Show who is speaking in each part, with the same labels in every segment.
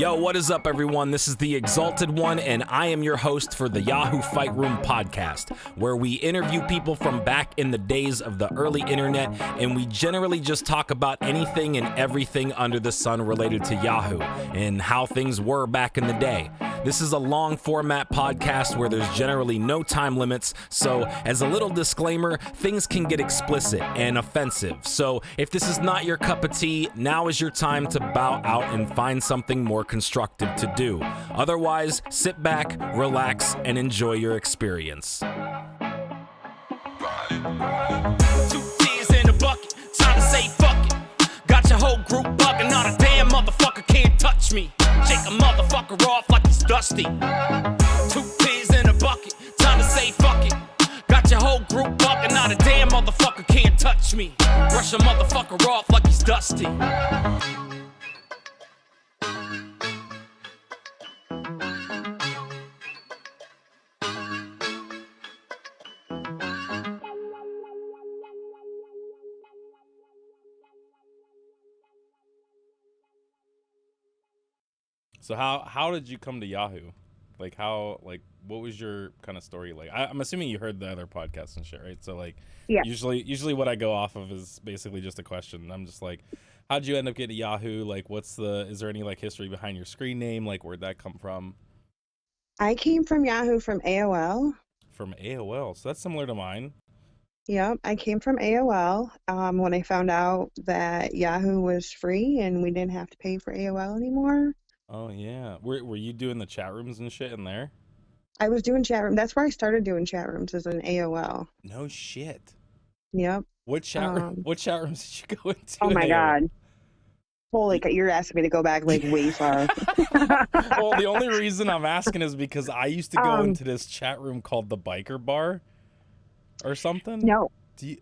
Speaker 1: Yo, what is up, everyone? This is the Exalted One, and I am your host for the Yahoo Fight Room podcast, where we interview people from back in the days of the early internet, and we generally just talk about anything and everything under the sun related to Yahoo and how things were back in the day. This is a long format podcast where there's generally no time limits, so as a little disclaimer, things can get explicit and offensive. So if this is not your cup of tea, now is your time to bow out and find something more constructive to do. Otherwise, sit back, relax, and enjoy your experience.
Speaker 2: 2 tears in a bucket, time to say fuck it. Got your whole group bugging, not a damn motherfucker can't touch me. Shake a motherfucker off like he's dusty. 2 tears in a bucket, time to say fuck it. Got your whole group bugging, not a damn motherfucker can't touch me. Brush a motherfucker off like he's dusty.
Speaker 3: So how did you come to Yahoo? What was your kind of story like? I'm assuming you heard the other podcasts and shit, right? So
Speaker 4: Yeah.
Speaker 3: Usually what I go off of is basically just a question. I'm just like, how'd you end up getting Yahoo? Like, is there any history behind your screen name? Like, where'd that come from?
Speaker 4: I came from Yahoo from AOL.
Speaker 3: From AOL, so that's similar to mine.
Speaker 4: Yep, I came from AOL when I found out that Yahoo was free and we didn't have to pay for AOL anymore.
Speaker 3: Oh yeah, were you doing the chat rooms and shit in there?
Speaker 4: I was doing chat room. That's where I started doing chat rooms, as an AOL.
Speaker 3: No shit.
Speaker 4: Yep.
Speaker 3: What chat rooms did you go into?
Speaker 4: Oh my
Speaker 3: AOL?
Speaker 4: God. Holy, you're asking me to go back way far.
Speaker 3: Well, the only reason I'm asking is because I used to go into this chat room called the Biker Bar or something.
Speaker 4: No.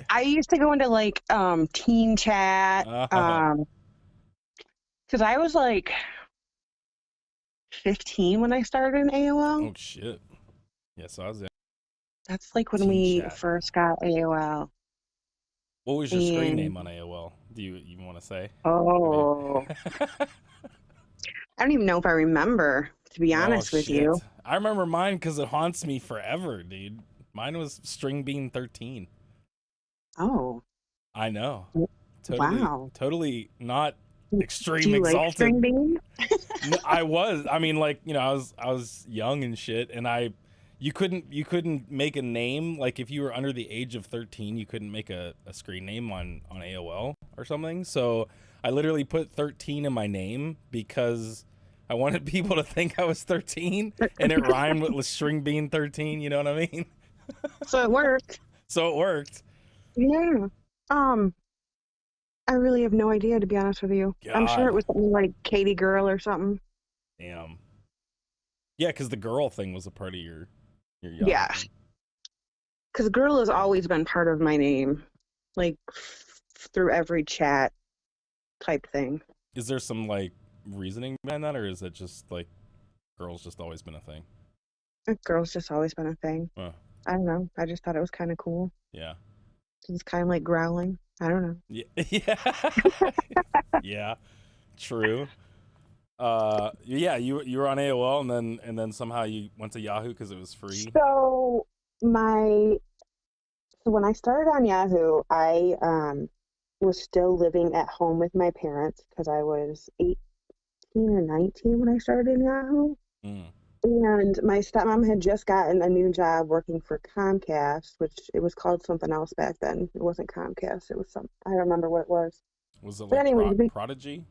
Speaker 4: I used to go into teen chat. Because I was 15 when I started in AOL.
Speaker 3: Oh shit. Yes, I was in.
Speaker 4: That's when
Speaker 3: Teen
Speaker 4: we
Speaker 3: chat.
Speaker 4: first got AOL.
Speaker 3: What was your screen name on AOL? Do you even want to say?
Speaker 4: Oh. I don't even know if I remember, to be honest with you.
Speaker 3: I remember mine because it haunts me forever, dude. Mine was String Bean 13.
Speaker 4: Oh.
Speaker 3: I know.
Speaker 4: Totally, wow.
Speaker 3: Totally not extreme
Speaker 4: Do you
Speaker 3: exalted.
Speaker 4: like String Bean?
Speaker 3: No, I was. I mean, I was young and shit, and you couldn't make a name. Like, if you were under the age of 13, you couldn't make a screen name on AOL or something. So I literally put 13 in my name because I wanted people to think I was 13, and it rhymed with String Bean 13. You know what I mean?
Speaker 4: So it worked.
Speaker 3: Yeah.
Speaker 4: I really have no idea, to be honest with you.
Speaker 3: God.
Speaker 4: I'm sure it was something like Katie Grrrl or something.
Speaker 3: Damn. Yeah, because the Grrrl thing was a part of your Yahoo.
Speaker 4: Yeah. Because Grrrl has always been part of my name, through every chat type thing.
Speaker 3: Is there some reasoning behind that, or is it just Grrrl's just always been a thing?
Speaker 4: Grrrl's just always been a thing.
Speaker 3: Huh.
Speaker 4: I don't know. I just thought it was kind of cool.
Speaker 3: Yeah.
Speaker 4: It's kind of like growling. I don't know.
Speaker 3: Yeah. Yeah. True. Yeah, you were on AOL and then somehow you went to Yahoo because it was free.
Speaker 4: So when I started on Yahoo, I was still living at home with my parents because I was 18 or 19 when I started in Yahoo.
Speaker 3: Mm.
Speaker 4: And my stepmom had just gotten a new job working for Comcast, which it was called something else back then. It wasn't Comcast. It was I don't remember what it was.
Speaker 3: Was it Prodigy?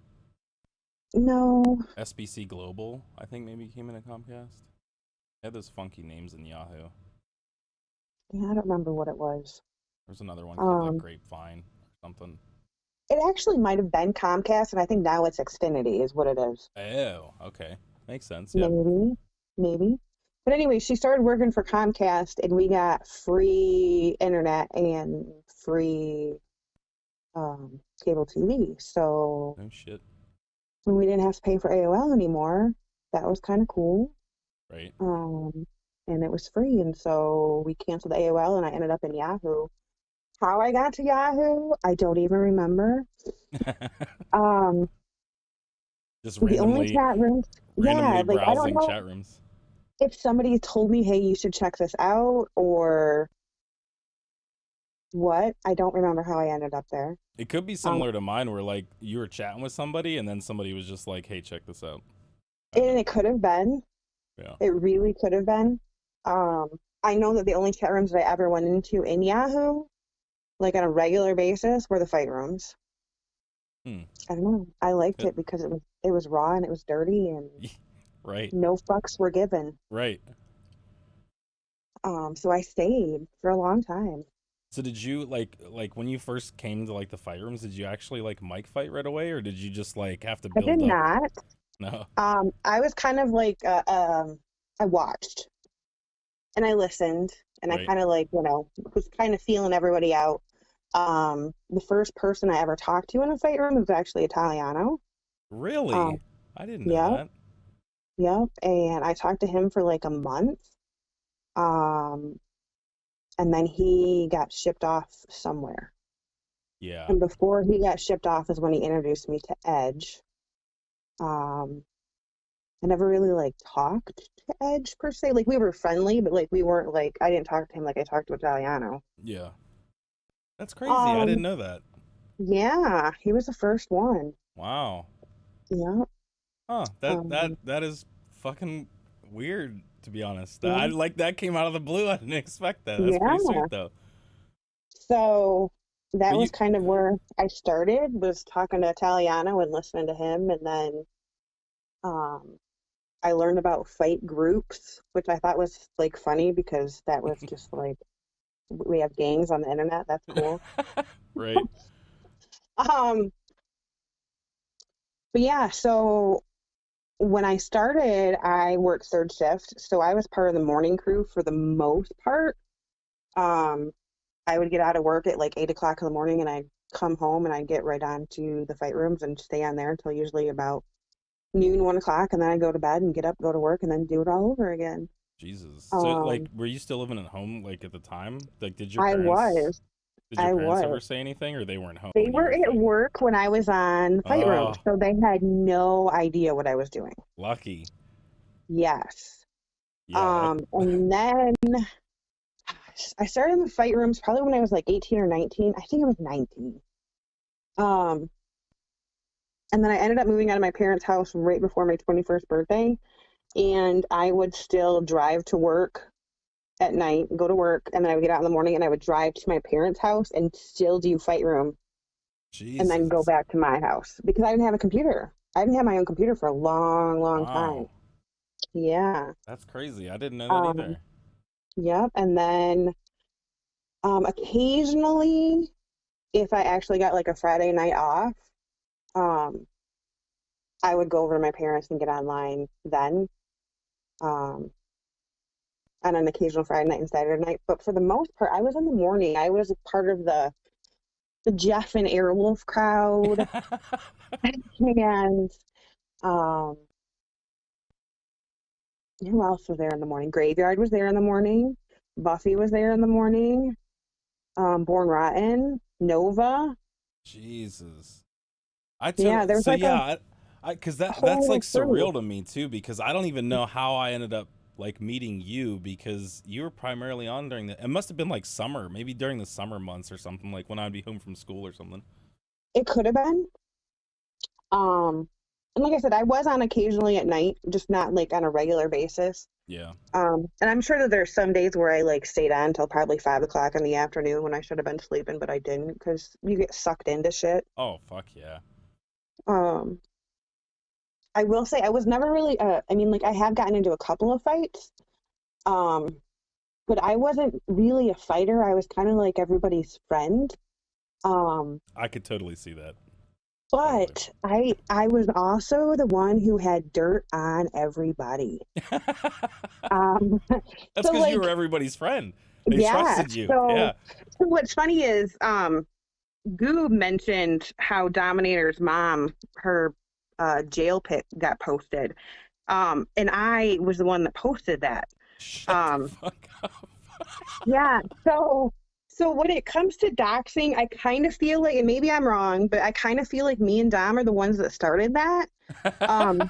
Speaker 4: No.
Speaker 3: SBC Global, I think maybe came into Comcast. They had those funky names in Yahoo.
Speaker 4: Yeah, I don't remember what it was.
Speaker 3: There's another one called Grapevine or something.
Speaker 4: It actually might have been Comcast, and I think now it's Xfinity is what it is.
Speaker 3: Oh, okay. Makes sense, yeah.
Speaker 4: Maybe. But anyway, she started working for Comcast, and we got free internet and free cable TV. So
Speaker 3: no shit.
Speaker 4: When we didn't have to pay for AOL anymore, that was kind of cool.
Speaker 3: Right.
Speaker 4: And it was free, and so we canceled AOL, and I ended up in Yahoo. How I got to Yahoo, I don't even remember.
Speaker 3: Just
Speaker 4: The only
Speaker 3: randomly
Speaker 4: chat rooms,
Speaker 3: randomly
Speaker 4: yeah, like I don't
Speaker 3: browsing
Speaker 4: know
Speaker 3: chat rooms.
Speaker 4: if somebody told me, hey, you should check this out or what. I don't remember how I ended up there.
Speaker 3: It could be similar to mine where like you were chatting with somebody and then somebody was just like, hey, check this out.
Speaker 4: And it could have been.
Speaker 3: Yeah.
Speaker 4: It really could have been. I know that the only chat rooms that I ever went into in Yahoo, like on a regular basis, were the fight rooms. I don't know. I liked it because it was raw and it was dirty and
Speaker 3: Right.
Speaker 4: no fucks were given.
Speaker 3: Right.
Speaker 4: So I stayed for a long time.
Speaker 3: So did you like when you first came to like the fight rooms, did you actually like mic fight right away or did you just like have to
Speaker 4: I
Speaker 3: build
Speaker 4: did
Speaker 3: up?
Speaker 4: not.
Speaker 3: No.
Speaker 4: I was kind of like I watched and I listened and I
Speaker 3: Right.
Speaker 4: kind of like, was kind of feeling everybody out. The first person I ever talked to in a fight room was actually Italiano.
Speaker 3: Really? I didn't know
Speaker 4: Yeah.
Speaker 3: that.
Speaker 4: Yep. And I talked to him for like a month. And then he got shipped off somewhere.
Speaker 3: Yeah.
Speaker 4: And before he got shipped off is when he introduced me to Edge. I never really like talked to Edge per se. Like we were friendly, but like we weren't like I didn't talk to him like I talked to Italiano.
Speaker 3: Yeah. That's crazy. I didn't know that.
Speaker 4: Yeah, he was the first one.
Speaker 3: Wow.
Speaker 4: Yeah.
Speaker 3: Huh. That is fucking weird to be honest.
Speaker 4: Yeah.
Speaker 3: I like that came out of the blue. I didn't expect that. That's pretty
Speaker 4: Yeah.
Speaker 3: sweet though.
Speaker 4: So that
Speaker 3: But
Speaker 4: was kind of where I started, was talking to Italiano and listening to him, and then I learned about fight groups, which I thought was like funny because that was just like we have gangs on the internet. That's cool.
Speaker 3: Right.
Speaker 4: But yeah, so when I started, I worked third shift, so I was part of the morning crew for the most part. I would get out of work at like 8 o'clock in the morning, and I'd come home and I'd get right on to the fight rooms and stay on there until usually about noon, 1 o'clock, and then I'd go to bed and get up, go to work, and then do it all over again.
Speaker 3: Jesus. So like were you still living at home like at the time? Like did your
Speaker 4: I
Speaker 3: parents
Speaker 4: was.
Speaker 3: ever say anything or they weren't home?
Speaker 4: They
Speaker 3: when you
Speaker 4: were at
Speaker 3: fighting?
Speaker 4: work when I was on fight rooms, so they had no idea what I was doing.
Speaker 3: Lucky.
Speaker 4: Yes.
Speaker 3: Yeah.
Speaker 4: And then I started in the fight rooms probably when I was like 18 or 19. I think I was 19. And then I ended up moving out of my parents' house right before my 21st birthday. And I would still drive to work at night, go to work, and then I would get out in the morning and I would drive to my parents' house and still do fight room.
Speaker 3: Jesus.
Speaker 4: And then go back to my house because I didn't have a computer. I didn't have my own computer for a long, long time. Yeah.
Speaker 3: That's crazy. I didn't know that either.
Speaker 4: Yep. And then occasionally, if I actually got like a Friday night off, I would go over to my parents and get online then. On an occasional Friday night and Saturday night. But for the most part, I was in the morning. I was part of the Jeff and Airwolf crowd. And who else was there in the morning? Graveyard was there in the morning. Buffy was there in the morning. Born Rotten, Nova.
Speaker 3: Jesus.
Speaker 4: There's
Speaker 3: so
Speaker 4: like
Speaker 3: yeah, because that's like surreal to me too, because I don't even know how I ended up like meeting you, because you were primarily on during it must have been like summer, maybe during the summer months or something, like when I'd be home from school or something.
Speaker 4: It could have been. And like I said, I was on occasionally at night, just not like on a regular basis.
Speaker 3: Yeah.
Speaker 4: And I'm sure that there's some days where I like stayed on until probably 5 o'clock in the afternoon when I should have been sleeping, but I didn't because you get sucked into shit.
Speaker 3: Oh fuck yeah.
Speaker 4: I will say I was never really I mean, like I have gotten into a couple of fights, but I wasn't really a fighter. I was kind of like everybody's friend.
Speaker 3: I could totally see that.
Speaker 4: But I was also the one who had dirt on everybody.
Speaker 3: That's because
Speaker 4: like,
Speaker 3: you were everybody's friend. They trusted you.
Speaker 4: So what's funny is Goob mentioned how Dominator's mom, her jail pic got posted. And I was the one that posted that.
Speaker 3: Shut the fuck up.
Speaker 4: Yeah. So So when it comes to doxing, I kind of feel like, and maybe I'm wrong, but I kind of feel like me and Dom are the ones that started that. Um,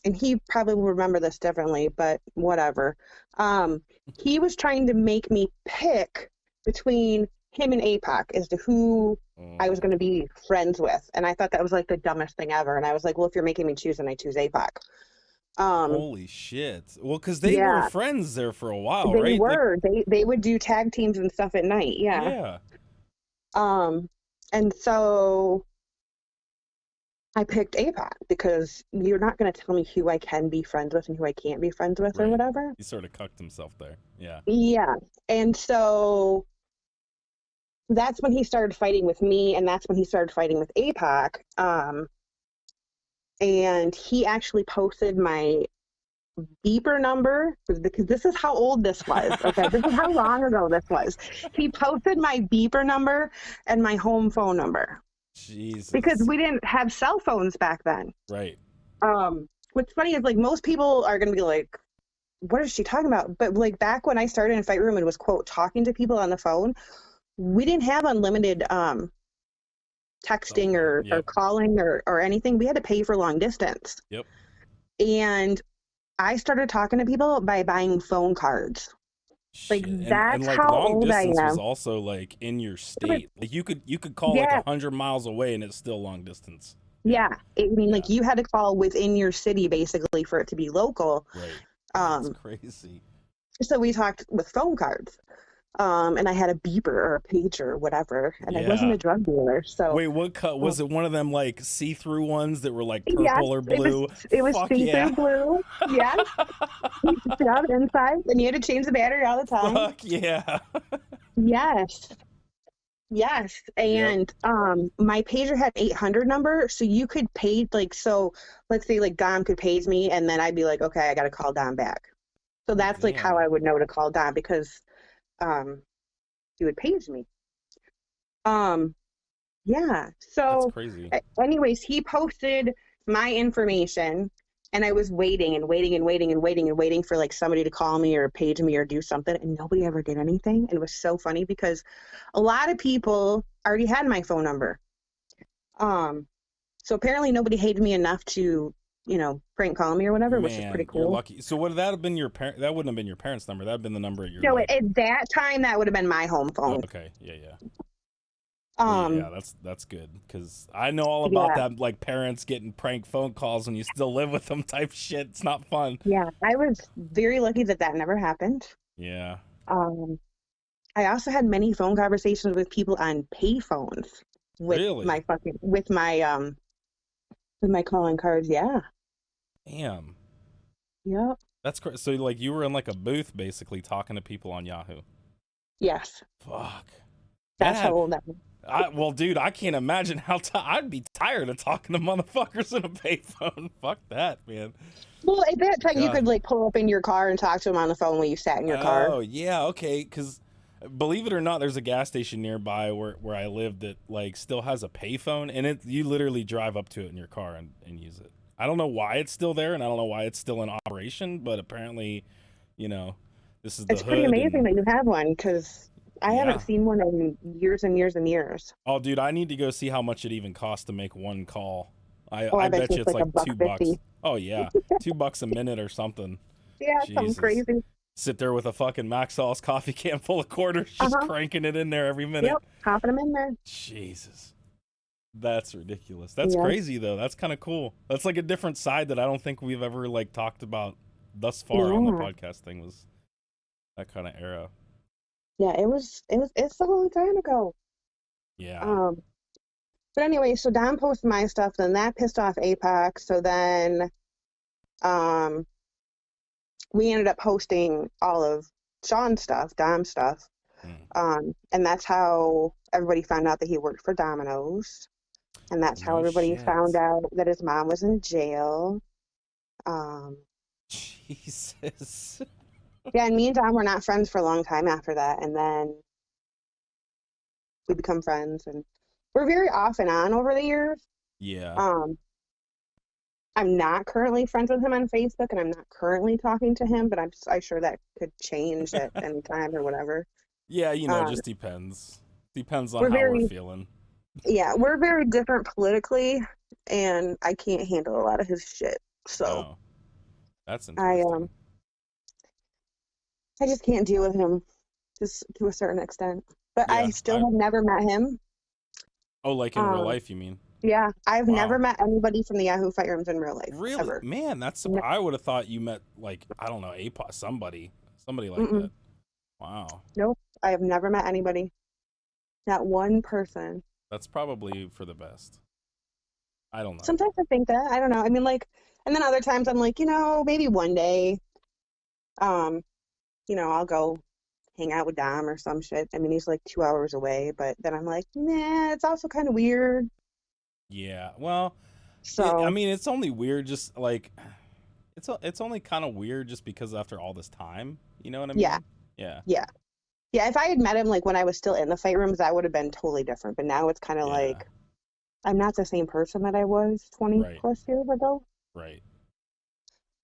Speaker 4: and he probably will remember this differently, but whatever. He was trying to make me pick between him and Apoc as to who I was going to be friends with. And I thought that was like the dumbest thing ever. And I was like, well, if you're making me choose, then I choose Apoc.
Speaker 3: Holy shit. Well, because they were friends there for a while,
Speaker 4: they
Speaker 3: right?
Speaker 4: They were. They would do tag teams and stuff at night. Yeah. And so I picked Apoc because you're not going to tell me who I can be friends with and who I can't be friends with or whatever.
Speaker 3: He sort of cucked himself there. Yeah.
Speaker 4: Yeah. And so that's when he started fighting with me, and that's when he started fighting with Apoc. And he actually posted my beeper number, because this is how old this was. Okay, this is how long ago this was. He posted my beeper number and my home phone number.
Speaker 3: Jesus.
Speaker 4: Because we didn't have cell phones back then.
Speaker 3: Right.
Speaker 4: What's funny is, like, most people are going to be like, what is she talking about? But, like, back when I started in Fight Room and was, quote, talking to people on the phone, we didn't have unlimited texting or calling or anything. We had to pay for long distance.
Speaker 3: Yep.
Speaker 4: And I started talking to people by buying phone cards. Like, that's
Speaker 3: and like
Speaker 4: how
Speaker 3: long
Speaker 4: old I
Speaker 3: distance
Speaker 4: am.
Speaker 3: was also like in your state. Like you could call like 100 miles away and it's still long distance.
Speaker 4: Yeah. I mean, like, you had to call within your city basically for it to be local.
Speaker 3: Right. That's crazy.
Speaker 4: So we talked with phone cards. And I had a beeper or a pager or whatever, and I wasn't a drug dealer. So
Speaker 3: wait, what cut was it? One of them like see-through ones that were like purple or blue?
Speaker 4: It was see-through blue. Yeah. Yeah, inside, and you had to change the battery all the time.
Speaker 3: Fuck yeah.
Speaker 4: Yes. And my pager had 800 number, so you could page, like, so let's say like Dom could page me, and then I'd be like, okay, I got to call Dom back. So that's like how I would know to call Dom, because he would page me. Yeah. So
Speaker 3: that's crazy.
Speaker 4: Anyways, he posted my information, and I was waiting for like somebody to call me or page me or do something, and nobody ever did anything. And it was so funny because a lot of people already had my phone number. So apparently nobody hated me enough to, prank call me or whatever, which is pretty cool.
Speaker 3: You're lucky. So would that have been your parent? That wouldn't have been your parents' number. That'd been the number at your.
Speaker 4: No, at that time that would have been my home phone.
Speaker 3: Oh, okay. Yeah. Yeah, that's good, because I know all about that, like parents getting prank phone calls when you still live with them type shit. It's not fun.
Speaker 4: Yeah, I was very lucky that never happened.
Speaker 3: Yeah.
Speaker 4: I also had many phone conversations with people on pay phones with my calling cards. Yeah.
Speaker 3: Damn.
Speaker 4: Yep.
Speaker 3: That's crazy. So like you were in like a booth basically talking to people on Yahoo.
Speaker 4: Yes.
Speaker 3: Fuck.
Speaker 4: That's how old I am.
Speaker 3: Well, dude, I can't imagine how I'd be tired of talking to motherfuckers in a payphone. Fuck that, man.
Speaker 4: Well, at that time, you could like pull up in your car and talk to them on the phone when you sat in your car.
Speaker 3: Oh, yeah, okay. Because believe it or not, there's a gas station nearby where I live that like still has a payphone, and you literally drive up to it in your car and use it. I don't know why it's still there, and I don't know why it's still in operation, but apparently, this is the
Speaker 4: It's pretty amazing that you have one, because I haven't seen one in years and years and years.
Speaker 3: Oh, dude, I need to go see how much it even costs to make one call. I bet you it's like $2. Oh, yeah. $2 a minute or something.
Speaker 4: Yeah, something crazy.
Speaker 3: Sit there with a fucking Maxwell's coffee can full of quarters, just cranking it in there every minute.
Speaker 4: Yep, popping them in there.
Speaker 3: Jesus. That's ridiculous. That's crazy, though. That's kind of cool. That's like a different side that I don't think we've ever like talked about thus far on the podcast thing, was that kind of era.
Speaker 4: Yeah, it's a long time ago.
Speaker 3: Yeah.
Speaker 4: But anyway, so Dom posted my stuff, then that pissed off Apoc. So then we ended up posting all of Sean's stuff, Dom's stuff. And that's how everybody found out that he worked for Domino's. And that's how everybody found out that his mom was in jail.
Speaker 3: Jesus.
Speaker 4: Yeah, and me and Dom were not friends for a long time after that. And then we become friends, and we're very off and on over the years.
Speaker 3: Yeah.
Speaker 4: I'm not currently friends with him on Facebook, and I'm not currently talking to him, but I'm sure that could change at any time or whatever.
Speaker 3: Yeah, you know, it
Speaker 4: Um,
Speaker 3: just depends. Depends on
Speaker 4: we're
Speaker 3: how we're
Speaker 4: very,
Speaker 3: feeling.
Speaker 4: yeah, we're very different politically, and I can't handle a lot of his shit. So
Speaker 3: Oh, that's
Speaker 4: I
Speaker 3: interesting.
Speaker 4: I just can't deal with him, just to a certain extent. But I
Speaker 3: Yeah,
Speaker 4: still have never met him.
Speaker 3: oh, like in real
Speaker 4: Um,
Speaker 3: life, you mean?
Speaker 4: yeah, I've never
Speaker 3: Wow.
Speaker 4: met anybody from the Yahoo fight rooms in real life,
Speaker 3: Really?
Speaker 4: ever.
Speaker 3: Man, that's
Speaker 4: No,
Speaker 3: I would have thought you met like, I don't know, Apoc, somebody like
Speaker 4: mm-mm,
Speaker 3: that. Wow.
Speaker 4: nope, I have never met anybody. Not one person.
Speaker 3: That's probably for the best. I don't know.
Speaker 4: Sometimes I think that. I don't know. I mean, like, and then other times I'm like, maybe one day, um, I'll go hang out with Dom or some shit. I mean, he's like 2 hours away, but then I'm like, nah, it's also kind of weird.
Speaker 3: Yeah. Well, I
Speaker 4: So,
Speaker 3: mean, it's only weird just like it's only kind of weird just because after all this time, you know what I
Speaker 4: yeah,
Speaker 3: mean? Yeah.
Speaker 4: yeah. Yeah, if I had met him like when I was still in the fight rooms, that would have been totally different. But now it's kind of
Speaker 3: Yeah.
Speaker 4: like I'm not the same person that I was 20
Speaker 3: Right.
Speaker 4: plus years ago.
Speaker 3: Right.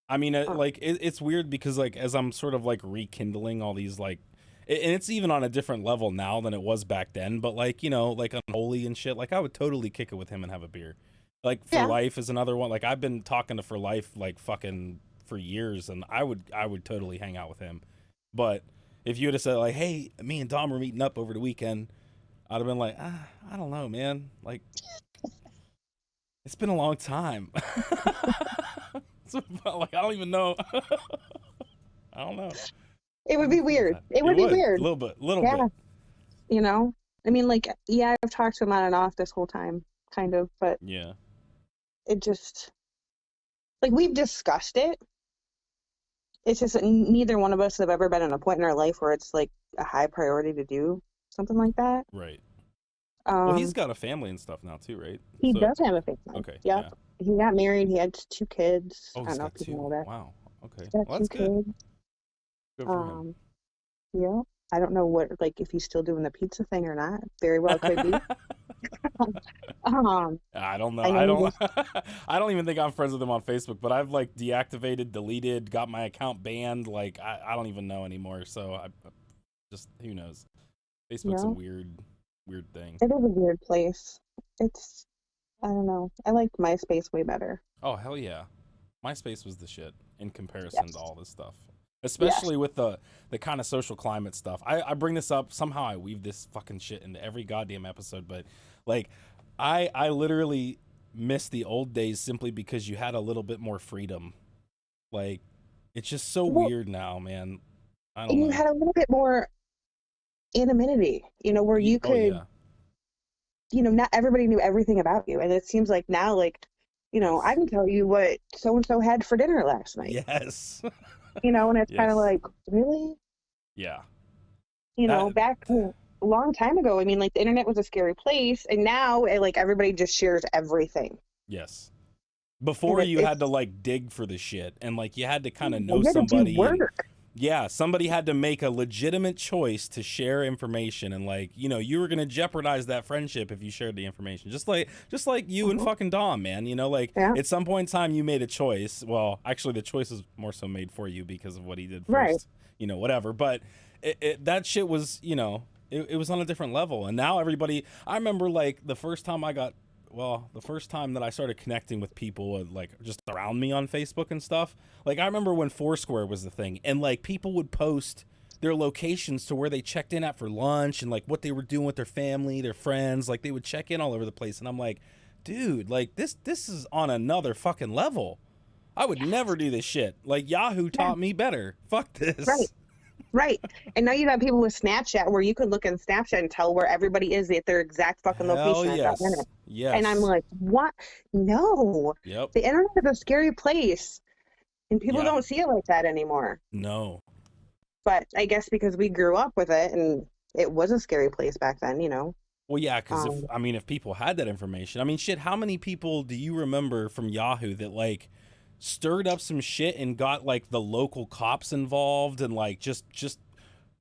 Speaker 3: I mean,
Speaker 4: Uh,
Speaker 3: like it's weird because like as I'm sort of like rekindling all these like, and it's even on a different level now than it was back then. But like like Unholy and shit, like I would totally kick it with him and have a beer. Like For
Speaker 4: yeah,
Speaker 3: Life is another one. Like I've been talking to For Life like fucking for years, and I would totally hang out with him. But if you would have said like, hey, me and Dom are meeting up over the weekend, I'd have been like, I don't know, man. Like it's been a long time. So, like I don't even know. I don't know.
Speaker 4: it
Speaker 3: I
Speaker 4: would
Speaker 3: don't
Speaker 4: be
Speaker 3: feel
Speaker 4: weird.
Speaker 3: that.
Speaker 4: It
Speaker 3: It
Speaker 4: would be
Speaker 3: would
Speaker 4: weird.
Speaker 3: a little
Speaker 4: Yeah,
Speaker 3: bit.
Speaker 4: you know. I mean, like, yeah, I've talked to him on and off this whole time, kind of, but
Speaker 3: Yeah.
Speaker 4: it just like we've discussed it. It's just that neither one of us have ever been in a point in our life where it's like a high priority to do something like that.
Speaker 3: Right. Well, he's
Speaker 4: Um,
Speaker 3: got a family and stuff now too, right?
Speaker 4: he
Speaker 3: So
Speaker 4: does have a fake life.
Speaker 3: okay,
Speaker 4: Yep.
Speaker 3: yeah.
Speaker 4: He got married. He had 2 kids.
Speaker 3: Oh,
Speaker 4: I
Speaker 3: he's
Speaker 4: don't know
Speaker 3: got
Speaker 4: if people
Speaker 3: two.
Speaker 4: know that.
Speaker 3: Wow. Okay.
Speaker 4: He's got
Speaker 3: Well,
Speaker 4: two
Speaker 3: that's good.
Speaker 4: kids.
Speaker 3: Good for him.
Speaker 4: Um, yeah. I don't know what like if he's still doing the pizza thing or not. Very well could be. Um,
Speaker 3: I don't know.
Speaker 4: I
Speaker 3: I
Speaker 4: know he
Speaker 3: don't.
Speaker 4: just
Speaker 3: I don't even think I'm friends with him on Facebook. But I've like deactivated, deleted, got my account banned. Like I don't even know anymore. So I just who knows. Facebook's a
Speaker 4: no.
Speaker 3: weird thing.
Speaker 4: It is a weird place. It's I don't know. I like MySpace way better.
Speaker 3: Oh hell yeah, MySpace was the shit in comparison to
Speaker 4: Yes.
Speaker 3: all this stuff,
Speaker 4: Yes.
Speaker 3: especially with the kind of social climate stuff. I bring this up somehow. I weave this fucking shit into every goddamn episode, but like, I literally miss the old days simply because you had a little bit more freedom. Like, it's just so
Speaker 4: Well,
Speaker 3: weird now, man. I don't
Speaker 4: and you
Speaker 3: know.
Speaker 4: had a little bit more anonymity, where you
Speaker 3: Oh
Speaker 4: could,
Speaker 3: yeah,
Speaker 4: not everybody knew everything about you. And it seems like now, like, I
Speaker 3: yes,
Speaker 4: can tell you what so and so had for dinner last night,
Speaker 3: yes,
Speaker 4: and it's kind of
Speaker 3: yes,
Speaker 4: like, really?
Speaker 3: yeah. That
Speaker 4: Back a long time ago, I mean, like the internet was a scary place, and now like everybody just shares everything.
Speaker 3: yes.
Speaker 4: And
Speaker 3: Before you had to like dig for the shit and like you had to kind of know
Speaker 4: you had to do
Speaker 3: somebody and
Speaker 4: work.
Speaker 3: yeah, somebody had to make a legitimate choice to share information and like, you were going to jeopardize that friendship if you shared the information. Just like you and
Speaker 4: Mhm.
Speaker 3: fucking Dom, man, like
Speaker 4: Yeah,
Speaker 3: at some point in time you made a choice. Well, actually the choice is more so made for you because of what he did
Speaker 4: right.
Speaker 3: first, whatever. But that shit was, it was on a different level. And now everybody, I remember like the first time that I started connecting with people like just around me on Facebook and stuff, like I remember when Foursquare was the thing and like people would post their locations to where they checked in at for lunch and like what they were doing with their family, their friends, like they would check in all over the place. And I'm like, dude, like this is on another fucking level. I would never do this shit. Like Yahoo
Speaker 4: Yeah,
Speaker 3: taught me better. Fuck
Speaker 4: right.
Speaker 3: this.
Speaker 4: Right. And now you got people with Snapchat where you could look in Snapchat and tell where everybody is at their exact fucking
Speaker 3: Hell
Speaker 4: location at that
Speaker 3: yes.
Speaker 4: minute. And I'm
Speaker 3: Yes.
Speaker 4: like, what? No.
Speaker 3: Yep.
Speaker 4: The internet is a scary place. And people
Speaker 3: Yeah.
Speaker 4: don't see it like that anymore.
Speaker 3: No.
Speaker 4: But I guess because we grew up with it and it was a scary place back then.
Speaker 3: Well, yeah, because
Speaker 4: Um,
Speaker 3: if people had that information, I mean, shit, how many people do you remember from Yahoo that like stirred up some shit and got like the local cops involved and like just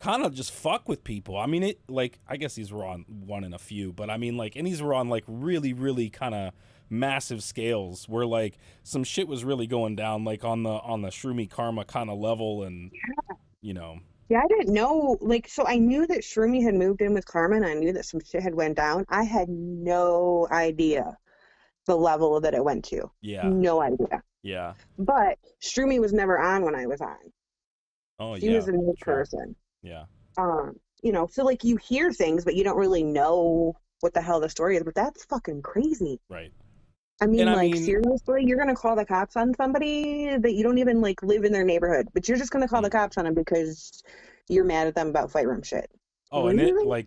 Speaker 3: kind of just fuck with people? I mean, it like I guess these were on one in a few, but I mean like, and these were on like really really kind of massive scales where like some shit was really going down like on the Shroomy Karma kind of level and you know
Speaker 4: Yeah, I didn't know, like, so I knew that Shroomy had moved in with Karma, and I knew that some shit had went down. I had no idea the level that it went to.
Speaker 3: Yeah.
Speaker 4: No idea.
Speaker 3: Yeah.
Speaker 4: But Shroomy was never on when I was on.
Speaker 3: Oh
Speaker 4: She
Speaker 3: yeah.
Speaker 4: was a new
Speaker 3: True.
Speaker 4: person.
Speaker 3: Yeah.
Speaker 4: You know, so like you hear things, but you don't really know what the hell the story is. But that's fucking crazy.
Speaker 3: Right.
Speaker 4: I mean,
Speaker 3: And I
Speaker 4: like,
Speaker 3: mean,
Speaker 4: seriously, you're gonna call the cops on somebody that you don't even like live in their neighborhood, but you're just gonna call the cops on them because you're mad at them about fight room shit.
Speaker 3: oh,
Speaker 4: Really?
Speaker 3: and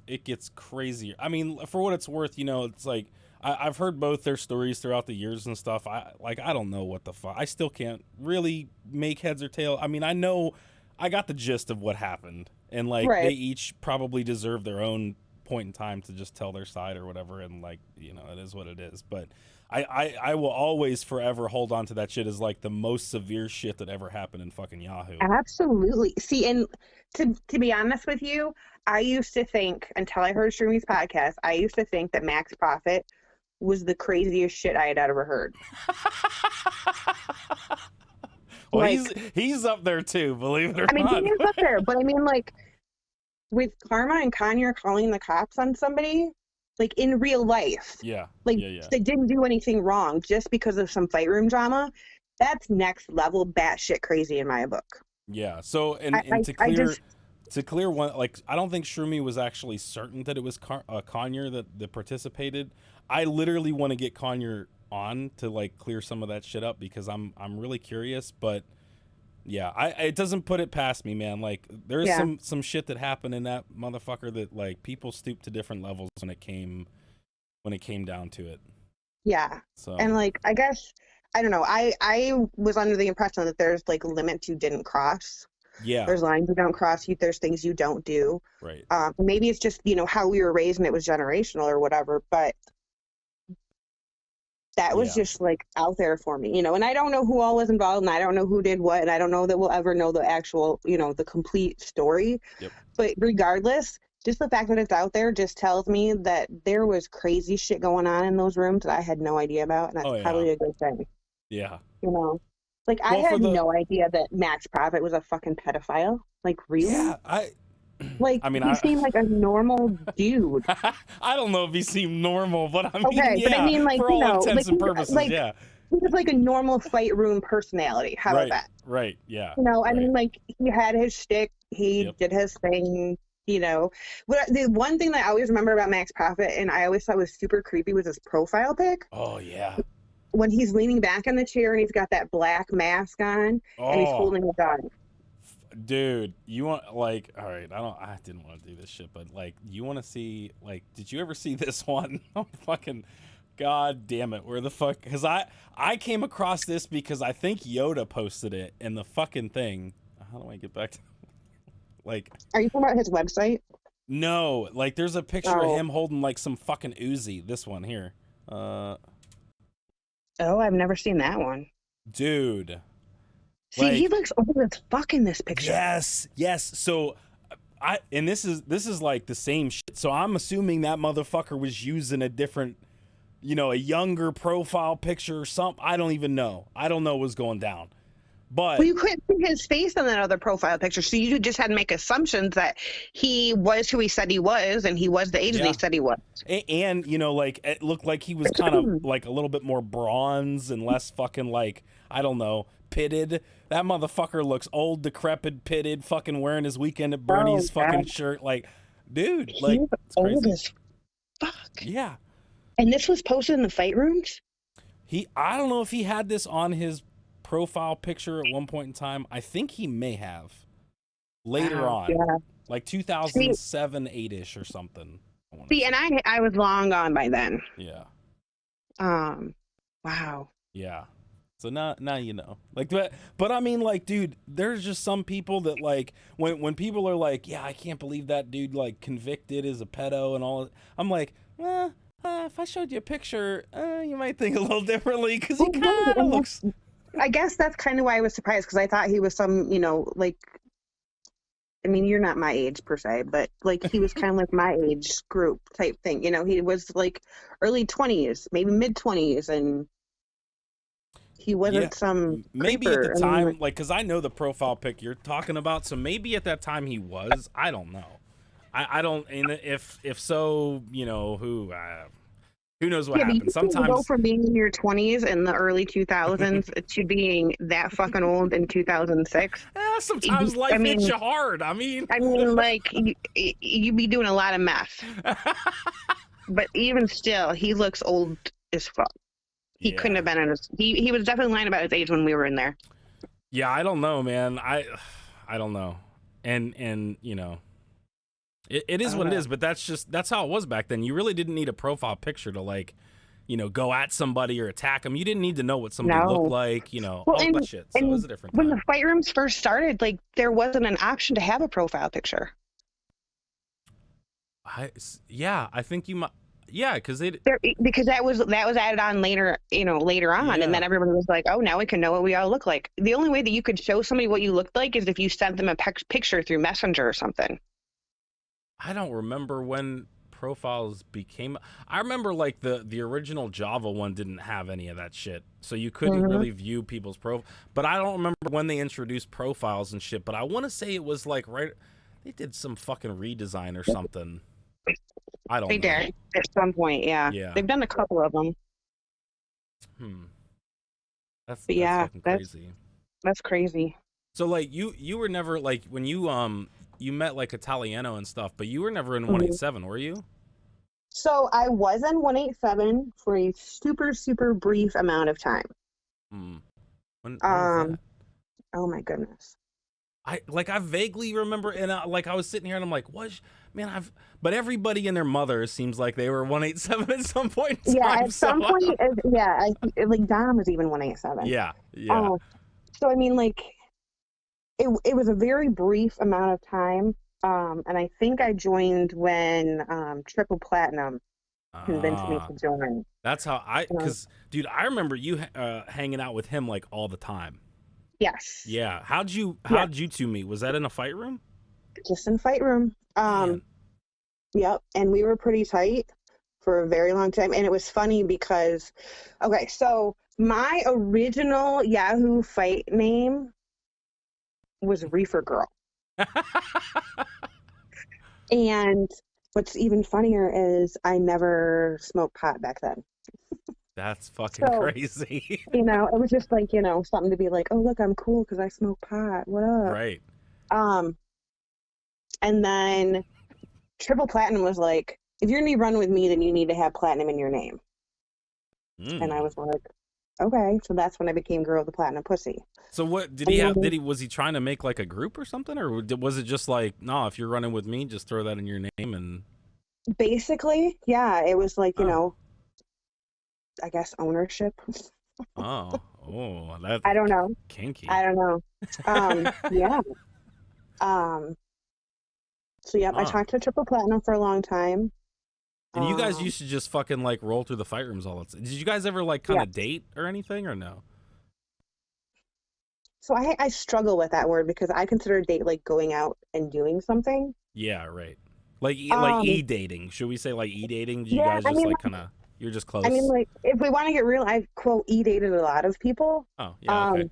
Speaker 3: it gets crazier. I mean, for what it's worth, you know, it's like I've heard both their stories throughout the years and stuff. I don't know what the fuck. I still can't really make heads or tail. I mean, I know I got the gist of what happened, and like they
Speaker 4: Right.
Speaker 3: each probably deserve their own point in time to just tell their side or whatever, and like, you know, it is what it is. But I will always forever hold on to that shit as like the most severe shit that ever happened in fucking Yahoo.
Speaker 4: Absolutely. See, and to be honest with you, I used to think, until I heard Shroomi's podcast, I used to think that Max Profit was the craziest shit I had ever heard.
Speaker 3: Well,
Speaker 4: Like,
Speaker 3: he's up there too, believe it or
Speaker 4: I mean,
Speaker 3: not.
Speaker 4: he is up there, but I mean, like, with Karma and Kanye calling the cops on somebody, like in real life,
Speaker 3: Yeah.
Speaker 4: like
Speaker 3: Yeah.
Speaker 4: they didn't do anything wrong just because of some fight room drama. That's next level batshit crazy in my book.
Speaker 3: Yeah. So and to clear one, like I don't think Shroomy was actually certain that it was Conyer that participated. I literally want to get Conyer on to like clear some of that shit up because I'm really curious. But yeah, it doesn't put it past me, man. Like there's some shit that happened in that motherfucker that like people stooped to different levels when it came down to it.
Speaker 4: Yeah.
Speaker 3: So
Speaker 4: And like, I guess, I don't know. I was under the impression that there's like limits you didn't cross.
Speaker 3: yeah,
Speaker 4: There's lines you don't cross. There's things you don't do.
Speaker 3: right.
Speaker 4: Maybe it's just, you know, how we were raised and it was generational or whatever, but that was just like out there for me, you know, and I don't know who all was involved and I don't know who did what. And I don't know that we'll ever know the actual, you know, the complete story.
Speaker 3: Yep.
Speaker 4: But regardless, just the fact that it's out there just tells me that there was crazy shit going on in those rooms that I had no idea about. And that's probably a good thing.
Speaker 3: Yeah.
Speaker 4: You know, like I had no idea that Max Profit was a fucking pedophile. Like, really?
Speaker 3: Yeah.
Speaker 4: Like,
Speaker 3: I mean,
Speaker 4: he seemed like a normal dude.
Speaker 3: I don't know if he seemed normal, but I mean,
Speaker 4: but I mean, like,
Speaker 3: for all intents and purposes,
Speaker 4: like, he was like a normal fight room personality. How about that?
Speaker 3: Right, yeah.
Speaker 4: You know, I mean, like, he had his shtick, he did his thing, you know. But the one thing that I always remember about Max Profit, and I always thought was super creepy, was his profile pic.
Speaker 3: Oh, yeah.
Speaker 4: When he's leaning back in the chair and he's got that black mask on and he's holding a gun.
Speaker 3: Dude, you want, like, all right, I didn't want to do this shit, but like, you want to see, like, did you ever see this one? Oh, fucking god damn it, where the fuck, because I came across this because I think Yoda posted it in the fucking thing. How do I get back to, like,
Speaker 4: are you talking about his website?
Speaker 3: No, like, there's a picture of him holding like some fucking Uzi. This one here.
Speaker 4: Oh, I've never seen that one.
Speaker 3: Dude.
Speaker 4: See, like, he looks old as fuck in this picture.
Speaker 3: Yes. So, this is like the same shit. So I'm assuming that motherfucker was using a different, you know, a younger profile picture or something. I don't even know. I don't know what's going down. But
Speaker 4: well, you couldn't see his face on that other profile picture, so you just had to make assumptions that he was who he said he was, and he was the age that he said he was.
Speaker 3: And you know, like, it looked like he was kind of like a little bit more bronze and less fucking, like, I don't know, pitted. That motherfucker looks old, decrepit, pitted, fucking wearing his Weekend at Bernie's fucking shirt. Like, dude, like,
Speaker 4: it's old as fuck.
Speaker 3: Yeah.
Speaker 4: And this was posted in the fight rooms?
Speaker 3: I don't know if he had this on his profile picture at one point in time. I think he may have later on, like 2007, 8-ish or something.
Speaker 4: See, and I was long gone by then.
Speaker 3: Yeah.
Speaker 4: Wow.
Speaker 3: Yeah. So now you know. Like, but I mean, like, dude, there's just some people that, like, when people are like, yeah, I can't believe that dude, like, convicted as a pedo and all. I'm like, if I showed you a picture, you might think a little differently because he kind of looks.
Speaker 4: I guess that's kind of why I was surprised, because I thought he was some, you know, like, I mean, you're not my age per se, but like he was kind of like my age group type thing. You know, he was like early 20s, maybe mid 20s, and he wasn't some
Speaker 1: maybe
Speaker 4: creeper.
Speaker 1: at the
Speaker 4: I mean,
Speaker 1: time, like, because I know the profile pic you're talking about, so maybe at that time he was. I don't know. I don't. And if so, you know, who knows what
Speaker 4: yeah, but
Speaker 1: happened?
Speaker 4: you can go
Speaker 1: Sometimes.
Speaker 4: from being in your 20s in the early 2000s to being that fucking old in 2006.
Speaker 1: Sometimes life hits you hard. I mean,
Speaker 4: like you be doing a lot of meth, but even still, he looks old as fuck. He couldn't have been in his. He was definitely lying about his age when we were in there.
Speaker 1: Yeah, I don't know, man. I don't know, and you know, it is what it is. But that's how it was back then. You really didn't need a profile picture to, like, you know, go at somebody or attack them. You didn't need to know what somebody looked like, you know, all that shit. So it was a different time.
Speaker 4: When the fight rooms first started, like, there wasn't an option to have a profile picture.
Speaker 1: I think you might. Yeah, because
Speaker 4: that was added on later, you know, later on, and then everybody was like, "Oh, now we can know what we all look like." The only way that you could show somebody what you looked like is if you sent them a picture through Messenger or something.
Speaker 1: I don't remember when profiles became. I remember, like, the original Java one didn't have any of that shit, so you couldn't really view people's profile. But I don't remember when they introduced profiles and shit. But I want to say it was like they did some fucking redesign or something. I don't know. They
Speaker 4: did at some point, yeah. They've done a couple of them.
Speaker 1: That's fucking crazy.
Speaker 4: That's crazy.
Speaker 1: So, like, you were never, like, when you met, like, Italiano and stuff, but you were never in 187, were you?
Speaker 4: So I was in 187 for a super, super brief amount of time.
Speaker 1: When was that?
Speaker 4: Oh my goodness.
Speaker 1: I vaguely remember, and I was sitting here and I'm like, but everybody and their mother seems like they were 187 at some point in time.
Speaker 4: At some point, like Dom was even 187.
Speaker 1: Yeah.
Speaker 4: So I mean, like, it was a very brief amount of time, and I think I joined when Triple Platinum convinced me to join.
Speaker 1: That's how because dude, I remember you hanging out with him like all the time.
Speaker 4: Yes.
Speaker 1: Yeah. How'd you two meet? Was that in a fight room?
Speaker 4: Just in fight room. Yep. And we were pretty tight for a very long time. And it was funny because, okay, so my original Yahoo fight name was Reefer Girl. And what's even funnier is I never smoked pot back then.
Speaker 1: That's fucking crazy.
Speaker 4: You know, it was just like, you know, something to be like, oh, look, I'm cool because I smoke pot. What up?
Speaker 1: Right.
Speaker 4: And then Triple Platinum was like, if you're going to be running with me, then you need to have platinum in your name. And I was like, okay. So that's when I became Grrrl the Platinum Pussy.
Speaker 1: So what was he trying to make like a group or something? Or was it just like, no, if you're running with me, just throw that in your name? And
Speaker 4: basically, yeah, it was like, you know, I guess ownership.
Speaker 1: That's
Speaker 4: I don't know.
Speaker 1: Kinky.
Speaker 4: I don't know. Yeah. So yeah, I talked to Triple Platinum for a long time.
Speaker 1: And you guys used to just fucking like roll through the fight rooms all the time. Did you guys ever like kind of date or anything, or no?
Speaker 4: So I struggle with that word because I consider date like going out and doing something.
Speaker 1: Yeah, right. Like e-dating. Should we say like e-dating? Do you guys just like kind of, you're just close?
Speaker 4: I mean, like, if we want to get real, I've quote e-dated a lot of people.
Speaker 1: Oh, yeah, okay.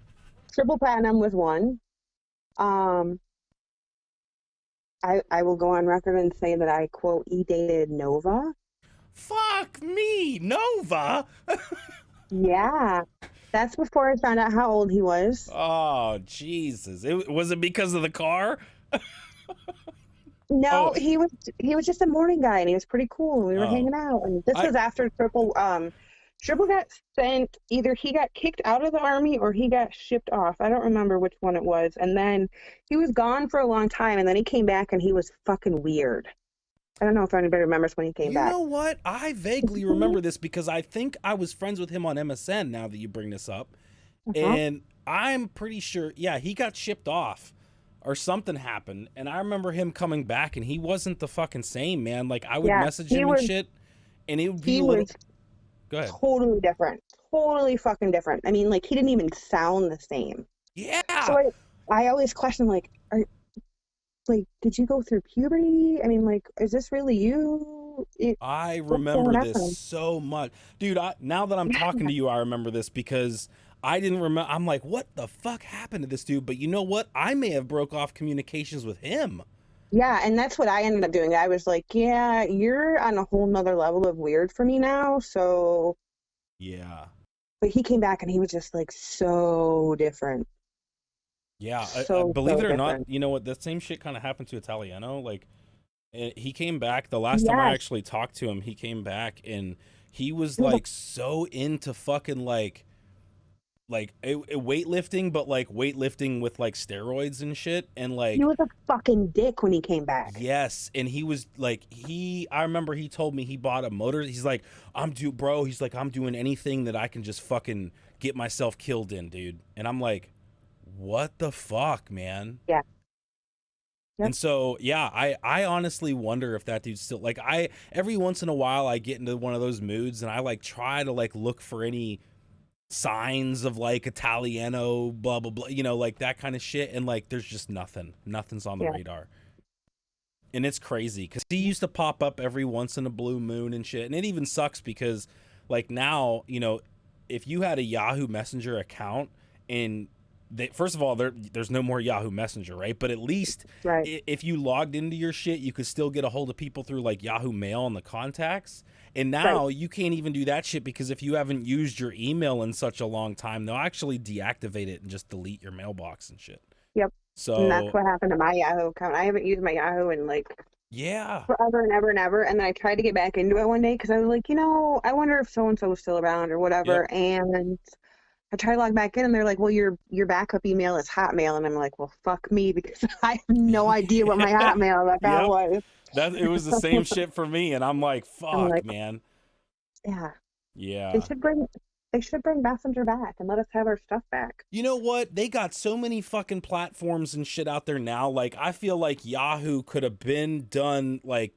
Speaker 4: Triple Platinum was one. I will go on record and say that I quote e-dated Nova.
Speaker 1: Fuck me, Nova.
Speaker 4: Yeah, that's before I found out how old he was.
Speaker 1: Oh Jesus! Was it because of the car?
Speaker 4: No, he was just a morning guy, and he was pretty cool. We were hanging out, and this was after Triple got sent. Either he got kicked out of the army or he got shipped off. I don't remember which one it was. And then he was gone for a long time, and then he came back, and he was fucking weird. I don't know if anybody remembers when he came back.
Speaker 1: You know what? I vaguely remember this because I think I was friends with him on MSN. Now that you bring this up, and I'm pretty sure, he got shipped off. Or something happened, and I remember him coming back, and he wasn't the fucking same, man. Like, I would message him and shit, and it would be Go ahead.
Speaker 4: Totally different. Totally fucking different. I mean, like, he didn't even sound the same.
Speaker 1: Yeah.
Speaker 4: So I always question, like, did you go through puberty? I mean, like, is this really you?
Speaker 1: I remember this so much. Dude, now that I'm talking to you, I remember this because
Speaker 3: I didn't remember. I'm like, what the fuck happened to this dude? But you know what? I may have broke off communications with him.
Speaker 4: Yeah, and that's what I ended up doing. I was like, yeah, you're on a whole nother level of weird for me now. So,
Speaker 3: Yeah.
Speaker 4: but he came back and he was just like so different.
Speaker 3: Yeah.
Speaker 4: So
Speaker 3: Believe it or not,
Speaker 4: different.
Speaker 3: you know what? That same shit kind of happened to Italiano. Like, he came back. The last time I
Speaker 4: Yes.
Speaker 3: actually talked to him, he came back and he was
Speaker 4: He was
Speaker 3: like so into fucking like weightlifting, but like weightlifting with like steroids and shit. And
Speaker 4: he
Speaker 3: like,
Speaker 4: was a fucking dick when he came back.
Speaker 3: yes, and he was like, I remember he told me he bought a motor. He's like, he's like, I'm doing anything that I can just fucking get myself killed in, dude. And I'm like, what the fuck, man?
Speaker 4: Yeah. Yep.
Speaker 3: And so, yeah, I honestly wonder if that dude's still like, every once in a while I get into one of those moods and I like try to like look for any signs of like Italiano, blah, blah, blah, you know, like that kind of shit. And like, there's just nothing's on the radar. And it's crazy because he used to pop up every once in a blue moon and shit. And it even sucks because like now, you know, if you had a Yahoo Messenger account and first of all, there's no more Yahoo Messenger, right? But at least if you logged into your shit, you could still get a hold of people through like Yahoo Mail and the contacts. And now you can't even do that shit because if you haven't used your email in such a long time, they'll actually deactivate it and just delete your mailbox and shit.
Speaker 4: Yep.
Speaker 3: So
Speaker 4: and that's what happened to my Yahoo account. I haven't used my Yahoo in like forever and ever and ever. And then I tried to get back into it one day because I was like, you know, I wonder if so and so is still around or whatever. And I try to log back in and they're like, well, your backup email is Hotmail. And I'm like, well, fuck me because I have no idea what my Hotmail account was.
Speaker 3: It was the same shit for me. And I'm like, fuck, man.
Speaker 4: Yeah.
Speaker 3: Yeah.
Speaker 4: They should bring Messenger back and let us have our stuff back.
Speaker 3: You know what? They got so many fucking platforms and shit out there now. Like, I feel like Yahoo could have been done, like,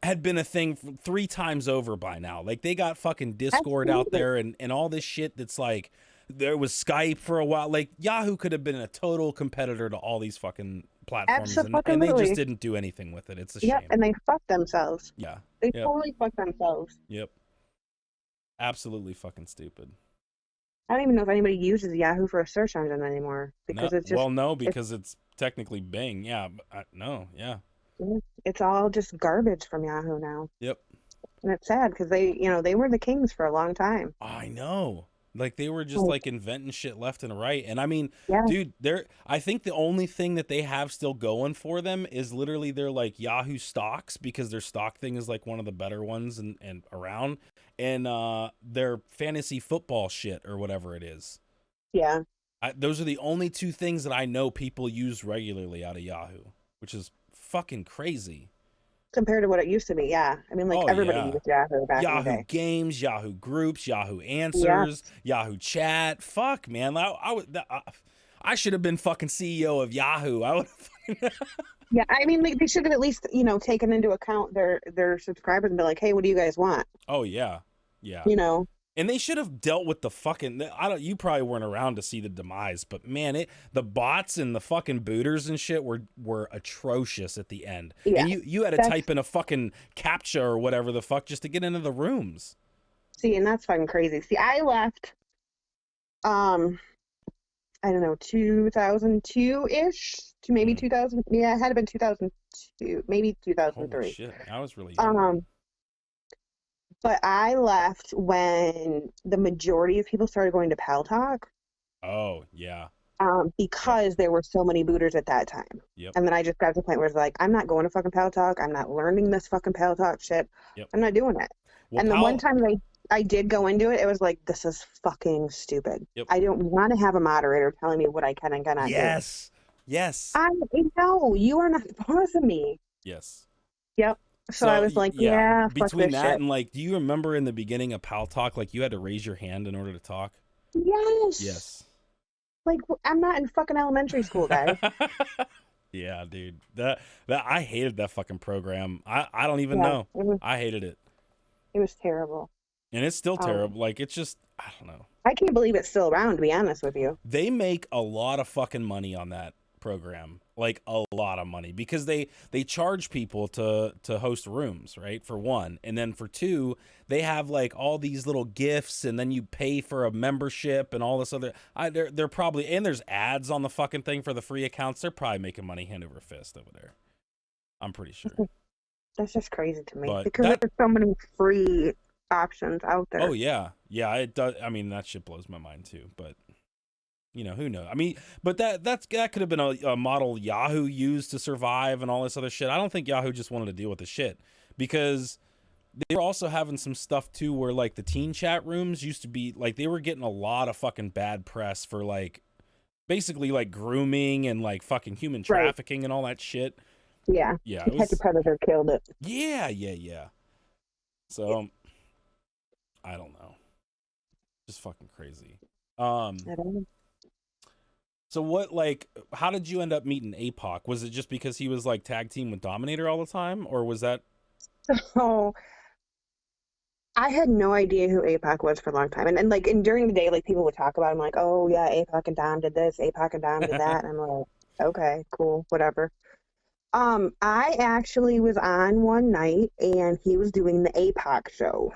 Speaker 3: had been a thing 3 times over by now. Like, they got fucking Discord out there and all this shit that's like, there was Skype for a while. Like, Yahoo could have been a total competitor to all these fucking platforms. And they just didn't do anything with it. It's a shame.
Speaker 4: Yep, and they fucked themselves.
Speaker 3: Yeah.
Speaker 4: They totally fucked themselves.
Speaker 3: Yep. Absolutely fucking stupid.
Speaker 4: I don't even know if anybody uses Yahoo for a search engine anymore because it's just
Speaker 3: because it's technically Bing. Yeah, no, yeah.
Speaker 4: It's all just garbage from Yahoo now.
Speaker 3: Yep.
Speaker 4: And it's sad because they were the kings for a long time.
Speaker 3: I know. Like they were just like inventing shit left and right. And I mean, dude, I think the only thing that they have still going for them is literally their like Yahoo stocks, because their stock thing is like one of the better ones and around, and their fantasy football shit or whatever it is.
Speaker 4: Yeah.
Speaker 3: Those are the only 2 things that I know people use regularly out of Yahoo, which is fucking crazy.
Speaker 4: Compared to what it used to be, yeah. I mean, like everybody used Yahoo back in the day.
Speaker 3: Yahoo Games, Yahoo Groups, Yahoo Answers, Yahoo Chat. Fuck, man. I should have been fucking CEO of Yahoo. I would have.
Speaker 4: Yeah, I mean, like, they should have at least, taken into account their subscribers and be like, hey, what do you guys want?
Speaker 3: Oh, yeah. Yeah. And they should have dealt with the fucking. You probably weren't around to see the demise, but man, the bots and the fucking booters and shit were atrocious at the end. Yeah, and you had to type in a fucking CAPTCHA or whatever the fuck just to get into the rooms.
Speaker 4: See, and that's fucking crazy. See, I left, I don't know, 2002-ish to maybe 2000. Yeah, it had to been 2002, maybe 2003.
Speaker 3: Holy shit, I was really young.
Speaker 4: But I left when the majority of people started going to Pal Talk.
Speaker 3: Oh, yeah.
Speaker 4: Because there were so many booters at that time.
Speaker 3: Yep.
Speaker 4: And then I just got to the point where it's like, I'm not going to fucking Pal Talk. I'm not learning this fucking Pal Talk shit.
Speaker 3: Yep.
Speaker 4: I'm not doing it. Well, and the one time I did go into it, it was like, this is fucking stupid.
Speaker 3: Yep.
Speaker 4: I don't want to have a moderator telling me what I can and cannot do.
Speaker 3: Yes.
Speaker 4: I know. You are not the boss of me.
Speaker 3: Yes.
Speaker 4: Yep. So I was like, fuck
Speaker 3: between
Speaker 4: this
Speaker 3: that
Speaker 4: shit.
Speaker 3: and like, do you remember in the beginning of Pal Talk, like you had to raise your hand in order to talk?
Speaker 4: Yes. Like, I'm not in fucking elementary school, guys.
Speaker 3: Yeah, dude. That I hated that fucking program. I don't even know. I hated it.
Speaker 4: It was terrible.
Speaker 3: And it's still terrible. Like, it's just, I don't know.
Speaker 4: I can't believe it's still around, to be honest with you.
Speaker 3: They make a lot of fucking money on that program, like a lot of money, because they charge people to host rooms, right? For one, and then for two, they have like all these little gifts, and then you pay for a membership and all this other. They're probably, and there's ads on the fucking thing for the free accounts. They're probably making money hand over fist over there. I'm pretty sure.
Speaker 4: That's just crazy to me,
Speaker 3: But
Speaker 4: because there's so many free options out there.
Speaker 3: Oh yeah, it does. I mean, that shit blows my mind too. But you know, who knows? I mean, but that could have been a model Yahoo used to survive and all this other shit. I don't think Yahoo just wanted to deal with the shit, because they were also having some stuff too where like the teen chat rooms used to be like, they were getting a lot of fucking bad press for like basically like grooming and like fucking human trafficking and all that shit.
Speaker 4: Yeah. Detective Predator killed it.
Speaker 3: Yeah. So I don't know. Just fucking crazy.
Speaker 4: I don't know.
Speaker 3: So what, like, how did you end up meeting Apoc? Was it just because he was like tag team with Dominator all the time, or was that?
Speaker 4: So I had no idea who Apoc was for a long time, and like, and during the day, like people would talk about him, like, oh yeah, Apoc and Dom did this, Apoc and Dom did that, and I'm like, okay, cool, whatever. I actually was on one night, and he was doing the Apoc show.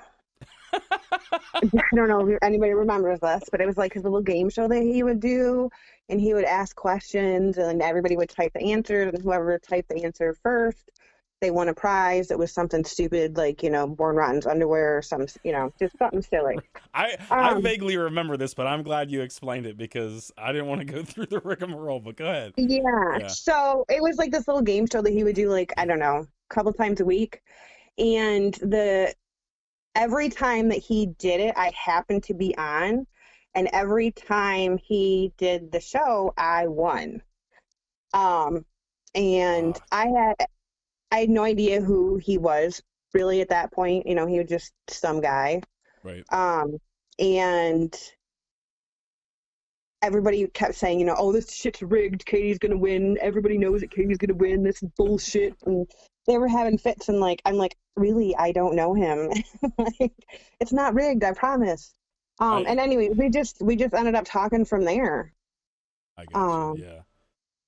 Speaker 4: I don't know if anybody remembers this, but it was like his little game show that he would do, and he would ask questions, and everybody would type the answers, and whoever typed the answer first, they won a prize. It was something stupid, like, you know, Born Rotten's underwear or some, you know, just something silly.
Speaker 3: I vaguely remember this, but I'm glad you explained it, because I didn't want to go through the rigmarole, but go ahead.
Speaker 4: Yeah. So it was like this little game show that he would do, like, I don't know, a couple times a week. And every time that he did it, I happened to be on. And every time he did the show, I won. And I had no idea who he was really at that point. You know, he was just some guy.
Speaker 3: Right.
Speaker 4: And everybody kept saying, you know, oh, this shit's rigged. Katie's going to win. Everybody knows that Katie's going to win. This is bullshit. And they were having fits, and like, I'm like, really, I don't know him. Like, it's not rigged, I promise. And anyway, we just ended up talking from there.
Speaker 3: I got you. Yeah.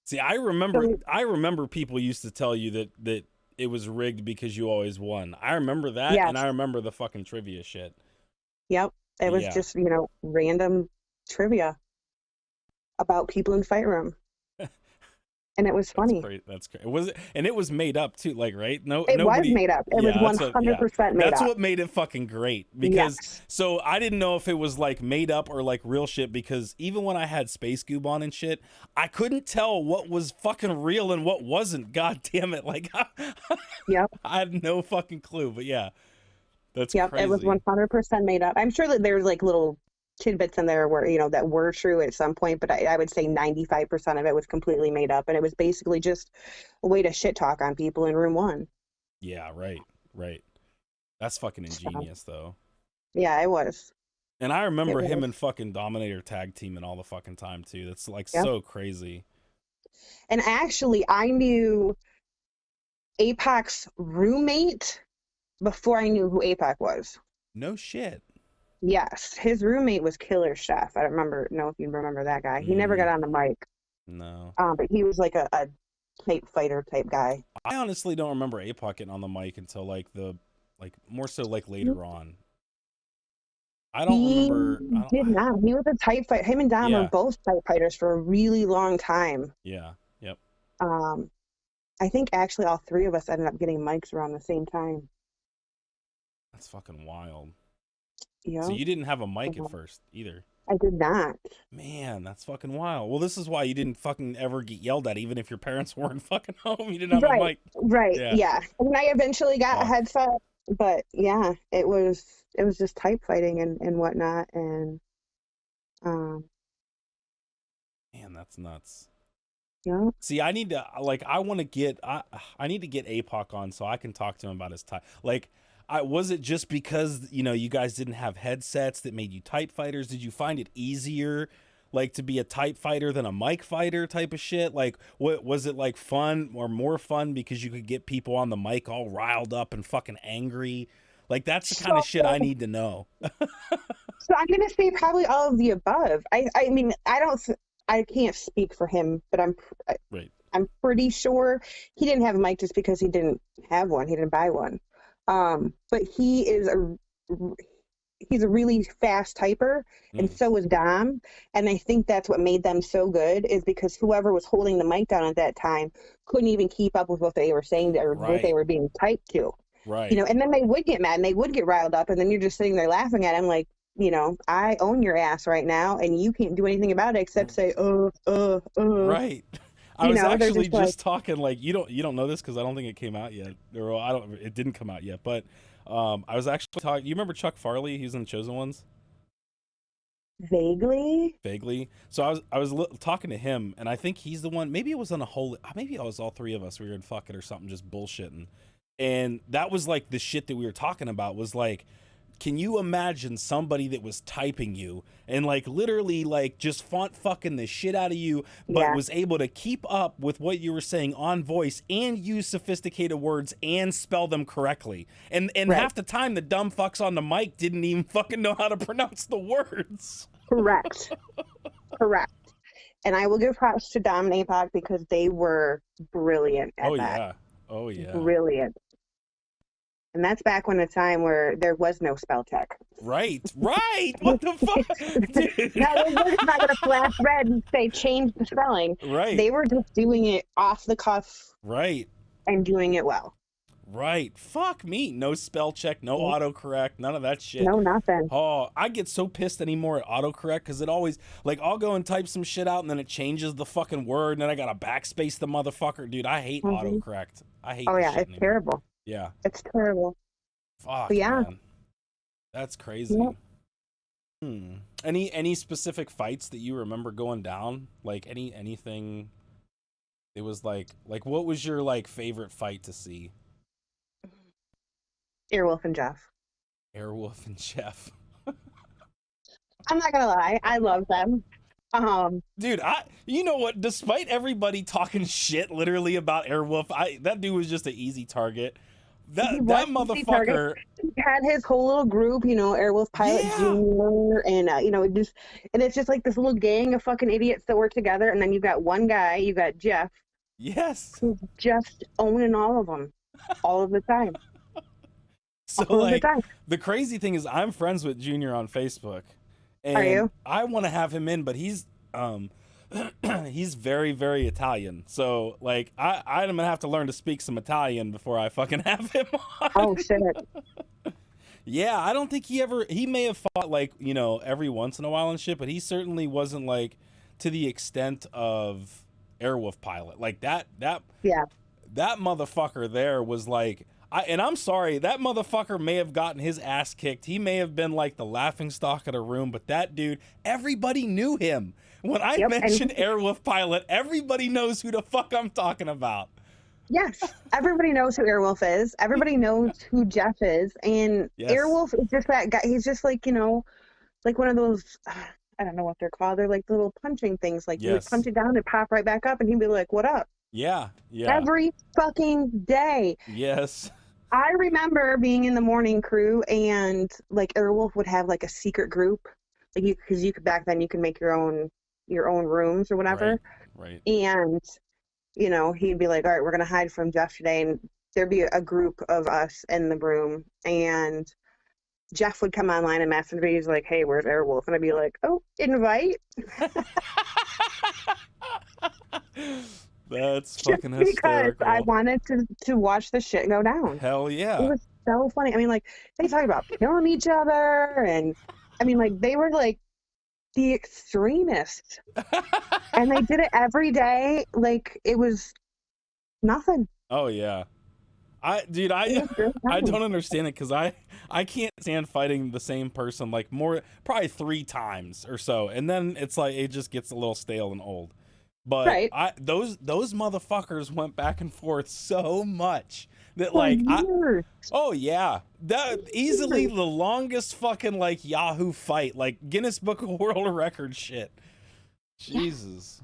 Speaker 3: See, I remember people used to tell you that it was rigged because you always won. I remember that,
Speaker 4: yes.
Speaker 3: And I remember the fucking trivia shit.
Speaker 4: Yep. It was just, you know, random trivia about people in Fight Room. And it was funny.
Speaker 3: That's great. Was it? And it was made up too, like, right?
Speaker 4: Nobody was made up. It was 100% made up.
Speaker 3: That's what made it fucking great. Because so I didn't know if it was like made up or like real shit, because even when I had Space Goob on and shit, I couldn't tell what was fucking real and what wasn't. God damn it. Like,
Speaker 4: yep.
Speaker 3: I had no fucking clue, but yeah. That's
Speaker 4: crazy. It was 100% made up. I'm sure that there's like little tidbits in there where, you know, that were true at some point, but I would say 95% of it was completely made up, and it was basically just a way to shit talk on people in room one.
Speaker 3: Yeah, right. That's fucking ingenious, though.
Speaker 4: Yeah, it was.
Speaker 3: And I remember him and fucking Dominator tag teaming all the fucking time too. That's like so crazy.
Speaker 4: And actually, I knew Apoc's roommate before I knew who Apoc was.
Speaker 3: No shit.
Speaker 4: Yes, his roommate was Killer Chef. I don't know if you remember that guy. He never got on the mic.
Speaker 3: No.
Speaker 4: But he was like a tape fighter type guy.
Speaker 3: I honestly don't remember Apoc getting on the mic until more so later on. I don't remember.
Speaker 4: Did not. He was a type fighter. Him and Dom were both type fighters for a really long time.
Speaker 3: Yeah. Yep.
Speaker 4: I think actually all three of us ended up getting mics around the same time.
Speaker 3: That's fucking wild.
Speaker 4: Yeah.
Speaker 3: So you didn't have a mic at first either?
Speaker 4: I did not.
Speaker 3: Man, that's fucking wild. Well, this is why you didn't fucking ever get yelled at, even if your parents weren't fucking home. You didn't have a mic.
Speaker 4: Right. Yeah. And I eventually got a headset, but yeah, it was just type fighting and whatnot, and
Speaker 3: man, that's nuts.
Speaker 4: Yeah.
Speaker 3: See, I need to I need to get Apoc on so I can talk to him about his type. Was it just because, you know, you guys didn't have headsets that made you type fighters? Did you find it easier, like, to be a type fighter than a mic fighter type of shit? Like, what was it, like, fun or more fun because you could get people on the mic all riled up and fucking angry? Like, that's the kind of shit I need to know.
Speaker 4: So I'm gonna say probably all of the above. I mean, I I can't speak for him, but
Speaker 3: Right.
Speaker 4: I'm pretty sure he didn't have a mic just because he didn't have one. He didn't buy one. But he's a really fast typer, and so is Dom. And I think that's what made them so good, is because whoever was holding the mic down at that time couldn't even keep up with what they were saying or what they were being typed to.
Speaker 3: Right.
Speaker 4: You know, and then they would get mad and they would get riled up, and then you're just sitting there laughing at him like, you know, I own your ass right now, and you can't do anything about it except say,
Speaker 3: Right. I was
Speaker 4: know,
Speaker 3: actually
Speaker 4: just
Speaker 3: just talking, like, you don't know this because I don't think it came out yet, or it didn't come out yet. But I was actually talking. You remember Chuck Farley? He's in the Chosen Ones.
Speaker 4: Vaguely.
Speaker 3: So I was talking to him, and I think he's the one. Maybe it was on maybe it was all three of us. We were in Fuck It or something, just bullshitting. And that was like the shit that we were talking about was like, can you imagine somebody that was typing you and like literally like just font fucking the shit out of you, but was able to keep up with what you were saying on voice and use sophisticated words and spell them correctly. And half the time the dumb fucks on the mic didn't even fucking know how to pronounce the words.
Speaker 4: Correct. And I will give props to Dom and Apoc because they were brilliant at that.
Speaker 3: Oh yeah.
Speaker 4: Brilliant. And that's back when the time where there was no spell check.
Speaker 3: Right. What the fuck? Dude.
Speaker 4: Now, they're not going to flash red and say change the spelling.
Speaker 3: Right.
Speaker 4: They were just doing it off the cuff.
Speaker 3: Right.
Speaker 4: And doing it well.
Speaker 3: Right. Fuck me. No spell check, no autocorrect, none of that shit.
Speaker 4: No, nothing.
Speaker 3: Oh, I get so pissed anymore at autocorrect because it always, like, I'll go and type some shit out and then it changes the fucking word and then I got to backspace the motherfucker. Dude, I hate autocorrect. I hate this shit
Speaker 4: it's
Speaker 3: anymore.
Speaker 4: terrible.
Speaker 3: Yeah.
Speaker 4: It's terrible.
Speaker 3: Fuck,
Speaker 4: but yeah.
Speaker 3: Man. That's crazy. Yep. Any specific fights that you remember going down? Like anything it was like what was your like favorite fight to see?
Speaker 4: Airwolf and Jeff.
Speaker 3: Airwolf and Jeff.
Speaker 4: I'm not gonna lie, I love them.
Speaker 3: Dude, you know what? Despite everybody talking shit literally about Airwolf, that dude was just an easy target. That motherfucker
Speaker 4: he had his whole little group, you know, Airwolf Pilot Jr. and you know, it's just like this little gang of fucking idiots that work together, and then you got one guy, you got Jeff.
Speaker 3: Yes.
Speaker 4: Who's just owning all of them, all of the time.
Speaker 3: So like the crazy thing is, I'm friends with Junior on Facebook. And
Speaker 4: are you?
Speaker 3: I want to have him in, but he's he's very, very Italian. So like I'm gonna have to learn to speak some Italian before I fucking have him on.
Speaker 4: Oh shit.
Speaker 3: Yeah, I don't think he may have fought like, you know, every once in a while and shit, but he certainly wasn't like to the extent of Airwolf Pilot. Like that motherfucker there was like, I'm sorry, that motherfucker may have gotten his ass kicked. He may have been like the laughingstock of the room, but that dude, everybody knew him. When I mentioned Airwolf Pilot, everybody knows who the fuck I'm talking about.
Speaker 4: Yes, everybody knows who Airwolf is. Everybody knows who Jeff is. And Airwolf is just that guy. He's just like, you know, like one of those, I don't know what they're called. They're like little punching things. Like you would punch it down and pop right back up and he'd be like, what up?
Speaker 3: Yeah.
Speaker 4: Every fucking day.
Speaker 3: Yes.
Speaker 4: I remember being in the morning crew and like Airwolf would have like a secret group. Like because you could back then you could make your own rooms or whatever.
Speaker 3: Right.
Speaker 4: And you know, he'd be like, all right, we're gonna hide from Jeff today, and there'd be a group of us in the room, and Jeff would come online and message me. He's like, hey, where's Airwolf? And I'd be like, oh, invite.
Speaker 3: That's fucking
Speaker 4: hysterical. Because I wanted to watch the shit go down.
Speaker 3: Hell yeah.
Speaker 4: It was so funny. I mean, like, they talked about killing each other, and I mean, like, they were like the extremists. And they did it every day. Like, it was nothing.
Speaker 3: Oh yeah. I don't understand it because I can't stand fighting the same person like probably 3 times or so, and then it's like it just gets a little stale and old. But those motherfuckers went back and forth so much that like that easily the longest fucking like Yahoo fight, like Guinness Book of World Record shit. Jesus.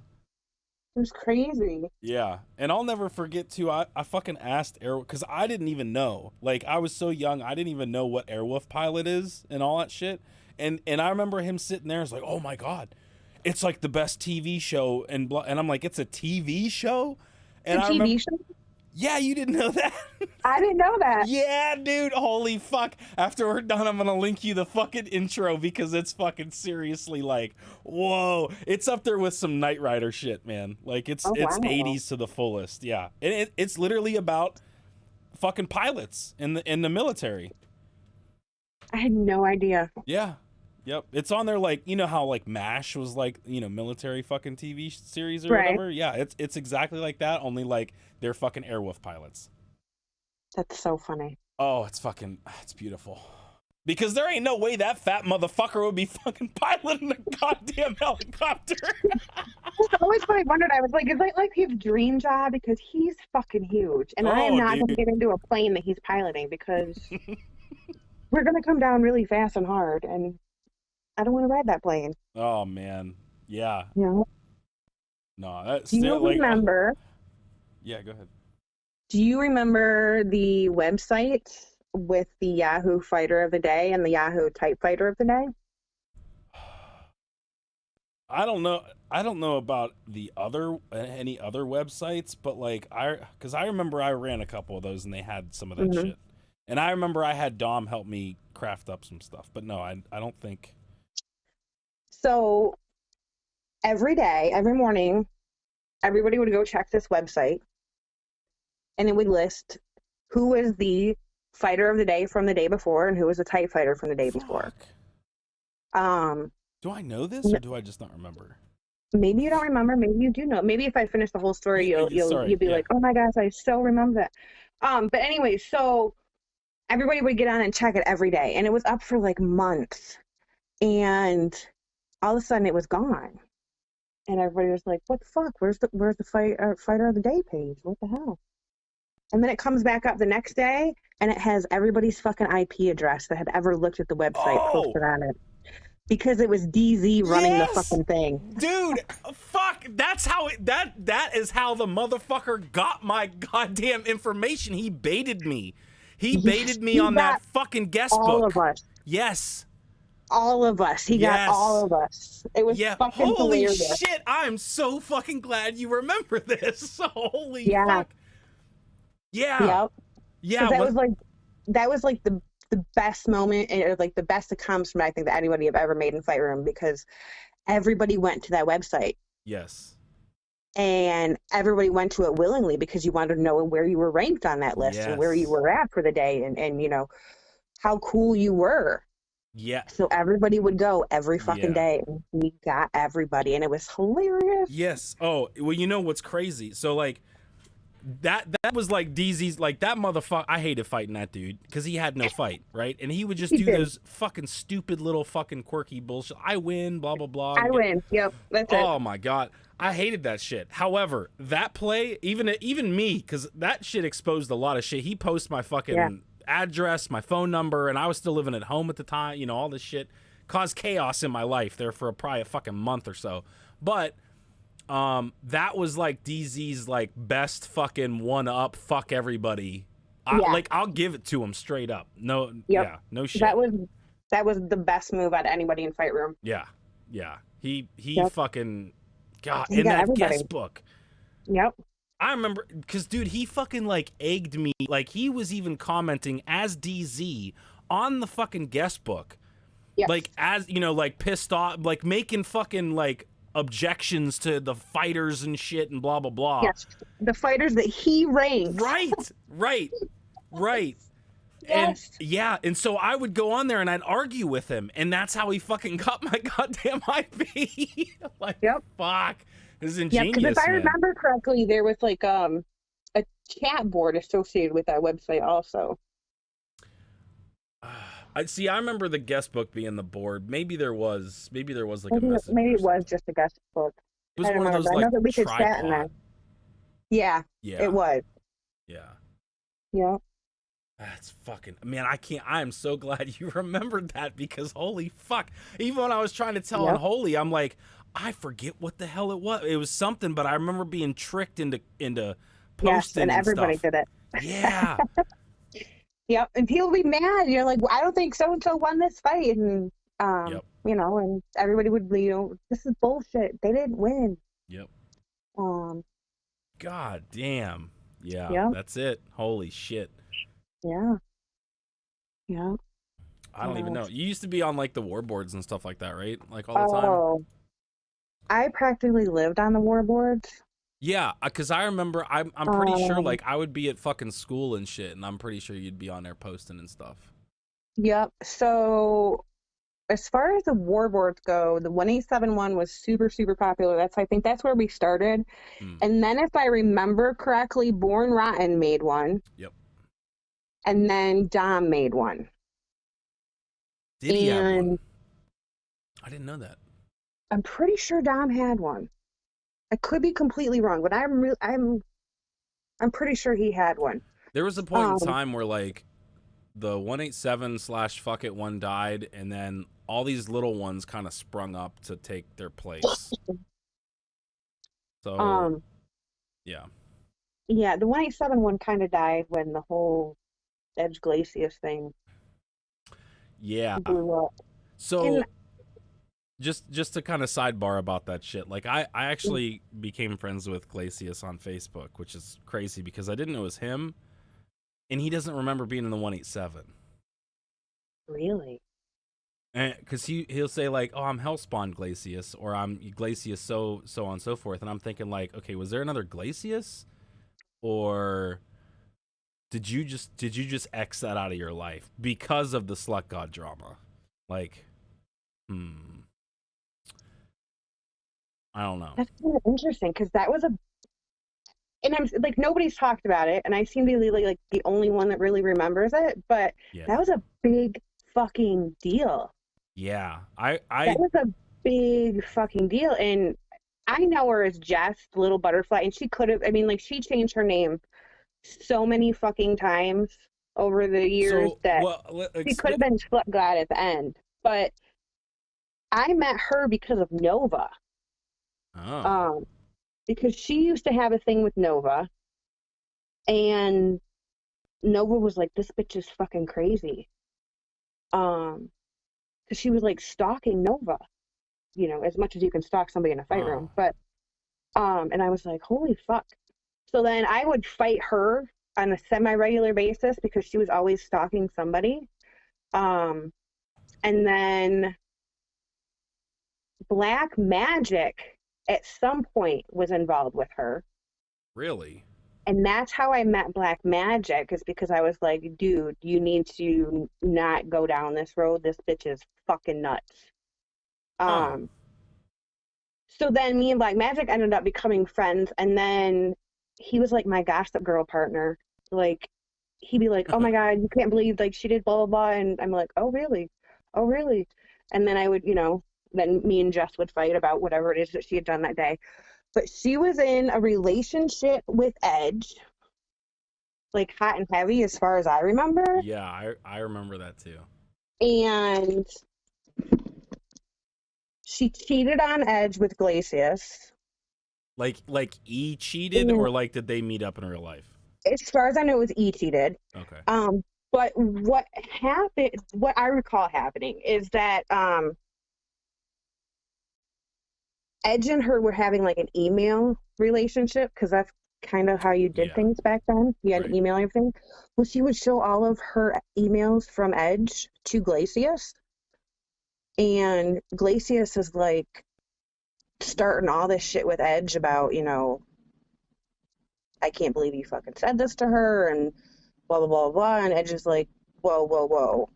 Speaker 4: It was crazy.
Speaker 3: Yeah, and I'll never forget too. I fucking asked Airwolf because I didn't even know. Like I was so young, I didn't even know what Airwolf Pilot is and all that shit. And I remember him sitting there, and was like, "Oh my god, it's like the best TV show, and I'm like, it's a TV show, and
Speaker 4: It's a TV show?
Speaker 3: Yeah, you didn't know that?
Speaker 4: I didn't know that.
Speaker 3: Yeah, dude, holy fuck. After we're done, I'm gonna link you the fucking intro because it's fucking seriously like, whoa. It's up there with some Knight Rider shit, man. Like, it's
Speaker 4: wow.
Speaker 3: 80s to the fullest, yeah. And it's literally about fucking pilots in the military.
Speaker 4: I had no idea.
Speaker 3: Yeah. Yep. It's on there, like, you know how like MASH was like, you know, military fucking TV series or whatever? Yeah, it's exactly like that, only like they're fucking Airwolf pilots.
Speaker 4: That's so funny.
Speaker 3: Oh, it's beautiful. Because there ain't no way that fat motherfucker would be fucking piloting a goddamn helicopter.
Speaker 4: That's always what I wondered. I was like, is that like his dream job? Because he's fucking huge. And I am not going to get into a plane that he's piloting because we're going to come down really fast and hard. And I don't want to ride that plane.
Speaker 3: Oh, man. Yeah.
Speaker 4: Yeah.
Speaker 3: No, that's
Speaker 4: Do you
Speaker 3: still like...
Speaker 4: remember...
Speaker 3: Yeah, go ahead.
Speaker 4: Do you remember the website with the Yahoo Fighter of the Day and the Yahoo Type Fighter of the Day?
Speaker 3: I don't know about any other websites, but like because I remember I ran a couple of those and they had some of that shit. And I remember I had Dom help me craft up some stuff, but no, I don't think.
Speaker 4: So every day, every morning, everybody would go check this website. And it would list who was the fighter of the day from the day before and who was the type fighter from the day before.
Speaker 3: Do I know this or do I just not remember?
Speaker 4: Maybe you don't remember. Maybe you do know. Maybe if I finish the whole story, you'll be like, oh my gosh, I so remember that. But anyway, so everybody would get on and check it every day, and it was up for like months, and all of a sudden it was gone, and everybody was like, what the fuck? Where's the fighter of the day page? What the hell? And then it comes back up the next day, and it has everybody's fucking IP address that had ever looked at the website posted on it. Because it was DZ running the fucking thing.
Speaker 3: Dude, fuck. That's how that is how the motherfucker got my goddamn information. He baited me. He baited me on that fucking guest book.
Speaker 4: All of us.
Speaker 3: Yes.
Speaker 4: All of us. He got all of us. It was fucking
Speaker 3: holy
Speaker 4: hilarious.
Speaker 3: Shit. I'm so fucking glad you remember this. Holy fuck. Yeah.
Speaker 4: Yep.
Speaker 3: Yeah.
Speaker 4: So that was like the best moment, or like the best accomplishment I think that anybody have ever made in Fight Room, because everybody went to that website.
Speaker 3: Yes.
Speaker 4: And everybody went to it willingly because you wanted to know where you were ranked on that list and where you were at for the day, and you know how cool you were.
Speaker 3: Yeah.
Speaker 4: So everybody would go every fucking day, and we got everybody, and it was hilarious.
Speaker 3: Yes. Oh, well, you know what's crazy? So like that was like DZ's, like that motherfucker. I hated fighting that dude because he had no fight, right? And he would just do those fucking stupid little fucking quirky bullshit. I win, blah blah blah.
Speaker 4: I win. Yep, that's it.
Speaker 3: Oh my god, I hated that shit. However, that play, even me, because that shit exposed a lot of shit. He posted my fucking address, my phone number, and I was still living at home at the time. You know, all this shit caused chaos in my life there for probably a fucking month or so. But that was like DZ's like best fucking one up, fuck everybody. Like I'll give it to him straight up. No, no shit.
Speaker 4: That was the best move out of anybody in Fight Room.
Speaker 3: Yeah. He fucking God, in that guest book.
Speaker 4: Yep.
Speaker 3: I remember because dude, he fucking like egged me. Like he was even commenting as DZ on the fucking guest book.
Speaker 4: Yep.
Speaker 3: Like as you know, like pissed off, like making fucking like objections to the fighters and shit and blah blah blah.
Speaker 4: Yes, the fighters that he ranked.
Speaker 3: Right.
Speaker 4: Yes.
Speaker 3: And and so I would go on there and I'd argue with him, and that's how he fucking got my goddamn IP. Like, fuck, this is ingenious.
Speaker 4: Yeah, because if I remember correctly, there was like a chat board associated with that website also.
Speaker 3: I remember the guest book being the board. Maybe there was like a message.
Speaker 4: Maybe it was just a guest book.
Speaker 3: It was one of those like
Speaker 4: I know that we could chat in there. Yeah. It was. Yeah.
Speaker 3: That's fucking, man, I am so glad you remembered that, because holy fuck. Even when I was trying to tell Unholy, I'm like, I forget what the hell it was. It was something, but I remember being tricked into posting
Speaker 4: and everybody
Speaker 3: stuff.
Speaker 4: did it.
Speaker 3: Yeah.
Speaker 4: Yep, and people be mad. You're like, well, I don't think so-and-so won this fight. And and everybody would, this is bullshit. They didn't win.
Speaker 1: Yep.
Speaker 4: Um,
Speaker 1: God damn. Yeah,
Speaker 4: yeah,
Speaker 1: that's it. Holy shit.
Speaker 4: yeah, yeah.
Speaker 1: I don't even know. You used to be on like the war boards and stuff like that, right? Like all the time?
Speaker 4: Oh, I practically lived on the war boards.
Speaker 1: Yeah, because I remember, I'm pretty sure,
Speaker 4: Um,
Speaker 1: like, I would be at fucking school and shit, and I'm pretty sure you'd be on there posting and stuff.
Speaker 4: Yep. So as far as the war boards go, the 1871 was super, super popular. I think that's where we started.
Speaker 1: Mm.
Speaker 4: And then if I remember correctly, Born Rotten made one.
Speaker 1: Yep.
Speaker 4: And then Dom made one.
Speaker 1: Did he have one? I didn't know that.
Speaker 4: I'm pretty sure Dom had one. I could be completely wrong, but I'm pretty sure he had one.
Speaker 1: There was a point in time where, like, the 187 / fuck it one died, and then all these little ones kind of sprung up to take their place. So, yeah.
Speaker 4: Yeah, the 187 one kind of died when the whole Edge Glacius thing
Speaker 1: Yeah.
Speaker 4: blew up.
Speaker 1: So, just to kind of sidebar about that shit, like, I actually became friends with Glacius on Facebook, which is crazy because I didn't know it was him, and he doesn't remember being in the 187.
Speaker 4: Really?
Speaker 1: Because he'll say, like, oh, I'm Hellspawn Glacius, or I'm Glacius so on and so forth, and I'm thinking, like, okay, was there another Glacius? Or did you just X that out of your life because of the Slut God drama? Like, I don't know.
Speaker 4: That's kind of interesting because that was and I'm like, nobody's talked about it, and I seem to be like the only one that really remembers it, but that was a big fucking deal.
Speaker 1: Yeah,
Speaker 4: that was a big fucking deal, and I know her as Jess, the Little Butterfly, and she could have, I mean, like, she changed her name so many fucking times over the years that she could have been Slut God at the end, but I met her because of Nova.
Speaker 1: Oh.
Speaker 4: Because she used to have a thing with Nova, and Nova was like, this bitch is fucking crazy. Because she was like stalking Nova, as much as you can stalk somebody in a fight room. But, and I was like, holy fuck. So then I would fight her on a semi-regular basis because she was always stalking somebody. And then Black Magic at some point was involved with her.
Speaker 1: Really?
Speaker 4: And that's how I met Black Magic, is because I was like, dude, you need to not go down this road. This bitch is fucking nuts. So then me and Black Magic ended up becoming friends, and then he was like my Gossip Girl partner. Like, he'd be like, oh my God, you can't believe, like, she did blah, blah, blah. And I'm like, oh, really? Oh, really? And then I would, then me and Jess would fight about whatever it is that she had done that day. But she was in a relationship with Edge, like hot and heavy as far as I remember.
Speaker 1: Yeah, I remember that too.
Speaker 4: And she cheated on Edge with Glacius. Like
Speaker 1: E cheated, or like did they meet up in real life?
Speaker 4: As far as I know, it was E cheated.
Speaker 1: Okay.
Speaker 4: But what happened, what I recall happening is that Edge and her were having like an email relationship, because that's kind of how you did things back then. You had to email everything. Well, she would show all of her emails from Edge to Glacius, and Glacius is like starting all this shit with Edge about, I can't believe you fucking said this to her, and blah, blah, blah, blah. And Edge is like, whoa, whoa, whoa,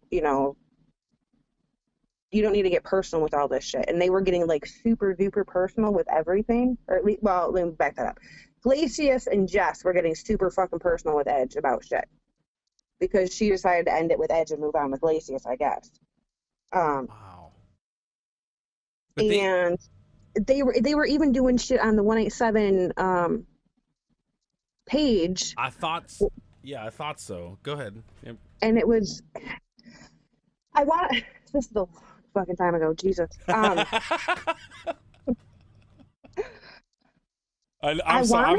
Speaker 4: you don't need to get personal with all this shit. And they were getting like super duper personal with everything. Or at least, well, let me back that up. Glacius and Jess were getting super fucking personal with Edge about shit, because she decided to end it with Edge and move on with Glacius, I guess.
Speaker 1: Wow.
Speaker 4: And they were even doing shit on the 187 page.
Speaker 1: I thought so. Go ahead. Yep.
Speaker 4: And it was, this is the fucking time ago, Jesus. I'm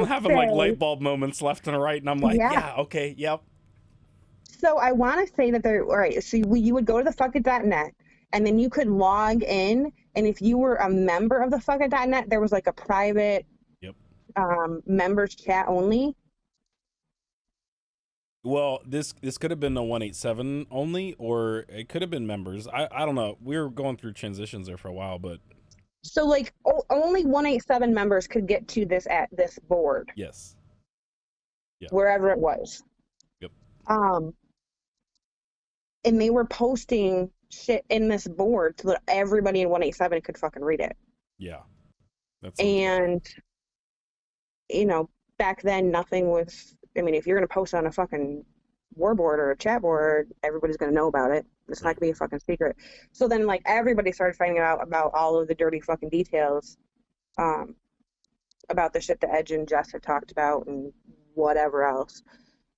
Speaker 3: having like light bulb moments left and right, and I'm like, yeah okay, yep.
Speaker 4: So I want to say that all right, so you would go to the fucking.net, And then you could log in, and if you were a member of the fucking.net, there was like a private members chat only.
Speaker 3: Well, this could have been a 187 only, or it could have been members. I don't know. We were going through transitions there for a while, but
Speaker 4: So like only 187 members could get to this at this board.
Speaker 3: yes. Yeah.
Speaker 4: Wherever it was.
Speaker 3: Yep.
Speaker 4: And they were posting shit in this board so that everybody in 187 could fucking read it.
Speaker 3: Yeah. That's
Speaker 4: And you know, back then nothing was, I mean, if you're going to post on a fucking war board or a chat board, everybody's going to know about it. It's not going to be a fucking secret. So then, like, everybody started finding out about all of the dirty fucking details about the shit that Edge and Jess had talked about and whatever else.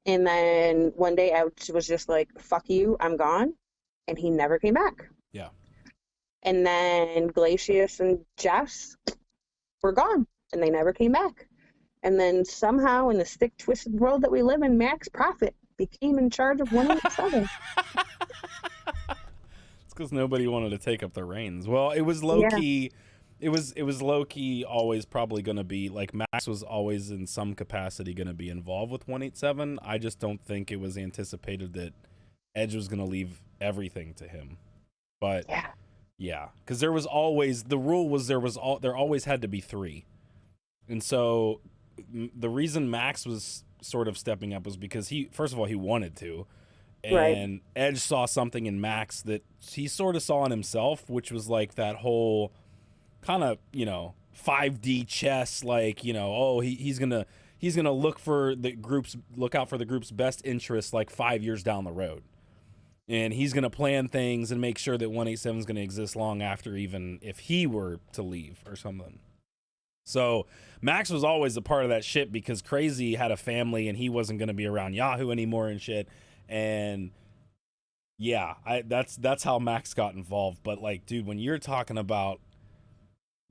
Speaker 4: And then one day Edge was just like, fuck you, I'm gone. And he never came back.
Speaker 3: Yeah.
Speaker 4: And then Glacius and Jess were gone. And they never came back. And then somehow in the stick twisted world that we live in, Max Profit became in charge of 187.
Speaker 3: It's because nobody wanted to take up the reins. Well, it was low key. It was low key. Always probably going to be like Max was always in some capacity going to be involved with 187. I just don't think it was anticipated that Edge was going to leave everything to him. But yeah, because there was always the rule was there always had to be 3, and so the reason Max was sort of stepping up was because he, first of all, he wanted to, and Edge saw something in Max that he sort of saw in himself, which was like that whole kind of, 5D chess, like, oh, he's gonna look out for the group's best interests like 5 years down the road, and he's gonna plan things and make sure that 187 is gonna exist long after, even if he were to leave or something. So Max was always a part of that shit because Crazy had a family and he wasn't going to be around Yahoo anymore and shit. And yeah, that's how Max got involved. But like, dude, when you're talking about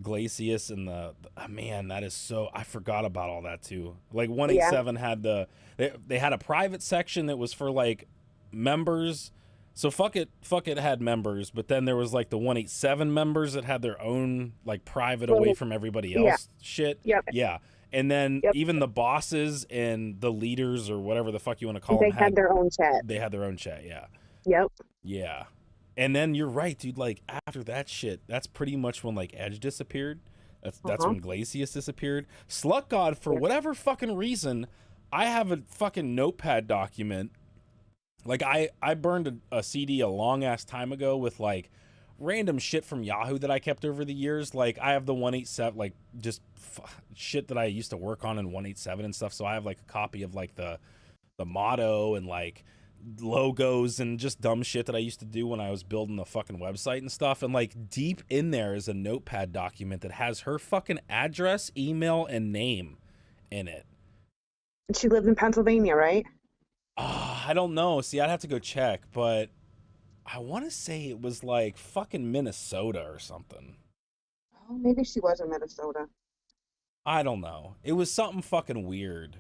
Speaker 3: Glacius and man, that is so, I forgot about all that too. Like 187 had they had a private section that was for like members. So fuck it had members, but then there was like the 187 members that had their own like private away from everybody else shit.
Speaker 4: Yep.
Speaker 3: Yeah. And then even the bosses and the leaders or whatever the fuck you want to call them
Speaker 4: had their own chat.
Speaker 3: They had their own chat, yeah.
Speaker 4: Yep.
Speaker 3: Yeah. And then you're right, dude, like after that shit, that's pretty much when like Edge disappeared. That's when Glacius disappeared. Slut God, for whatever fucking reason, I have a fucking notepad document. Like, I burned a CD a long-ass time ago with, like, random shit from Yahoo that I kept over the years. Like, I have the 187, like, just shit that I used to work on in 187 and stuff. So I have, like, a copy of, like, the motto and, like, logos and just dumb shit that I used to do when I was building the fucking website and stuff. And, like, deep in there is a notepad document that has her fucking address, email, and name in it.
Speaker 4: She lived in Pennsylvania, right?
Speaker 3: I don't know. See, I'd have to go check, but I want to say it was like fucking Minnesota or something.
Speaker 4: Oh, maybe she was in Minnesota.
Speaker 3: I don't know. It was something fucking weird.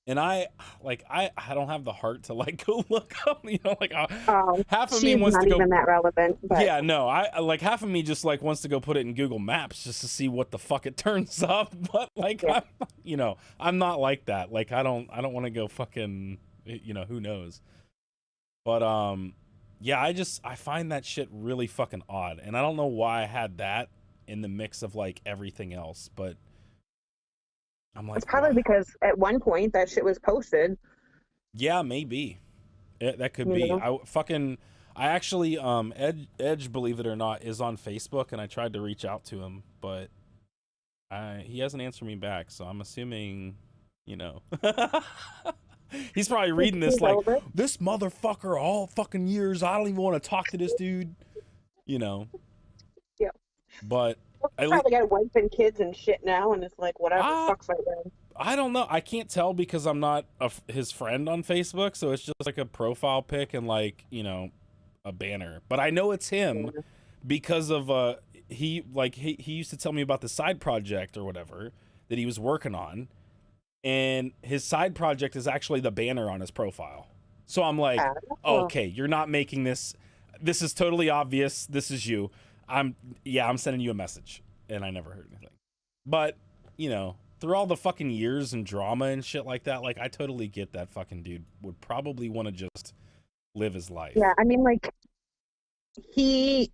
Speaker 3: And I don't have the heart to like go look up, like half of me wants to go.
Speaker 4: She's not even that relevant. But...
Speaker 3: Yeah, no, I like half of me just like wants to go put it in Google Maps just to see what the fuck it turns up. But like, I'm not like that. Like, I don't want to go fucking, who knows. But yeah, I find that shit really fucking odd, and I don't know why I had that in the mix of like everything else, but. I'm like,
Speaker 4: it's probably because at one point that shit was posted.
Speaker 3: Yeah, maybe. That could be. I actually, Edge, believe it or not, is on Facebook, and I tried to reach out to him, but he hasn't answered me back, so I'm assuming, he's probably reading this like, this motherfucker all fucking years, I don't even want to talk to this dude,
Speaker 4: Yeah.
Speaker 3: But
Speaker 4: I probably got a wife and kids and shit now, and it's like, whatever, fuck's right then.
Speaker 3: I don't know. I can't tell because I'm not his friend on Facebook, so it's just like a profile pic and like, a banner. But I know it's him because of he used to tell me about the side project or whatever that he was working on, and his side project is actually the banner on his profile. So I'm like, okay, you're not making this. this is totally obvious. This is you. I'm sending you a message, and I never heard anything. But you know, through all the fucking years and drama and shit like that, like I totally get that fucking dude would probably want to just live his life.
Speaker 4: Yeah, I mean, like he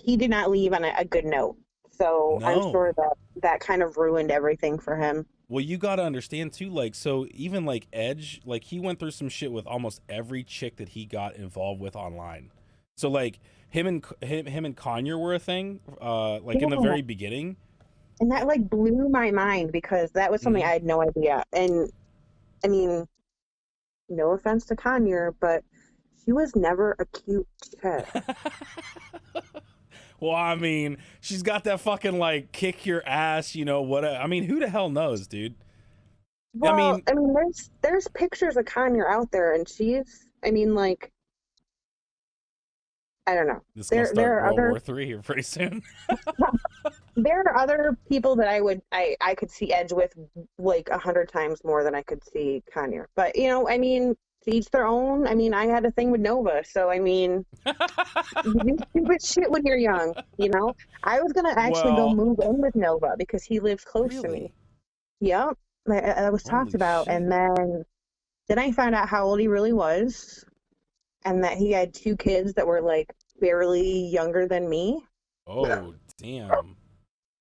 Speaker 4: did not leave on a good note, so
Speaker 3: No.
Speaker 4: I'm sure that kind of ruined everything for him.
Speaker 3: Well, you got to understand too, like, so even like Edge, like he went through some shit with almost every chick that he got involved with online. So like him and Kanye were a thing, like in the very beginning.
Speaker 4: And that like blew my mind because that was something I had no idea. And I mean, no offense to Kanye, but she was never a cute chick.
Speaker 3: Well, I mean, she's got that fucking like kick your ass, you know what? I mean, who the hell knows, dude?
Speaker 4: Well, I mean, there's pictures of Kanye out there, and she's, I mean, like, I don't know.
Speaker 3: This gonna start
Speaker 4: there are
Speaker 3: World War III here pretty soon.
Speaker 4: There are other people that I could see Edge with like 100 times more than I could see Kanye. But you know, I mean, to each their own. I mean, I had a thing with Nova, so I mean, you do stupid shit when you're young, you know. I was gonna actually go move in with Nova because he lives close to me. Yep, that was talked about,
Speaker 3: shit.
Speaker 4: and then I found out how old he really was, and that he had 2 kids that were like barely younger than me.
Speaker 3: Oh, damn.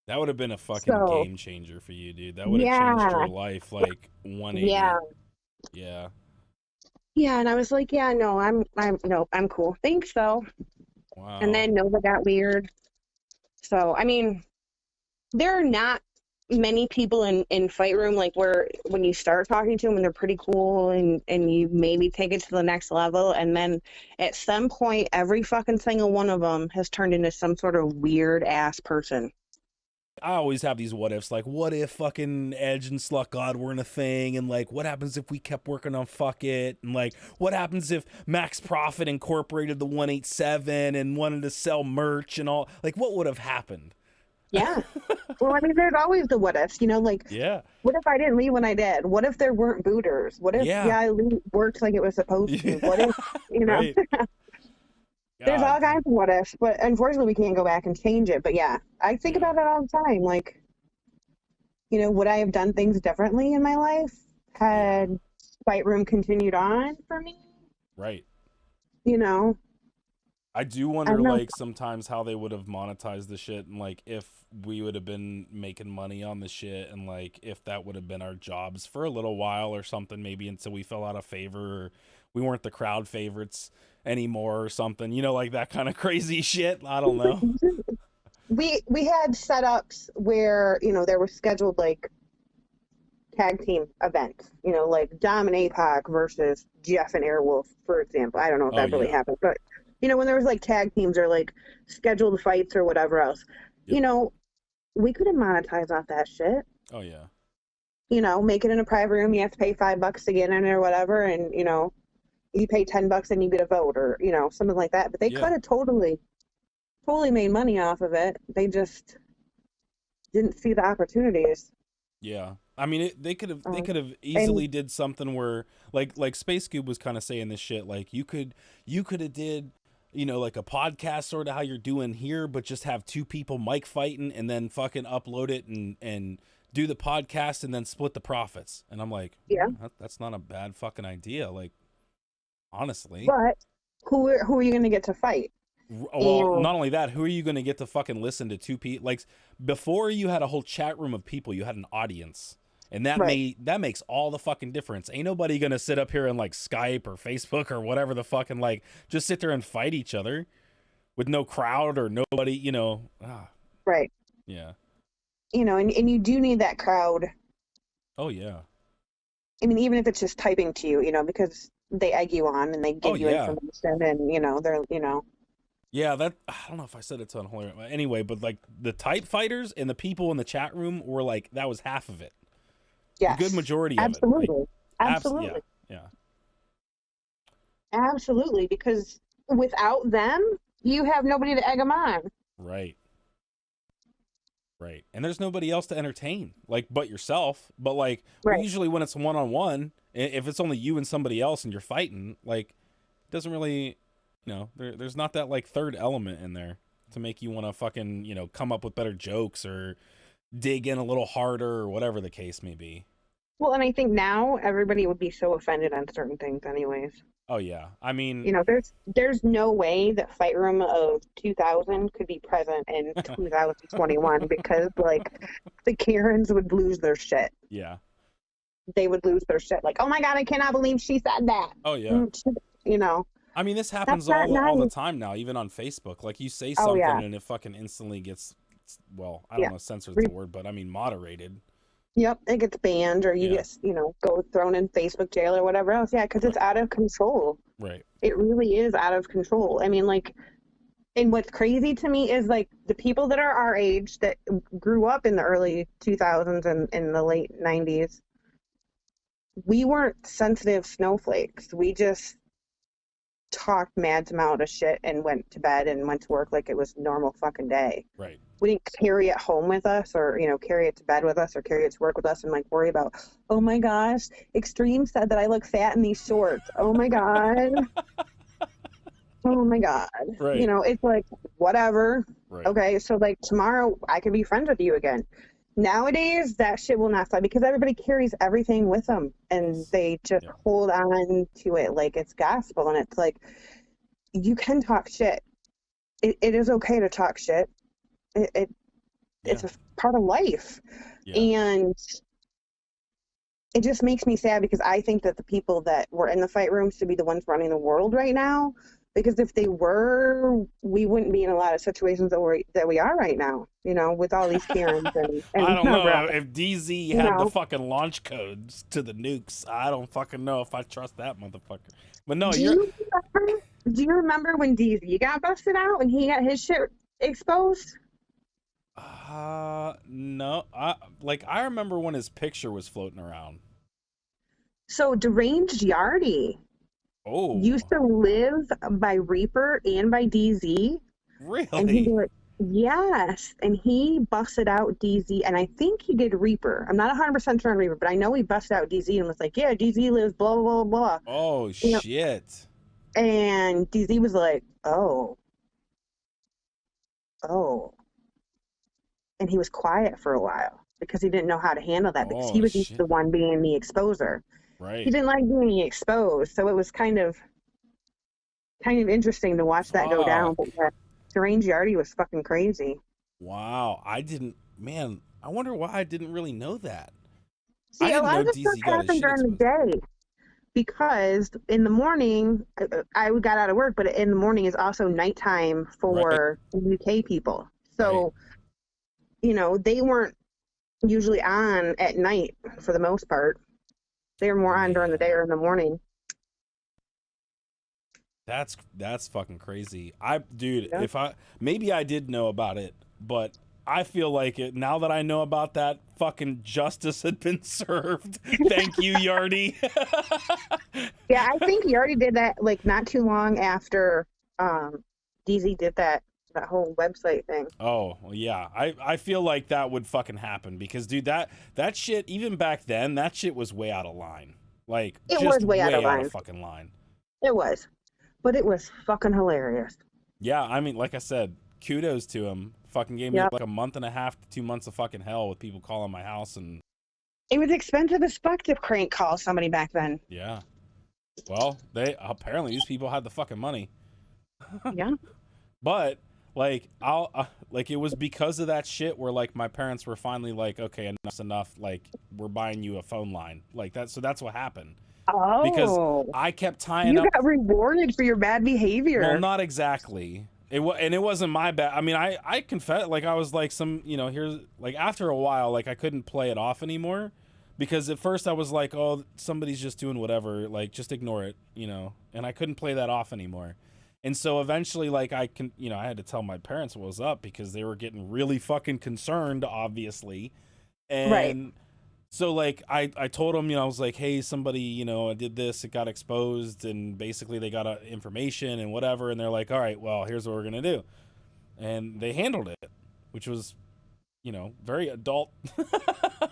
Speaker 3: That would have been a fucking game changer for you, dude. That would have changed your life like 180. Yeah.
Speaker 4: Yeah, and I was like, yeah, no, I'm cool. Thanks though.
Speaker 3: Wow.
Speaker 4: And then Nova got weird. So, I mean, there are not many people in Fight Room like where when you start talking to them and they're pretty cool and you maybe take it to the next level, and then at some point every fucking single one of them has turned into some sort of weird ass person.
Speaker 3: I always have these what ifs, like what if fucking Edge and Slut God weren't a thing, and like what happens if we kept working on Fuck It, and like what happens if Max Profit incorporated the 187 and wanted to sell merch and all, like what would have happened?
Speaker 4: Yeah. Well, I mean, there's always the what ifs, you know, like, what if I didn't leave when I did? What if there weren't booters? What if I worked like it was supposed to? What if, you know? Right. There's all kinds of what ifs, but unfortunately we can't go back and change it. But yeah, I think about it all the time. Like, you know, would I have done things differently in my life had Fight Room continued on for me?
Speaker 3: Right.
Speaker 4: You know?
Speaker 3: I do wonder, like, sometimes how they would have monetized the shit, and, like, if we would have been making money on the shit, and, like, if that would have been our jobs for a little while or something, maybe until we fell out of favor, or we weren't the crowd favorites anymore or something, you know, like that kind of crazy shit. I don't know.
Speaker 4: We had setups where, you know, there were scheduled, like, tag team events, you know, like Dom and Apoc versus Jeff and Airwolf, for example. I don't know if that really happened, but you know, when there was like tag teams or like scheduled fights or whatever else, you know, we couldn't monetize off that shit.
Speaker 3: Oh yeah.
Speaker 4: You know, make it in a private room, you have to pay $5 to get in or whatever, and you know, you pay $10 and you get a vote or, you know, something like that. But they could have totally made money off of it. They just didn't see the opportunities.
Speaker 3: Yeah. I mean, they could have easily did something where like Space Cube was kind of saying this shit, like you could have did, you know, like a podcast sort of how you're doing here, but just have 2 people mic fighting and then fucking upload it and do the podcast and then split the profits. And I'm like, that's not a bad fucking idea. Like, honestly.
Speaker 4: But who are you going to get to fight?
Speaker 3: Well, not only that, who are you going to get to fucking listen to 2 people? Like, before you had a whole chat room of people, you had an audience. And that makes all the fucking difference. Ain't nobody going to sit up here and like Skype or Facebook or whatever the fucking like just sit there and fight each other with no crowd or nobody, you know.
Speaker 4: Right.
Speaker 3: Yeah.
Speaker 4: You know, and you do need that crowd.
Speaker 3: Oh, yeah.
Speaker 4: I mean, even if it's just typing to you, you know, because they egg you on and they give you information and, you know, they're, you know.
Speaker 3: Yeah, that, I don't know if I said it to Unholy. Anyway, but like the type fighters and the people in the chat room were like, that was half of it.
Speaker 4: Yes.
Speaker 3: A good majority of it.
Speaker 4: Like, absolutely.
Speaker 3: Yeah.
Speaker 4: Absolutely, because without them, you have nobody to egg them on.
Speaker 3: Right. Right. And there's nobody else to entertain, like, but yourself. But, like, usually when it's one-on-one, if it's only you and somebody else and you're fighting, like, it doesn't really, there's not that like third element in there to make you want to fucking, come up with better jokes or dig in a little harder or whatever the case may be.
Speaker 4: Well, and I think now everybody would be so offended on certain things anyways.
Speaker 3: Oh yeah. I mean,
Speaker 4: there's no way that Fight Room of 2000 could be present in 2021 because like the Karens would lose their shit.
Speaker 3: yeah.
Speaker 4: They would lose their shit. Like, oh my God, I cannot believe she said that.
Speaker 3: Oh yeah. I mean, this happens all the time now, even on Facebook. Like, you say something and it fucking instantly gets, well, I don't know, censored the word, but I mean, moderated.
Speaker 4: Yep, it gets banned or you get, go thrown in Facebook jail or whatever else. Yeah, because it's out of control.
Speaker 3: Right.
Speaker 4: It really is out of control. I mean, like, and what's crazy to me is, like, the people that are our age that grew up in the early 2000s and in the late 90s, we weren't sensitive snowflakes. We just talked mad amount of shit and went to bed and went to work like it was normal fucking day.
Speaker 3: Right.
Speaker 4: We didn't carry it home with us or, carry it to bed with us or carry it to work with us and like worry about, oh my gosh, Extreme said that I look fat in these shorts. Oh my God. Oh my God.
Speaker 3: Right.
Speaker 4: It's like, whatever.
Speaker 3: Right.
Speaker 4: Okay. So like tomorrow I could be friends with you again. Nowadays, that shit will not fly because everybody carries everything with them and they just hold on to it like it's gospel. And it's like, you can talk shit. It is okay to talk shit. It's a part of life. Yeah. And it just makes me sad because I think that the people that were in the fight room should be the ones running the world right now. Because if they were, we wouldn't be in a lot of situations that we are right now, with all these Karens. And
Speaker 3: I don't know if DZ had the fucking launch codes to the nukes. I don't fucking know if I trust that motherfucker. But no,
Speaker 4: do you remember when DZ got busted out and he got his shit exposed?
Speaker 3: No. I remember when his picture was floating around.
Speaker 4: So Deranged Yardie.
Speaker 3: Oh.
Speaker 4: Used to live by Reaper and by DZ.
Speaker 3: Really?
Speaker 4: And yes. And he busted out DZ, and I think he did Reaper. I'm not 100% sure on Reaper, but I know he busted out DZ and was like, yeah, DZ lives blah, blah, blah.
Speaker 3: Oh, shit.
Speaker 4: And DZ was like, oh. And he was quiet for a while because he didn't know how to handle that because he was the one being the exposer.
Speaker 3: Right.
Speaker 4: He didn't like being exposed, so it was kind of interesting to watch that go down. But Deranged Yardie was fucking crazy.
Speaker 3: Wow, I wonder why I didn't really know that.
Speaker 4: See, a lot of this stuff happened during the day because in the morning I got out of work, but in the morning is also nighttime for UK people. So, they weren't usually on at night for the most part. They were more on during the day or in the morning.
Speaker 3: That's fucking crazy. Maybe I did know about it, but I feel like it now that I know about that, fucking justice had been served. Thank you, Yardie.
Speaker 4: Yeah, I think Yardie did that like not too long after DZ did that whole website thing.
Speaker 3: Oh, well, yeah. I feel like that would fucking happen because, dude, that shit, even back then, that shit was way out of line. Like,
Speaker 4: it
Speaker 3: just
Speaker 4: was way out of
Speaker 3: fucking line.
Speaker 4: It was. But it was fucking hilarious.
Speaker 3: Yeah, I mean, like I said, kudos to him. Fucking gave me like a month and a half to 2 months of fucking hell with people calling my house. And
Speaker 4: it was expensive as fuck to crank call somebody back then.
Speaker 3: Yeah. Well, apparently these people had the fucking money.
Speaker 4: Yeah.
Speaker 3: But like it was because of that shit where like my parents were finally like, okay, enough's enough, like we're buying you a phone line like that. So that's what happened.
Speaker 4: Oh,
Speaker 3: because I kept tying up.
Speaker 4: You got rewarded for your bad behavior.
Speaker 3: Well, not exactly. It wasn't my bad. I mean, I confess, like I was like here's like after a while, like I couldn't play it off anymore because at first I was like, oh, somebody's just doing whatever, like just ignore it, and I couldn't play that off anymore. And so eventually, like, I had to tell my parents what was up because they were getting really fucking concerned, obviously. And so, like, I told them, I was like, hey, somebody, I did this, it got exposed, and basically they got information and whatever. And they're like, all right, well, here's what we're going to do. And they handled it, which was, very adult.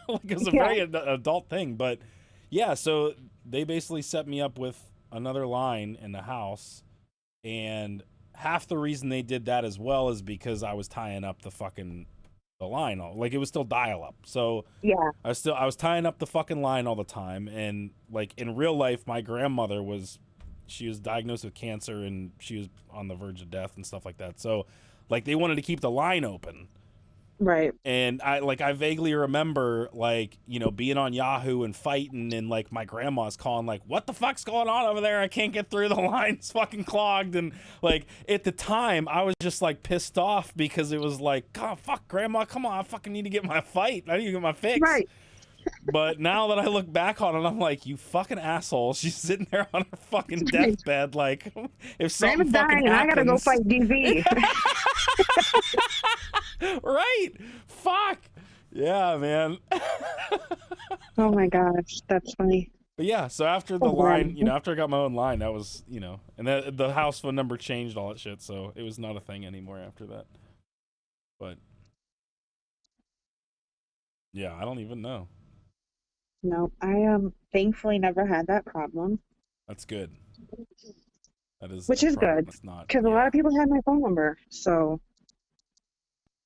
Speaker 3: Like, it was a very adult thing. But, yeah, so they basically set me up with another line in the house. And half the reason they did that as well is because I was tying up the line. Like, it was still dial up. So
Speaker 4: Yeah.
Speaker 3: I was tying up the fucking line all the time. And like in real life, my grandmother she was diagnosed with cancer and she was on the verge of death and stuff like that. So like they wanted to keep the line open.
Speaker 4: Right.
Speaker 3: And I vaguely remember, like, you know, being on Yahoo and fighting, and like my grandma's calling like, what the fuck's going on over there? I can't get through, the line's fucking clogged. And like at the time I was just like pissed off because it was like, God, fuck, grandma, come on, I fucking need to get my fight. I need to get my fix.
Speaker 4: Right.
Speaker 3: But now that I look back on it, I'm like, you fucking asshole. She's sitting there on her fucking deathbed. Like, if something
Speaker 4: I'm
Speaker 3: fucking
Speaker 4: dying. I gotta go
Speaker 3: happens,
Speaker 4: fight DV.
Speaker 3: right? Fuck. Yeah, man.
Speaker 4: Oh my gosh, that's funny.
Speaker 3: But yeah, so after the line, you know, after I got my own line, that was, you know, and the house phone number changed, all that shit, so it was not a thing anymore after that. But yeah, I don't even know.
Speaker 4: No, I thankfully never had that problem.
Speaker 3: That's good. That is,
Speaker 4: Which is good, because a lot of people had my phone number, so.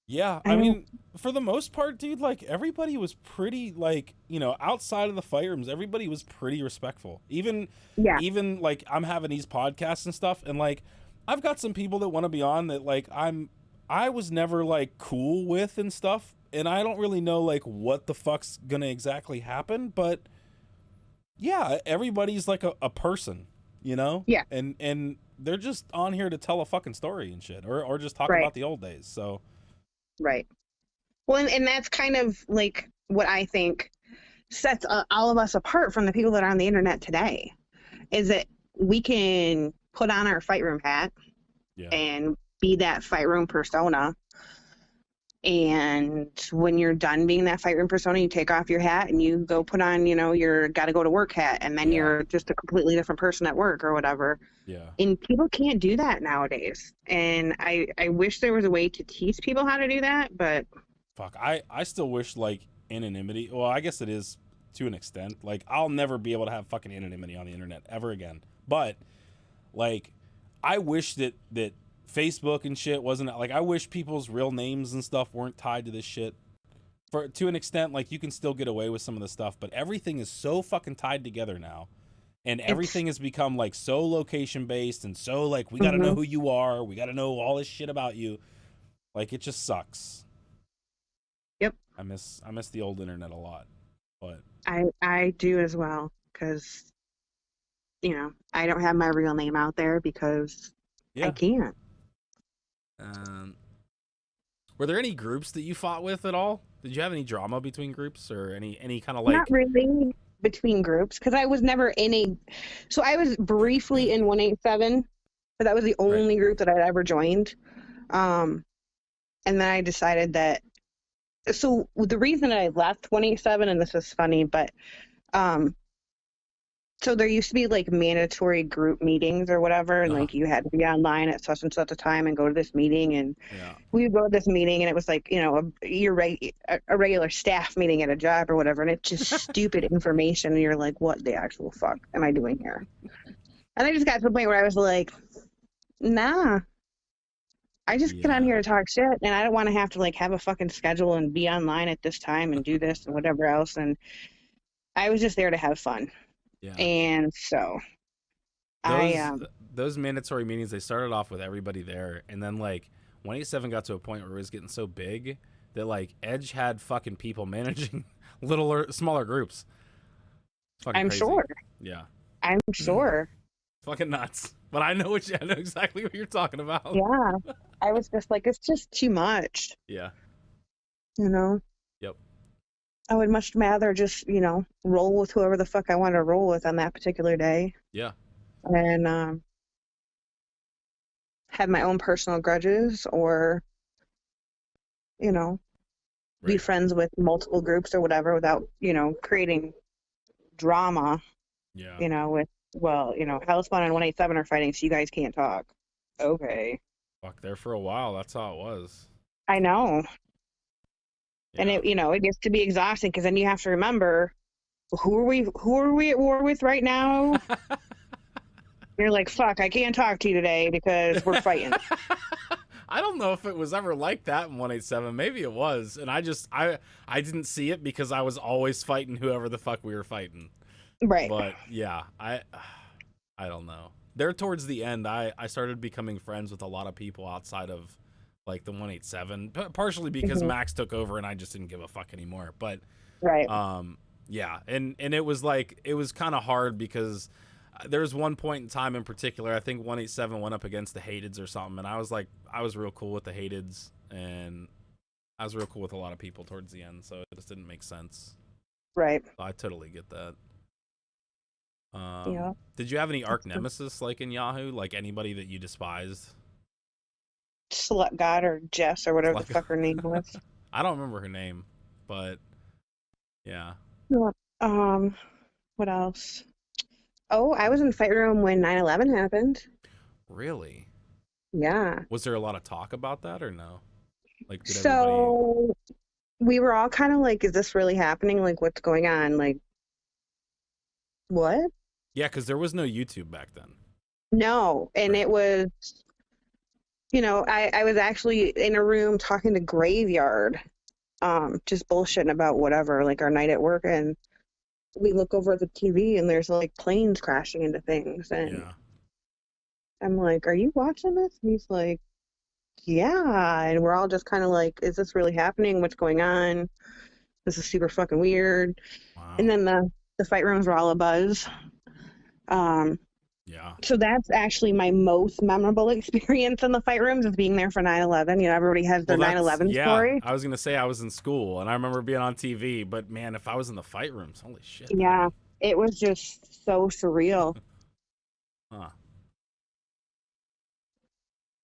Speaker 3: Yeah, I mean, for the most part, dude, like, everybody was pretty, like, you know, outside of the fight rooms, everybody was pretty respectful. Even, like, I'm having these podcasts and stuff, and, like, I've got some people that want to be on that, like, I was never, like, cool with and stuff, and I don't really know, like, what the fuck's gonna exactly happen, but, yeah, everybody's, like, a person, you know?
Speaker 4: Yeah.
Speaker 3: And they're just on here to tell a fucking story and shit, or just talk about the old days, so...
Speaker 4: Right. Well, and that's kind of like what I think sets all of us apart from the people that are on the internet today, is that we can put on our fight room hat and be that fight room persona. And when you're done being that fight room persona, you take off your hat and you go put on, you know, your got to go to work hat, and then you're just a completely different person at work or whatever.
Speaker 3: Yeah.
Speaker 4: And people can't do that nowadays. And I wish there was a way to teach people how to do that, but...
Speaker 3: Fuck, I still wish, like, anonymity... Well, I guess it is to an extent. Like, I'll never be able to have fucking anonymity on the internet ever again. But, like, I wish that Facebook and shit wasn't... Like, I wish people's real names and stuff weren't tied to this shit. To an extent, like, you can still get away with some of the stuff, but everything is so fucking tied together now. And everything has become, like, so location-based and so, like, we gotta know who you are. We gotta know all this shit about you. Like, it just sucks.
Speaker 4: Yep.
Speaker 3: I miss the old internet a lot. But
Speaker 4: I do as well, because, you know, I don't have my real name out there because I can't.
Speaker 3: Were there any groups that you fought with at all? Did you have any drama between groups or any kind of, like...
Speaker 4: Not really between groups, because I was never in a... So I was briefly in 187, but that was the only group that I'd ever joined. And then I decided that... So the reason that I left 187, and this is funny, but... So there used to be, like, mandatory group meetings or whatever, and, like, you had to be online at such and such a time and go to this meeting, and we would go to this meeting, and it was like, you know, a regular staff meeting at a job or whatever, and it's just stupid information, and you're like, what the actual fuck am I doing here? And I just got to the point where I was like, nah, I just get on here to talk shit, and I don't want to have to, like, have a fucking schedule and be online at this time and do this and whatever else, and I was just there to have fun.
Speaker 3: Yeah.
Speaker 4: And so
Speaker 3: those mandatory meetings, they started off with everybody there, and then, like, 187 got to a point where it was getting so big that, like, Edge had fucking people managing smaller groups.
Speaker 4: I'm
Speaker 3: crazy.
Speaker 4: Sure.
Speaker 3: Yeah.
Speaker 4: I'm sure.
Speaker 3: Fucking nuts. But I know exactly what you're talking about.
Speaker 4: Yeah. I was just like, it's just too much.
Speaker 3: Yeah.
Speaker 4: You know?
Speaker 3: Yep.
Speaker 4: I would much rather just, you know, roll with whoever the fuck I want to roll with on that particular day.
Speaker 3: Yeah.
Speaker 4: And have my own personal grudges, or, you know, be friends with multiple groups or whatever without, you know, creating drama.
Speaker 3: Yeah.
Speaker 4: You know, with, well, you know, Hellspawn and 187 are fighting, so you guys can't talk. Okay.
Speaker 3: Fuck, there for a while. That's how it was.
Speaker 4: I know.
Speaker 3: Yeah.
Speaker 4: And it, you know, it gets to be exhausting, because then you have to remember, who are we at war with right now? You're like, fuck, I can't talk to you today because we're fighting.
Speaker 3: I don't know if it was ever like that in 187. Maybe it was, and I didn't see it because I was always fighting whoever the fuck we were fighting.
Speaker 4: Right.
Speaker 3: But yeah, I don't know. There towards the end, I started becoming friends with a lot of people outside of like the 187, partially because Max took over and I just didn't give a fuck anymore. But
Speaker 4: right.
Speaker 3: yeah, and it was like, it was kind of hard because there was one point in time in particular, I think 187 went up against the Hateds or something, and I was real cool with the Hateds, and I was real cool with a lot of people towards the end, so it just didn't make sense.
Speaker 4: Right.
Speaker 3: So I totally get that.
Speaker 4: Yeah.
Speaker 3: Did you have any arch nemesis like in Yahoo? Like anybody that you despised?
Speaker 4: Slut God or Jess or whatever the fuck her name was.
Speaker 3: I don't remember her name, but yeah.
Speaker 4: What else? Oh, I was in the fight room when 9/11 happened.
Speaker 3: Really?
Speaker 4: Yeah.
Speaker 3: Was there a lot of talk about that or no? Like, did
Speaker 4: so we were all kind of like, is this really happening? Like, what's going on? Like, what?
Speaker 3: Yeah, because there was no YouTube back then.
Speaker 4: No, and it was, I was actually in a room talking to Graveyard, just bullshitting about whatever, like our night at work, and we look over at the TV and there's like planes crashing into things, and I'm like, are you watching this? And he's like, yeah, and we're all just kind of like, is this really happening? What's going on? This is super fucking weird. Wow. And then the fight rooms were all abuzz.
Speaker 3: Yeah.
Speaker 4: So that's actually my most memorable experience in the fight rooms, is being there for 9/11. Everybody has their 9/11 story.
Speaker 3: I was gonna say I was in school and I remember being on TV, but man, if I was in the fight rooms, holy shit.
Speaker 4: Yeah,
Speaker 3: man.
Speaker 4: it was just so surreal.
Speaker 3: Huh.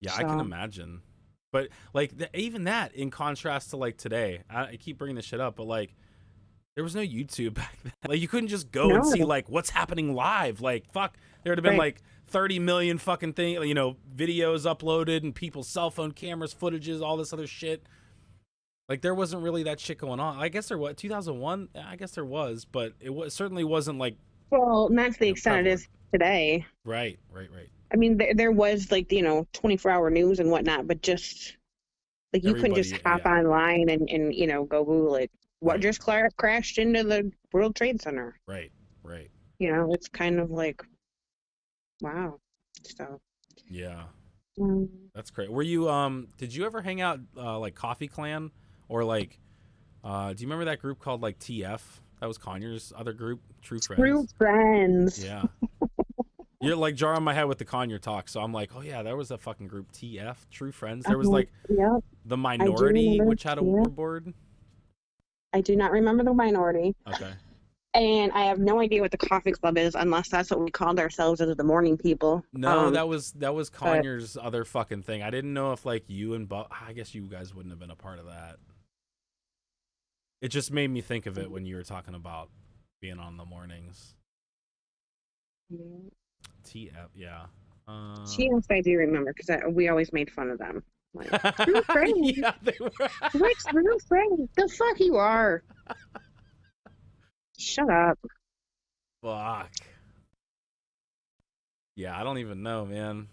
Speaker 3: Yeah, I can imagine. But like even that, in contrast to like today, I keep bringing this shit up, but like there was no YouTube back then. Like you couldn't just go and see like what's happening live. Like fuck, there would have been like 30 million fucking videos uploaded and people's cell phone cameras, footages, all this other shit. Like there wasn't really that shit going on. I guess there was 2001. I guess there was, but it certainly wasn't like.
Speaker 4: Well, not to the extent it is today.
Speaker 3: Right.
Speaker 4: I mean, there was like 24-hour news and whatnot, but just like you couldn't just hop online and go Google it. What just crashed into the World Trade Center?
Speaker 3: Right.
Speaker 4: It's kind of like, wow. So.
Speaker 3: Yeah. That's great. Were you did you ever hang out like Coffee Clan or like do you remember that group called like TF? That was Conyers' other group, True Friends.
Speaker 4: True Friends.
Speaker 3: Yeah. You're like jarring my head with the Conyer talk, so I'm like, oh yeah, there was a fucking group, TF, True Friends. There was like the Minority, which had a warboard.
Speaker 4: I do not remember the Minority.
Speaker 3: Okay.
Speaker 4: And I have no idea what the Coffee Club is, unless that's what we called ourselves as the morning people.
Speaker 3: No, that was Conyers' other fucking thing. I didn't know if like you and I guess you guys wouldn't have been a part of that. It just made me think of it when you were talking about being on the mornings. TF, yeah.
Speaker 4: TF, I do remember because we always made fun of them. Like, True Friends.
Speaker 3: Yeah, they were.
Speaker 4: What's True Friends? The fuck you are. Shut up.
Speaker 3: Fuck. Yeah, I don't even know, man.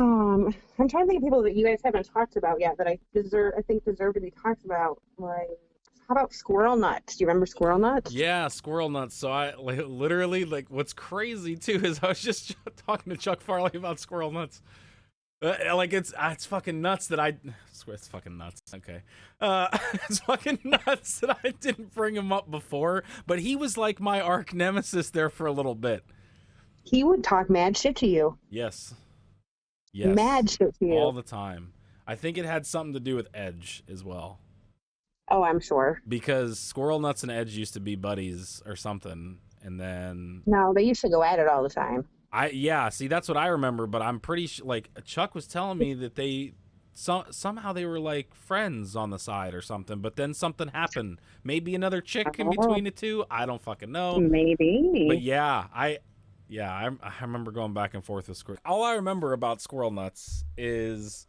Speaker 4: I'm trying to think of people that you guys haven't talked about yet that I think deserve to be talked about. Like, how about Squirrel Nuts? Do you remember Squirrel Nuts?
Speaker 3: Yeah, Squirrel Nuts. So I literally what's crazy too is I was just talking to Chuck Farley about Squirrel Nuts. It's fucking nuts that I swear it's fucking nuts. Okay, it's fucking nuts that I didn't bring him up before. But he was like my arch nemesis there for a little bit.
Speaker 4: He would talk mad shit to you.
Speaker 3: Yes.
Speaker 4: Mad shit to you
Speaker 3: all the time. I think it had something to do with Edge as well.
Speaker 4: Oh, I'm sure.
Speaker 3: Because Squirrel Nuts and Edge used to be buddies or something, and then
Speaker 4: no, they used to go at it all the time.
Speaker 3: See, that's what I remember, but I'm pretty sure, like, Chuck was telling me that they somehow they were like friends on the side or something, but then something happened. Maybe another chick in between the two. I don't fucking know.
Speaker 4: Maybe.
Speaker 3: But I remember going back and forth with Squirrel. All I remember about Squirrel Nuts is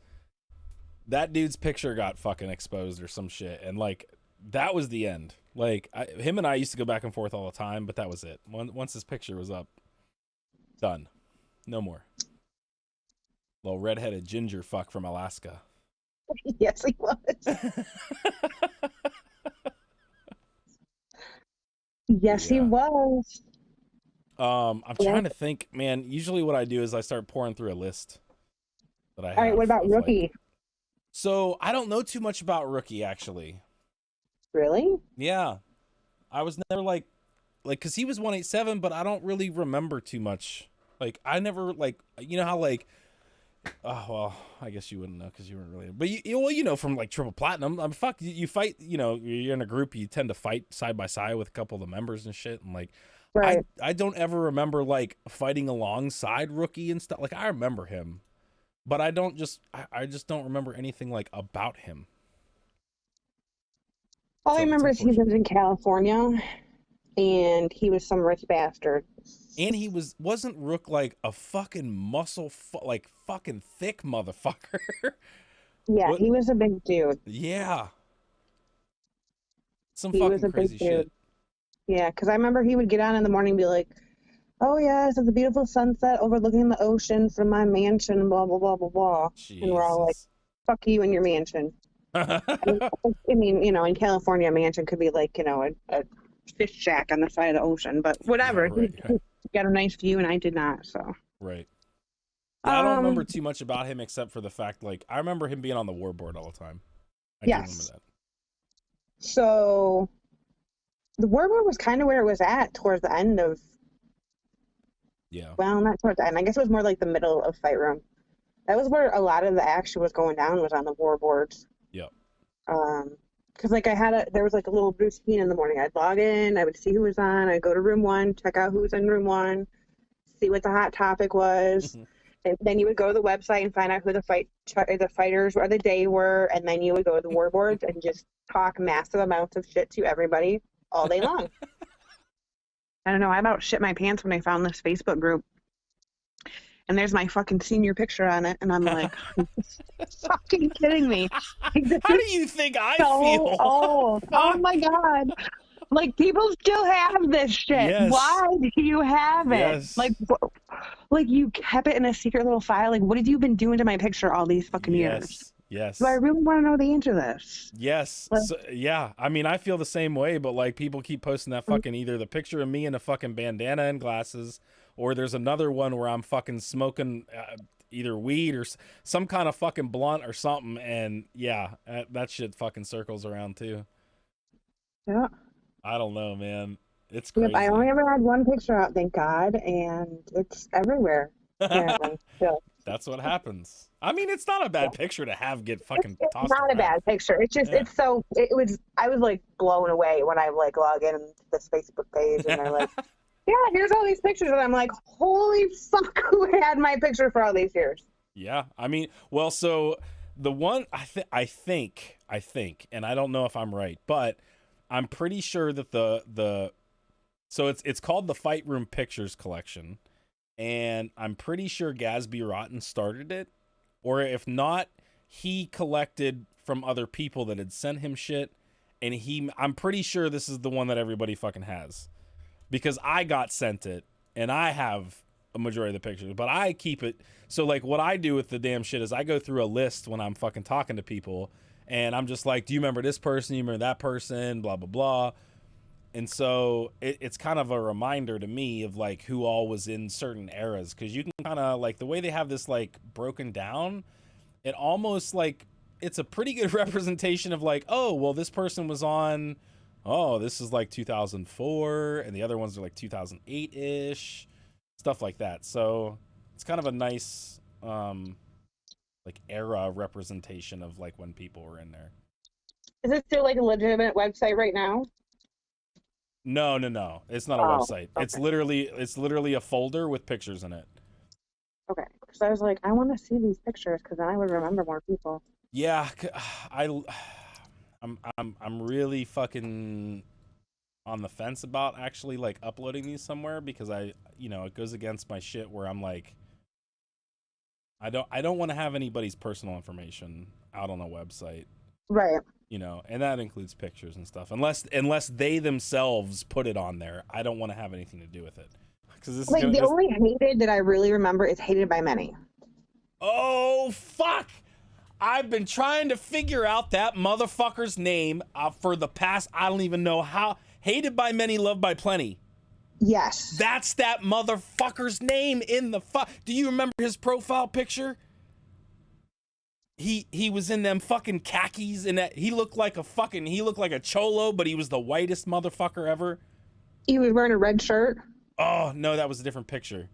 Speaker 3: that dude's picture got fucking exposed or some shit, and like that was the end. Like him and I used to go back and forth all the time, but that was it. Once his picture was up. Done. No more. Little redheaded ginger fuck from Alaska.
Speaker 4: Yes, he was. Yes, he
Speaker 3: Yeah.
Speaker 4: was.
Speaker 3: I'm trying to think, man. Usually what I do is I start pouring through a list that I have.
Speaker 4: All right, what about
Speaker 3: of,
Speaker 4: Rookie?
Speaker 3: Like, so I don't know too much about Rookie, actually.
Speaker 4: Really?
Speaker 3: Yeah. I was never like, cause he was 187, but I don't really remember too much. Like, I never, like, you know how, like, oh, well, I guess you wouldn't know because you weren't really, but you know, from like Triple Platinum, fuck, you fight, you know, you're in a group, you tend to fight side by side with a couple of the members and shit. And like,
Speaker 4: Right.
Speaker 3: I don't ever remember like fighting alongside Rookie and stuff. Like, I remember him, but I just don't remember anything like about him.
Speaker 4: All I
Speaker 3: So it's
Speaker 4: remember is he
Speaker 3: unfortunate.
Speaker 4: lived in California, and he was some rich bastard.
Speaker 3: And he wasn't Rook like a fucking like fucking thick motherfucker?
Speaker 4: Yeah,
Speaker 3: What?
Speaker 4: he was a big dude.
Speaker 3: Yeah. Some
Speaker 4: He was
Speaker 3: fucking
Speaker 4: a big
Speaker 3: crazy
Speaker 4: dude.
Speaker 3: shit.
Speaker 4: Yeah, because I remember he would get on in the morning and be like, "Oh yes, it's a beautiful sunset overlooking the ocean from my mansion." Blah blah blah blah blah.
Speaker 3: Jesus.
Speaker 4: And we're all like, "Fuck you and your mansion." I mean, you know, in California, a mansion could be like, you know, a fish shack on the side of the ocean, but whatever.
Speaker 3: Yeah, right.
Speaker 4: He got a nice view, and I did not. So.
Speaker 3: Right. Yeah, I don't remember
Speaker 4: Um,
Speaker 3: too much about him except for the fact, like, I remember him being on the warboard all the time. I do remember
Speaker 4: Yes.
Speaker 3: that.
Speaker 4: So the warboard was kind of where it was at towards the end of,
Speaker 3: Yeah.
Speaker 4: well, not towards the end. I guess it was more like the middle of Fight Room. That was where a lot of the action was going down, was on the warboards.
Speaker 3: Yep.
Speaker 4: Because like there was like a little routine in the morning. I'd log in, I would see who was on, I'd go to room 1, check out who was in room 1, see what the hot topic was. And then you would go to the website and find out who the fighters or the day were, and then you would go to the warboards and just talk massive amounts of shit to everybody all day long. I don't know. I about shit my pants when I found this Facebook group, and there's my fucking senior picture on it, and I'm like, fucking kidding me? Like,
Speaker 3: How do you think I
Speaker 4: so
Speaker 3: feel?
Speaker 4: old. Oh my god! Like, people still have this shit.
Speaker 3: Yes.
Speaker 4: Why do you have it?
Speaker 3: Yes.
Speaker 4: Like you kept it in a secret little file. Like, what have you been doing to my picture all these fucking years?
Speaker 3: Yes.
Speaker 4: Do I really want to know the answer to this?
Speaker 3: Yes.
Speaker 4: Like,
Speaker 3: So, yeah. I mean, I feel the same way, but like people keep posting that fucking either the picture of me in a fucking bandana and glasses, or there's another one where I'm fucking smoking either weed or some kind of fucking blunt or something. And yeah, that shit fucking circles around too.
Speaker 4: yeah.
Speaker 3: I don't know, man. It's crazy.
Speaker 4: Yep, I only ever had one picture out, thank God, and it's everywhere. Apparently. So,
Speaker 3: That's what happens. I mean, it's not a bad picture to have get fucking
Speaker 4: it's
Speaker 3: tossed
Speaker 4: not
Speaker 3: around.
Speaker 4: a bad picture. It's just,
Speaker 3: Yeah.
Speaker 4: I was like blown away when I like log in to this Facebook page and they're like, yeah, here's all these pictures. And I'm like, holy fuck, who had my picture for all these years?
Speaker 3: Yeah, I mean, well, so the one I think, and I don't know if I'm right, but I'm pretty sure that so it's called the Fight Room Pictures Collection, and I'm pretty sure Gatsby Rotten started it, or if not, he collected from other people that had sent him shit, and I'm pretty sure this is the one that everybody fucking has, because I got sent it, and I have a majority of the pictures, but I keep it. So like what I do with the damn shit is I go through a list when I'm fucking talking to people, and I'm just like, do you remember this person? You remember that person? Blah, blah, blah. And so it's kind of a reminder to me of like who all was in certain eras. Cause you can kind of like the way they have this like broken down, it almost like it's a pretty good representation of like, oh, well, this person was on, oh, this is like 2004 and the other ones are like 2008 ish, stuff like that. So it's kind of a nice, like era representation of like when people were in there.
Speaker 4: Is it still like a legitimate website right now?
Speaker 3: No. It's not a website.
Speaker 4: Okay.
Speaker 3: It's literally a folder with pictures in it.
Speaker 4: Okay. Because I was like, I want to see these pictures because then I would remember more people.
Speaker 3: Yeah, I'm really fucking on the fence about actually like uploading these somewhere because it goes against my shit where I'm like, I don't want to have anybody's personal information out on a website.
Speaker 4: Right.
Speaker 3: And that includes pictures and stuff. Unless they themselves put it on there, I don't want to have anything to do with it. Because this is
Speaker 4: Like,
Speaker 3: gonna
Speaker 4: the
Speaker 3: just...
Speaker 4: only hated that I really remember is Hated by Many.
Speaker 3: Oh, fuck! I've been trying to figure out that motherfucker's name for the past, I don't even know how. Hated by Many, Loved by Plenty.
Speaker 4: Yes.
Speaker 3: That's that motherfucker's name in the Do you remember his profile picture? He was in them fucking khakis and that he looked like a cholo, but he was the whitest motherfucker ever.
Speaker 4: He was wearing a red shirt.
Speaker 3: Oh, no, that was a different picture.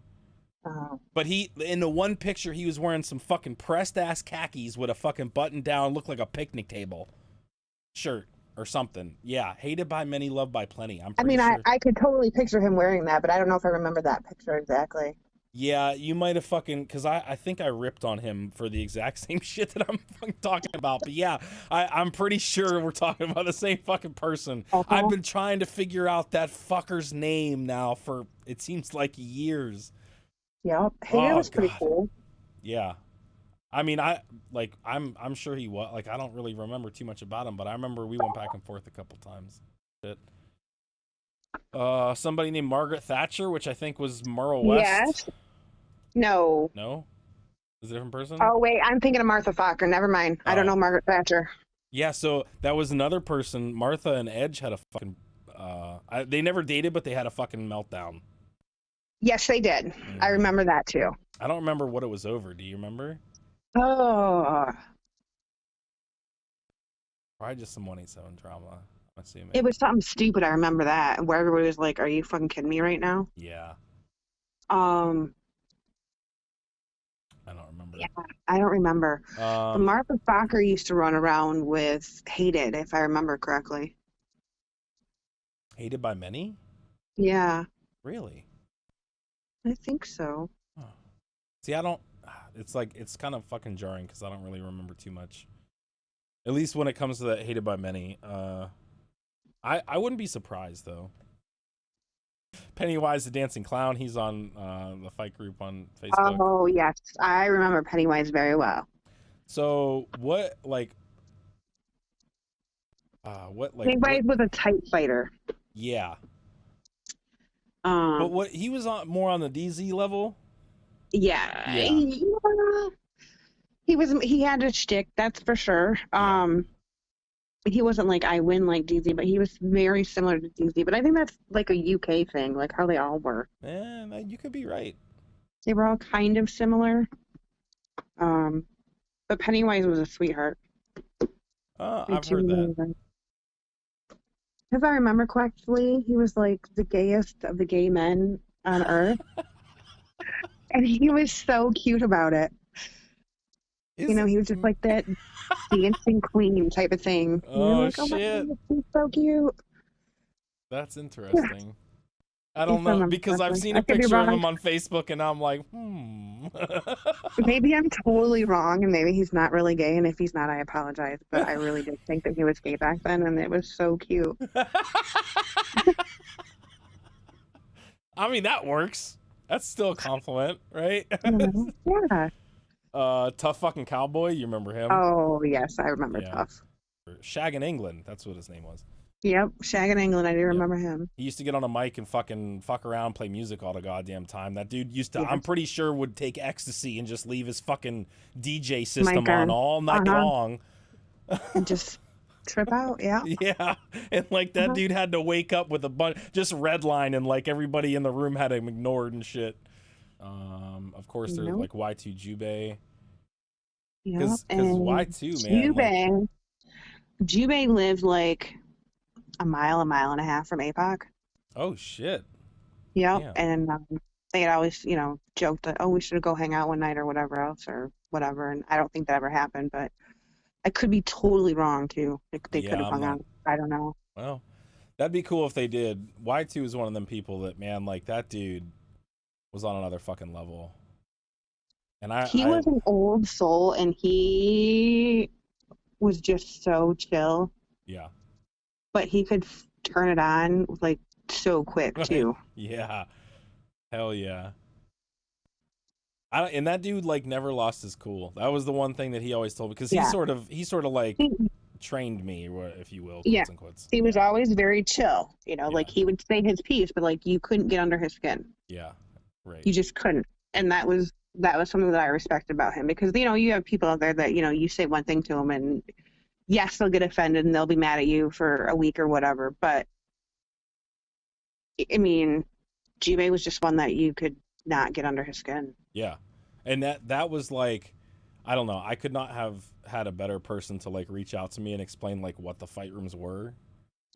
Speaker 4: Oh.
Speaker 3: But in the one picture, he was wearing some fucking pressed ass khakis with a fucking button down, looked like a picnic table shirt or something. Yeah, Hated by Many, Loved by Plenty. I'm pretty sure.
Speaker 4: I could totally picture him wearing that, but I don't know if I remember that picture exactly.
Speaker 3: Yeah, you might have fucking, because I think I ripped on him for the exact same shit that I'm fucking talking about. But yeah, I'm pretty sure we're talking about the same fucking person. I've been trying to figure out that fucker's name now for, it seems like, years.
Speaker 4: Yep. Hated was pretty
Speaker 3: God.
Speaker 4: cool.
Speaker 3: Yeah. I mean, I'm sure he was, like, I don't really remember too much about him, but I remember we went back and forth a couple times. Shit. Somebody named Margaret Thatcher, which I think was Merle West.
Speaker 4: Yes. No.
Speaker 3: No? Is it a different person?
Speaker 4: Oh, wait. I'm thinking of Martha Fokker. Never mind. I don't know Margaret Thatcher.
Speaker 3: Yeah, so that was another person. Martha and Edge had a fucking... they never dated, but they had a fucking meltdown.
Speaker 4: Yes, they did.
Speaker 3: Mm.
Speaker 4: I remember that, too.
Speaker 3: I don't remember what it was over. Do you remember?
Speaker 4: Oh.
Speaker 3: Probably just some 187 drama, I'm assuming.
Speaker 4: It was something stupid. I remember that. Where everybody was like, are you fucking kidding me right now?
Speaker 3: Yeah. I don't remember.
Speaker 4: Yeah, I don't remember. But Martha Fokker used to run around with Hated, if I remember correctly.
Speaker 3: Hated by Many?
Speaker 4: Yeah.
Speaker 3: Really?
Speaker 4: I think so.
Speaker 3: Huh. See, I don't... It's like, it's kind of fucking jarring because I don't really remember too much. At least when it comes to that Hated by Many. I wouldn't be surprised, though. Pennywise the Dancing Clown, he's on the fight group on Facebook.
Speaker 4: Oh, yes. I remember Pennywise very well.
Speaker 3: So, what
Speaker 4: Pennywise was a tight fighter.
Speaker 3: Yeah. But what, he was more on the DZ level?
Speaker 4: Yeah.
Speaker 3: Yeah.
Speaker 4: He had a shtick, that's for sure. He wasn't like I win like DZ, but he was very similar to DZ. But I think that's like a UK thing, like how they all were.
Speaker 3: Yeah, you could be right.
Speaker 4: They were all kind of similar. But Pennywise was a sweetheart.
Speaker 3: I've heard that.
Speaker 4: If I remember correctly, he was like the gayest of the gay men on Earth. And he was so cute about it. He was just like that dancing queen type of thing.
Speaker 3: Oh,
Speaker 4: like,
Speaker 3: shit.
Speaker 4: My God, he's so cute.
Speaker 3: That's interesting. I don't know, because I've seen a picture of him on Facebook, and I'm like,
Speaker 4: Maybe I'm totally wrong, and maybe he's not really gay, and if he's not, I apologize. But I really did think that he was gay back then, and it was so cute.
Speaker 3: I mean, that works. That's still a compliment, right?
Speaker 4: Yeah.
Speaker 3: Tough fucking cowboy, you remember him?
Speaker 4: Oh, yes, I remember Tough.
Speaker 3: Shag in England, that's what his name was.
Speaker 4: Yep, Shag in England, I do remember him.
Speaker 3: He used to get on a mic and fucking fuck around, play music all the goddamn time. That dude used to, I'm pretty sure, would take ecstasy and just leave his fucking DJ system on all night long.
Speaker 4: And just trip out, yeah.
Speaker 3: Yeah, and like that dude had to wake up with a bunch, just redline, and like everybody in the room had him ignored and shit. Of course, there's like Y2 Jubei. Because Y2, man.
Speaker 4: Jubei lived like a mile and a half from Apoc.
Speaker 3: Oh, shit.
Speaker 4: Yep. Yeah. And they had always, joked that, oh, we should go hang out one night or whatever else or whatever. And I don't think that ever happened, but I could be totally wrong, too. They could have hung out. I don't know.
Speaker 3: Well, that'd be cool if they did. Y2 is one of them people that, man, like, that dude was on another fucking level. And he
Speaker 4: was an old soul, and he was just so chill.
Speaker 3: Yeah.
Speaker 4: But he could turn it on like so quick too.
Speaker 3: Yeah. Hell yeah. And that dude like never lost his cool. That was the one thing that he always told me, because he's sort of like trained me, if you will,
Speaker 4: Yeah.
Speaker 3: quotes and quotes.
Speaker 4: He was always very chill, like
Speaker 3: Yeah.
Speaker 4: he would say his piece, but like you couldn't get under his skin.
Speaker 3: Yeah. Right.
Speaker 4: You just couldn't. And that was something that I respected about him, because you have people out there that you say one thing to them and yes, they'll get offended and they'll be mad at you for a week or whatever, but I mean, G-Bay was just one that you could not get under his skin.
Speaker 3: Yeah. And that was like, I don't know, I could not have had a better person to like reach out to me and explain like what the fight rooms were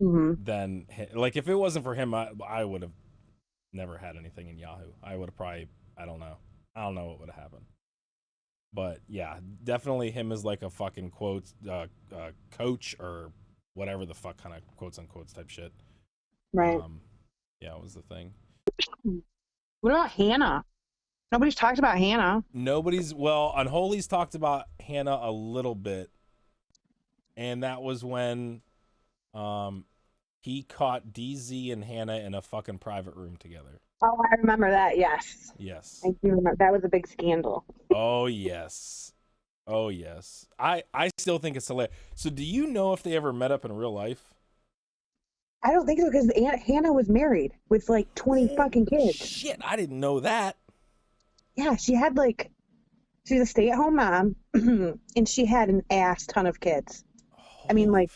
Speaker 3: than like, if it wasn't for him, I would have never had anything in Yahoo. I would have probably, I don't know what would have happened. But yeah, definitely him as like a fucking quotes coach or whatever the fuck kind of quotes unquotes type shit.
Speaker 4: Right.
Speaker 3: Yeah, it was the thing.
Speaker 4: What about Hannah? Nobody's talked about Hannah.
Speaker 3: Unholy's talked about Hannah a little bit. And that was when he caught DZ and Hannah in a fucking private room together.
Speaker 4: Oh, I remember that, yes.
Speaker 3: Yes.
Speaker 4: I do remember. That was a big scandal.
Speaker 3: Oh, yes. Oh, yes. I still think it's hilarious. So do you know if they ever met up in real life?
Speaker 4: I don't think so, because Hannah was married with like 20 fucking kids.
Speaker 3: Shit, I didn't know that.
Speaker 4: Yeah, she was a stay-at-home mom, and she had an ass ton of kids. I mean, like,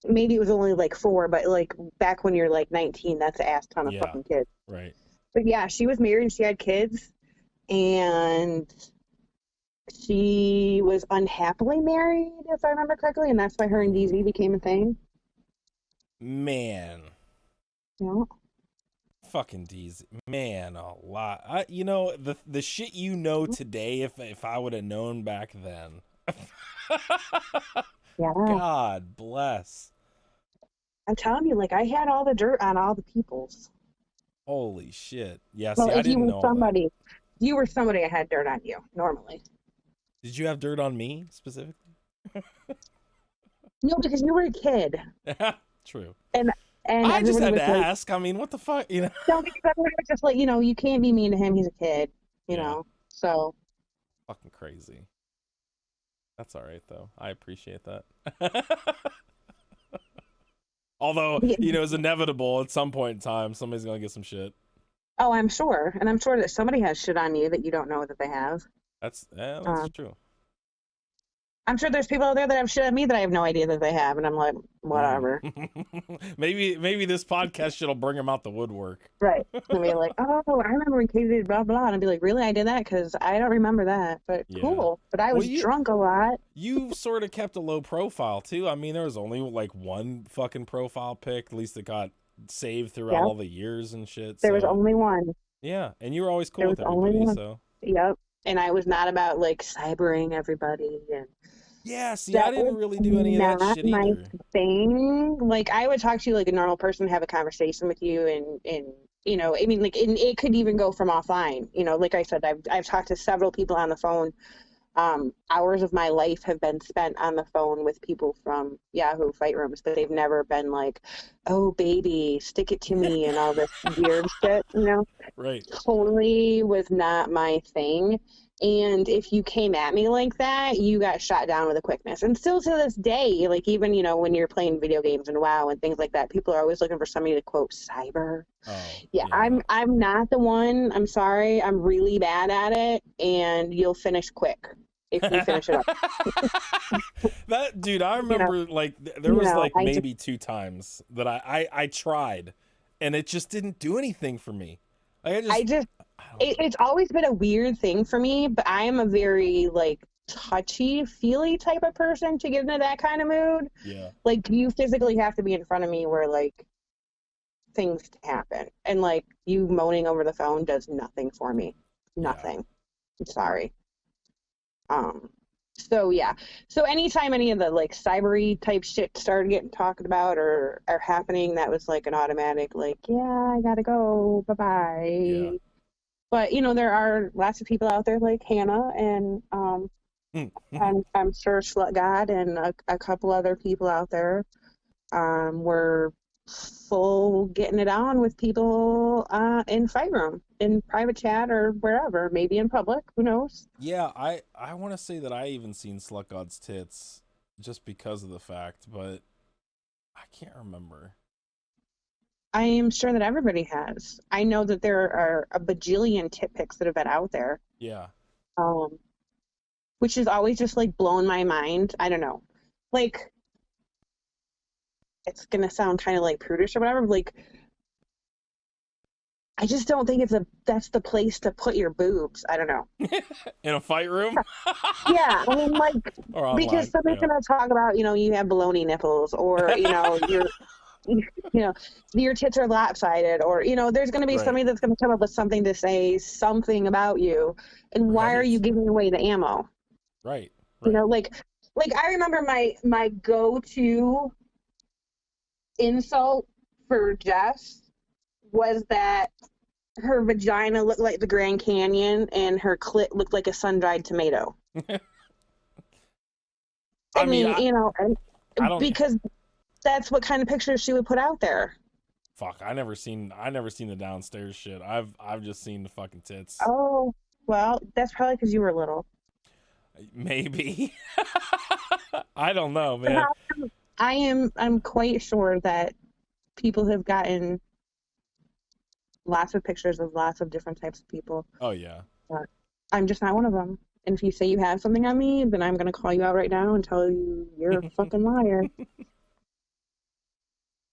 Speaker 4: maybe it was only like 4, but like back when you're like 19, that's an ass ton of fucking kids.
Speaker 3: Right.
Speaker 4: But yeah, she was married and she had kids, and she was unhappily married, if I remember correctly, and that's why her and DZ became a thing.
Speaker 3: Man.
Speaker 4: Yeah.
Speaker 3: Fucking DZ. Man, a lot. The shit today, if I would have known back then.
Speaker 4: Yeah.
Speaker 3: God bless.
Speaker 4: I'm telling you, like, I had all the dirt on all the peoples.
Speaker 3: Holy shit. Yeah,
Speaker 4: well,
Speaker 3: see, I didn't know that.
Speaker 4: You were somebody I had dirt on you, normally.
Speaker 3: Did you have dirt on me, specifically?
Speaker 4: No, because you were a kid.
Speaker 3: True.
Speaker 4: And
Speaker 3: I just had to ask. I mean, what the fuck,
Speaker 4: No, because everyone was just like, you can't be mean to him. He's a kid, you know. So.
Speaker 3: Fucking crazy. That's all right, though. I appreciate that. Although, it's inevitable at some point in time, somebody's going to get some shit.
Speaker 4: Oh, I'm sure. And I'm sure that somebody has shit on you that you don't know that they have.
Speaker 3: That's true.
Speaker 4: I'm sure there's people out there that have shit on me that I have no idea that they have, and I'm like, whatever.
Speaker 3: maybe this podcast shit'll bring them out the woodwork.
Speaker 4: Right. And be like, oh, I remember when Katie did blah, blah. And I'd be like, really? I did that? Because I don't remember that. But cool. But I was drunk a lot.
Speaker 3: You sort of kept a low profile, too. I mean, there was only, like, one fucking profile pic, at least that got saved throughout all the years and shit.
Speaker 4: There was only one.
Speaker 3: Yeah. And you were always cool with everybody, so.
Speaker 4: Yep. And I was not about, like, cybering everybody. And
Speaker 3: yeah, see, I didn't really do any of that shit either.
Speaker 4: My thing. Like, I would talk to you like a normal person, have a conversation with you, and I mean, like, and it could even go from offline. Like I said, I've talked to several people on the phone. Hours of my life have been spent on the phone with people from Yahoo fight rooms, but they've never been like, oh, baby, stick it to me and all this weird shit,
Speaker 3: Right.
Speaker 4: Totally was not my thing. And if you came at me like that, you got shot down with a quickness. And still to this day, like, even, when you're playing video games and WoW and things like that, people are always looking for somebody to quote cyber.
Speaker 3: Oh,
Speaker 4: yeah. I'm not the one. I'm sorry. I'm really bad at it. And you'll finish quick if you finish it up.
Speaker 3: That dude, I remember there was maybe 2 times that I tried and it just didn't do anything for me. It's
Speaker 4: always been a weird thing for me, but I am a very touchy-feely type of person to get into that kind of mood.
Speaker 3: Yeah. Like,
Speaker 4: you physically have to be in front of me where things happen, and you moaning over the phone does nothing for me. Nothing. Yeah. I'm sorry. So yeah. So anytime any of the cybery type shit started getting talked about or happening, that was an automatic yeah, I gotta go. Bye bye. Yeah. But there are lots of people out there like Hannah and I'm sure Slut God and a couple other people out there were full getting it on with people in fight room, in private chat or wherever, maybe in public, who knows.
Speaker 3: Yeah, I want to say that I even seen Slut God's tits just because of the fact, but I can't remember.
Speaker 4: I am sure that everybody has. I know that there are a bajillion tit pics that have been out there.
Speaker 3: Yeah.
Speaker 4: Which is always just like blowing my mind. I don't know. Like, it's gonna sound kind of like prudish or whatever. Like, I just don't think that's the place to put your boobs. I don't know.
Speaker 3: In a fight room?
Speaker 4: Yeah, I mean, like,
Speaker 3: Or online,
Speaker 4: because somebody's
Speaker 3: yeah.
Speaker 4: gonna talk about, you have baloney nipples, or your tits are lopsided, or there's gonna be
Speaker 3: Right.
Speaker 4: somebody that's gonna come up with something to say something about you, and why are
Speaker 3: Right.
Speaker 4: you giving away the ammo?
Speaker 3: Right.
Speaker 4: Like I remember my go-to insult for Jess was that her vagina looked like the Grand Canyon and her clit looked like a sun-dried tomato. I mean, because that's what kind of pictures she would put out there.
Speaker 3: Fuck, I never seen the downstairs shit. I've just seen the fucking tits.
Speaker 4: Oh, well, that's probably because you were little.
Speaker 3: Maybe. I don't know, man.
Speaker 4: I'm quite sure that people have gotten lots of pictures of lots of different types of people.
Speaker 3: Oh yeah.
Speaker 4: But I'm just not one of them. And if you say you have something on me, then I'm gonna call you out right now and tell you you're a fucking liar. It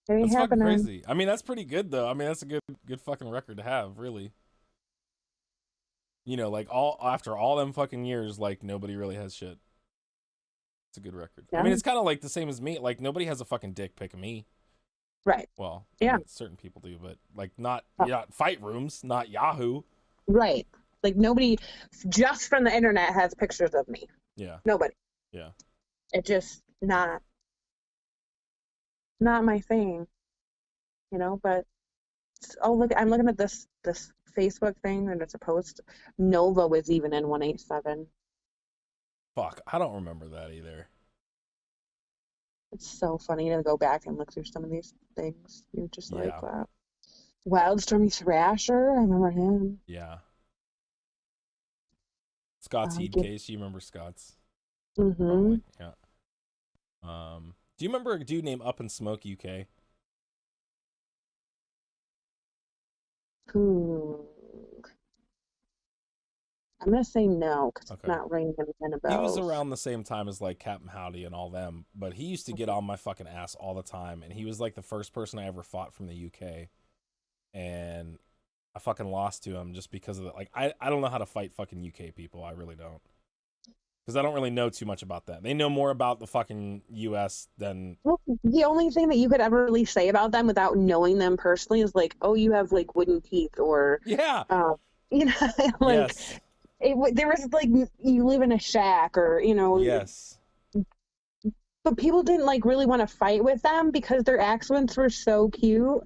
Speaker 4: ain't
Speaker 3: That's fucking
Speaker 4: happening.
Speaker 3: crazy. I mean, that's pretty good though. I mean, that's a good fucking record to have, really. Like after all them fucking years, like nobody really has shit. It's a good record.
Speaker 4: Yeah.
Speaker 3: I mean, it's kind of like the same as me. Like nobody has a fucking dick pic of me.
Speaker 4: Right.
Speaker 3: Well,
Speaker 4: yeah,
Speaker 3: I mean, certain people do, but like not fight rooms, not Yahoo.
Speaker 4: Right. Like nobody, just from the internet, has pictures of me.
Speaker 3: Yeah.
Speaker 4: Nobody.
Speaker 3: Yeah.
Speaker 4: It's just not my thing. But look, I'm looking at this Facebook thing, and it's a post. Nova was even in 187.
Speaker 3: Fuck, I don't remember that either.
Speaker 4: It's so funny to go back and look through some of these things. You're just like,
Speaker 3: Yeah.
Speaker 4: wow. Wildstormy Thrasher, I remember him.
Speaker 3: Yeah. Scott's Heat Case, you remember Scott's?
Speaker 4: Mm-hmm.
Speaker 3: Probably, yeah. Do you remember a dude named Up and Smoke UK?
Speaker 4: I'm gonna say no because
Speaker 3: Okay.
Speaker 4: it's not ringing any bells.
Speaker 3: He was around the same time as like Captain Howdy and all them, but he used to get on my fucking ass all the time, and he was like the first person I ever fought from the UK, and I fucking lost to him just because of the like I don't know how to fight fucking UK people. I really don't. Because I don't really know too much about that. They know more about the fucking US than...
Speaker 4: Well, the only thing that you could ever really say about them without knowing them personally is like, oh, you have like wooden teeth, or
Speaker 3: yeah,
Speaker 4: like
Speaker 3: yes.
Speaker 4: There was like you live in a shack, or
Speaker 3: yes.
Speaker 4: But people didn't like really want to fight with them because their accents were so cute,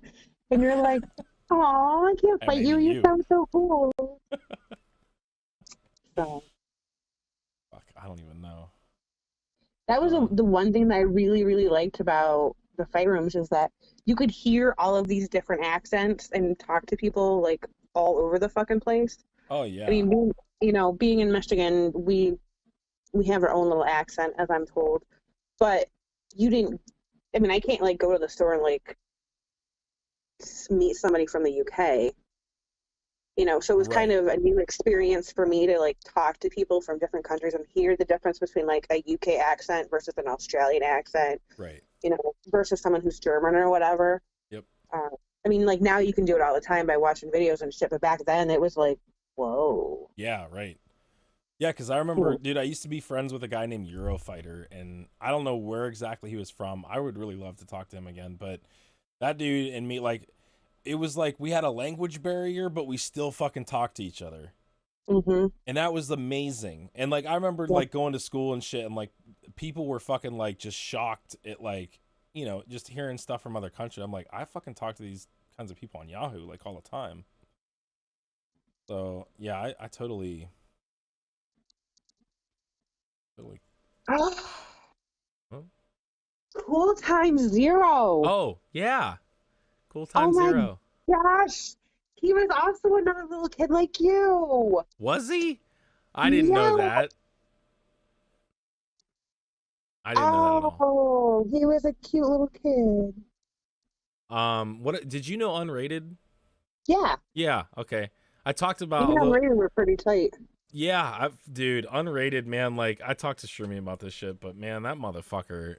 Speaker 4: and you're like, oh, I can't fight you. You sound so cool. So.
Speaker 3: I don't even know.
Speaker 4: That was the one thing that I really, really liked about the fight rooms is that you could hear all of these different accents and talk to people like all over the fucking place.
Speaker 3: Oh yeah.
Speaker 4: I mean, being in Michigan, we have our own little accent, as I'm told. But I can't like go to the store and like meet somebody from the UK. So it was kind of a new experience for me to like talk to people from different countries and hear the difference between like a UK accent versus an Australian accent.
Speaker 3: Right.
Speaker 4: Versus someone who's German or whatever.
Speaker 3: Yep.
Speaker 4: Like now you can do it all the time by watching videos and shit, but back then it was like, whoa.
Speaker 3: Yeah, right. Yeah, because I remember, dude, I used to be friends with a guy named Eurofighter, and I don't know where exactly he was from. I would really love to talk to him again, but that dude and me, like, it was like we had a language barrier, but we still fucking talked to each other.
Speaker 4: Mm-hmm.
Speaker 3: And that was amazing. And like I remember like going to school and shit, and like people were fucking like just shocked at like, just hearing stuff from other countries. I'm like, I fucking talk to these kinds of people on Yahoo like all the time. So yeah, I totally
Speaker 4: Huh? Cool Time Zero.
Speaker 1: Oh yeah, Cool Time Zero.
Speaker 4: Gosh, he was also another little kid like you.
Speaker 1: Was he? I didn't know that. I didn't know that at all.
Speaker 4: Oh, he was a cute little kid.
Speaker 1: What did you know? Unrated?
Speaker 4: Yeah,
Speaker 1: Yeah. Okay. I talked about
Speaker 4: even unrated were pretty tight.
Speaker 1: Yeah, dude, unrated, man. Like, I talked to Shermie about this shit, but man, that motherfucker.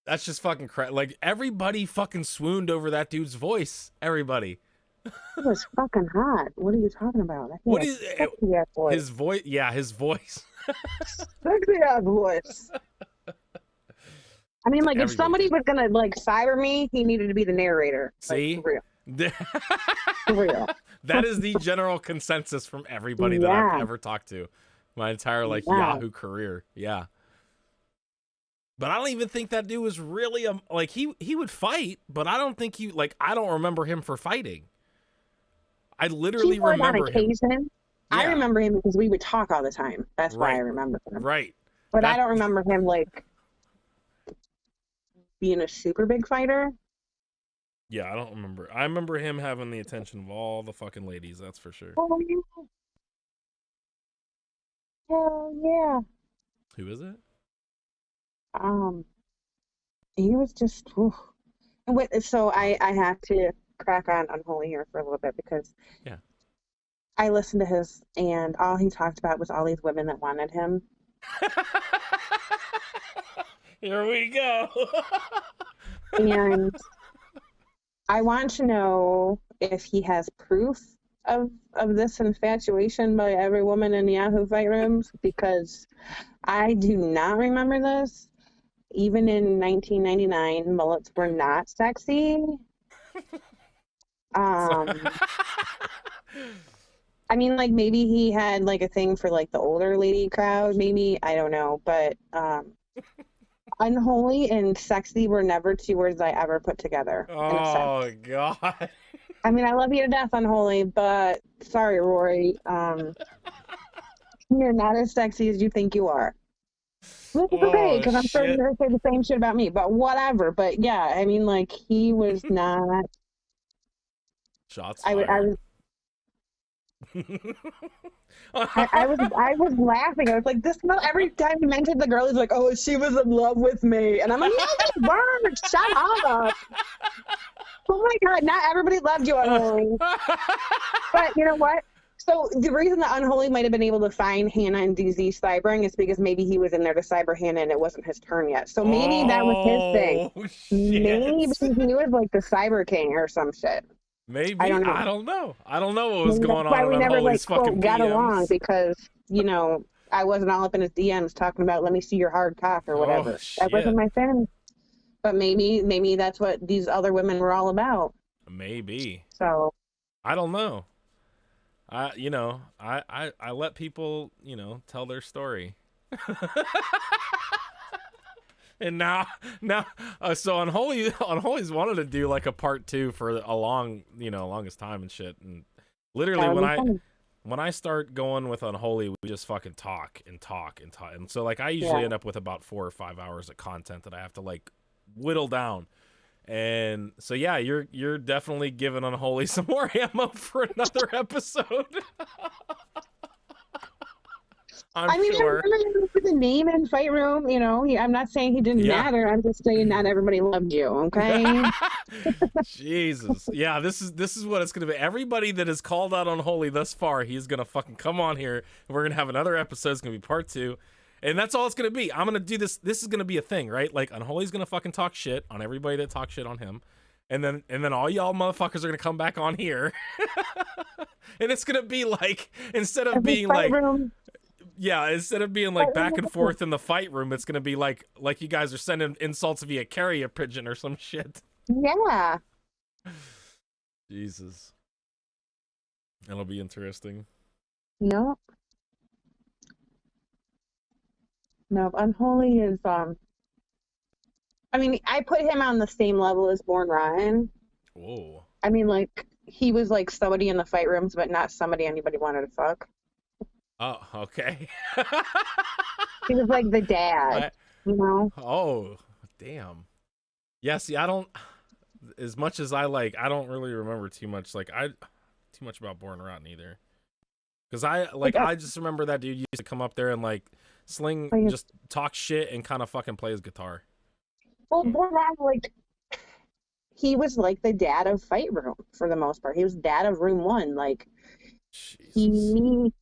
Speaker 1: That's just fucking like, everybody fucking swooned over that dude's voice. Everybody.
Speaker 4: It was fucking hot. What are you talking about?
Speaker 1: What is
Speaker 4: sexy ass voice?
Speaker 1: his voice? Yeah, his voice.
Speaker 4: Sexy ass voice. I mean, like, if somebody was gonna like cyber me, he needed to be the narrator.
Speaker 1: See,
Speaker 4: like, for real. For real.
Speaker 1: That is the general consensus from everybody that I've ever talked to, my entire like Yahoo career. Yeah. But I don't even think that dude was really like he would fight, but I don't think I don't remember him for fighting. I literally remember him. Yeah.
Speaker 4: I remember him because we would talk all the time. That's why I remember him.
Speaker 1: Right.
Speaker 4: But I don't remember him like being a super big fighter.
Speaker 1: Yeah, I don't remember. I remember him having the attention of all the fucking ladies, that's for sure.
Speaker 4: Oh, yeah. Hell yeah.
Speaker 1: Who is it?
Speaker 4: He was just, so I have to crack on Unholy here for a little bit because I listened to his, and all he talked about was all these women that wanted him.
Speaker 1: Here we go.
Speaker 4: And I want to know if he has proof of this infatuation by every woman in Yahoo fight rooms, because I do not remember this. Even in 1999, mullets were not sexy. I mean, like, maybe he had like a thing for like the older lady crowd, maybe, I don't know, but unholy and sexy were never two words I ever put together.
Speaker 1: Oh god.
Speaker 4: I mean, I love you to death, Unholy, but sorry, Rory. You're not as sexy as you think you are. Which is okay, because I'm sure you're going to say the same shit about me, but whatever. But yeah, I mean, like, he was not.
Speaker 1: Shots fired.
Speaker 4: I was laughing. I was like, this girl, every time he mentioned the girl, he's like, oh, she was in love with me. And I'm like, no, they weren't. Shut up. Oh my God, not everybody loved you, Unholy. But you know what? So the reason that Unholy might have been able to find Hannah and DZ cybering is because maybe he was in there to cyber Hannah and it wasn't his turn yet. So maybe that was his thing.
Speaker 1: Shit.
Speaker 4: Maybe he was like the cyber king or some shit.
Speaker 1: Maybe. I don't know. I don't know what was going on.
Speaker 4: That's why we never like
Speaker 1: fucking
Speaker 4: got along, because I wasn't all up in his DMs talking about let me see your hard cock or whatever. That wasn't my thing. But maybe that's what these other women were all about.
Speaker 1: Maybe.
Speaker 4: So
Speaker 1: I don't know. I let people, tell their story. And now, so Unholy's wanted to do like a part 2 for a longest time and shit. And literally when I start going with Unholy, we just fucking talk and talk and talk. And so like I usually end up with about 4 or 5 hours of content that I have to like whittle down. And so yeah, you're definitely giving Unholy some more ammo for another episode. I mean, sure.
Speaker 4: I remember the name in Fight Room, I'm not saying he didn't matter. I'm just saying not everybody loved you, okay?
Speaker 1: Jesus. Yeah, this is what it's going to be. Everybody that has called out Unholy thus far, he's going to fucking come on here, and we're going to have another episode. It's going to be part 2. And that's all it's going to be. I'm going to do this. This is going to be a thing, right? Like, Unholy's going to fucking talk shit on everybody that talks shit on him. And then all y'all motherfuckers are going to come back on here. And it's going to be like, instead of being like... instead of being like back and forth in the fight room, it's going to be like you guys are sending insults via carrier pigeon or some shit.
Speaker 4: Yeah.
Speaker 1: Jesus. That'll be interesting.
Speaker 4: No, Unholy is, I mean, I put him on the same level as Born Ryan.
Speaker 1: Whoa.
Speaker 4: I mean, like, he was like somebody in the fight rooms, but not somebody anybody wanted to fuck.
Speaker 1: Oh, okay.
Speaker 4: He was like the dad,
Speaker 1: Oh, damn. Yeah, see, I don't, as much as I don't really remember too much. Like, too much about Born Rotten either. Because I just remember that dude used to come up there and like sling, just talk shit and kind of fucking play his guitar.
Speaker 4: Well, more than like he was like the dad of Fight Room for the most part. He was dad of Room 1. Like
Speaker 1: Jesus.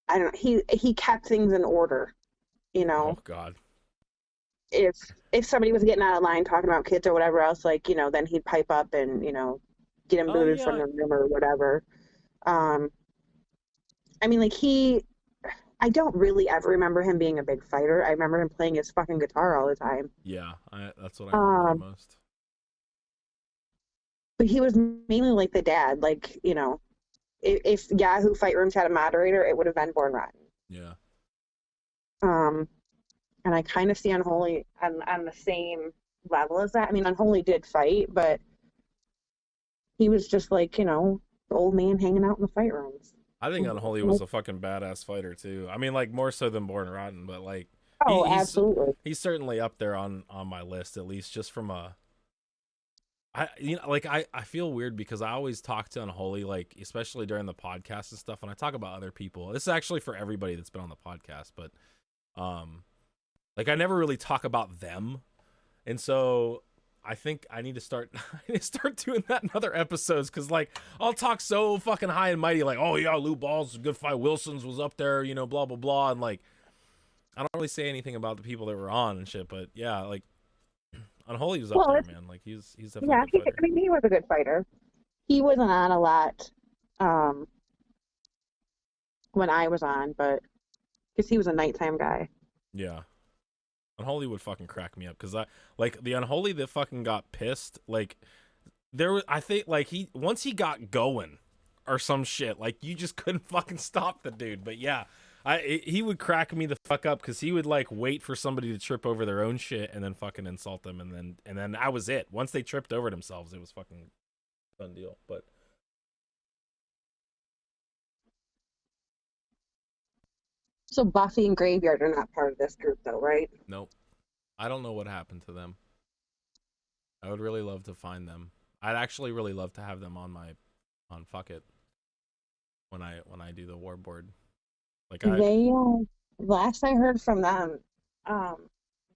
Speaker 4: I don't know. He kept things in order. You know.
Speaker 1: Oh God.
Speaker 4: If somebody was getting out of line talking about kids or whatever else, like, you know, then he'd pipe up and, you know, get him booted from the room or whatever. I mean, like I don't really ever remember him being a big fighter. I remember him playing his fucking guitar all the time.
Speaker 1: Yeah, that's what I remember the most.
Speaker 4: But he was mainly like the dad. Like, you know, if Yahoo Fight Rooms had a moderator, it would have been Born Rotten.
Speaker 1: Yeah.
Speaker 4: And I kind of see Unholy on the same level as that. I mean, Unholy did fight, but he was just like, you know, the old man hanging out in the fight rooms.
Speaker 1: I think Unholy was a fucking badass fighter too. I mean, like more so than Born Rotten, but like
Speaker 4: absolutely.
Speaker 1: He's certainly up there on my list, at least just from a I feel weird because I always talk to Unholy, like especially during the podcast and stuff, and I talk about other people. This is actually for everybody that's been on the podcast, but like I never really talk about them. And so I think I need to start doing that in other episodes, because like I'll talk so fucking high and mighty, like, oh yeah, Lou Ball's a good fight, Wilson's was up there, you know, blah blah blah, and like I don't really say anything about the people that were on and shit, but yeah, like Unholy was up there, man. Like he's definitely a good fighter.
Speaker 4: I mean, he was a good fighter. He wasn't on a lot when I was on, but because he was a nighttime guy.
Speaker 1: Yeah. Unholy would fucking crack me up, because I like the Unholy that fucking got pissed. Like there was, I think, like once he got going or some shit, like you just couldn't fucking stop the dude. But yeah, he would crack me the fuck up, because he would like wait for somebody to trip over their own shit and then fucking insult them, and then that was it. Once they tripped over themselves, it was fucking done deal. But
Speaker 4: So Buffy and Graveyard are not part of this group, though, right?
Speaker 1: nope. I don't know what happened to them. I would really love to find them. I'd actually really love to have them on Fuck It when I do the war board. Like
Speaker 4: they last I heard from them,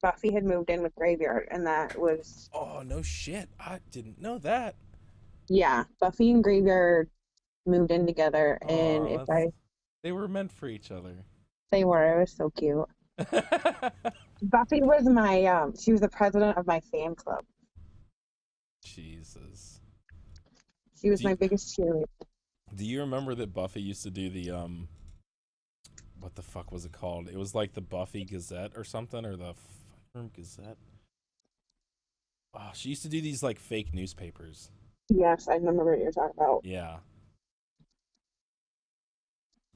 Speaker 4: Buffy had moved in with Graveyard, and that was
Speaker 1: oh no shit, I didn't know that.
Speaker 4: Yeah, Buffy and Graveyard moved in together, and
Speaker 1: they were meant for each other.
Speaker 4: They were. It was so cute. Buffy was she was the president of my fan club.
Speaker 1: Jesus.
Speaker 4: She was my biggest cheerleader.
Speaker 1: Do you remember that Buffy used to do the what the fuck was it called? It was like the Buffy Gazette or something, or the Gazette. Oh, she used to do these like fake newspapers.
Speaker 4: Yes, I remember what you're talking about.
Speaker 1: Yeah.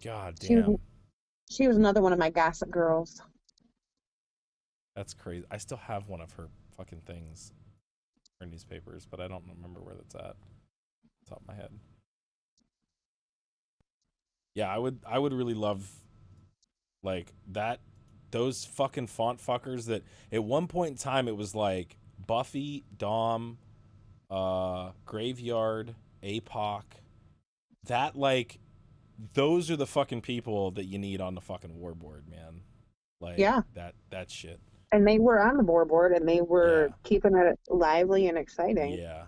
Speaker 1: God damn.
Speaker 4: She was another one of my gossip girls.
Speaker 1: That's crazy. I still have one of her fucking things, her newspapers, but I don't remember where that's at. Top of my head. Yeah, I would really love like that, those fucking font fuckers that at one point in time it was like Buffy, Dom, Graveyard, Apoc. That like those are the fucking people that you need on the fucking war board, man. Like that shit.
Speaker 4: And they were on the war board, and they were keeping it lively and exciting.
Speaker 1: Yeah.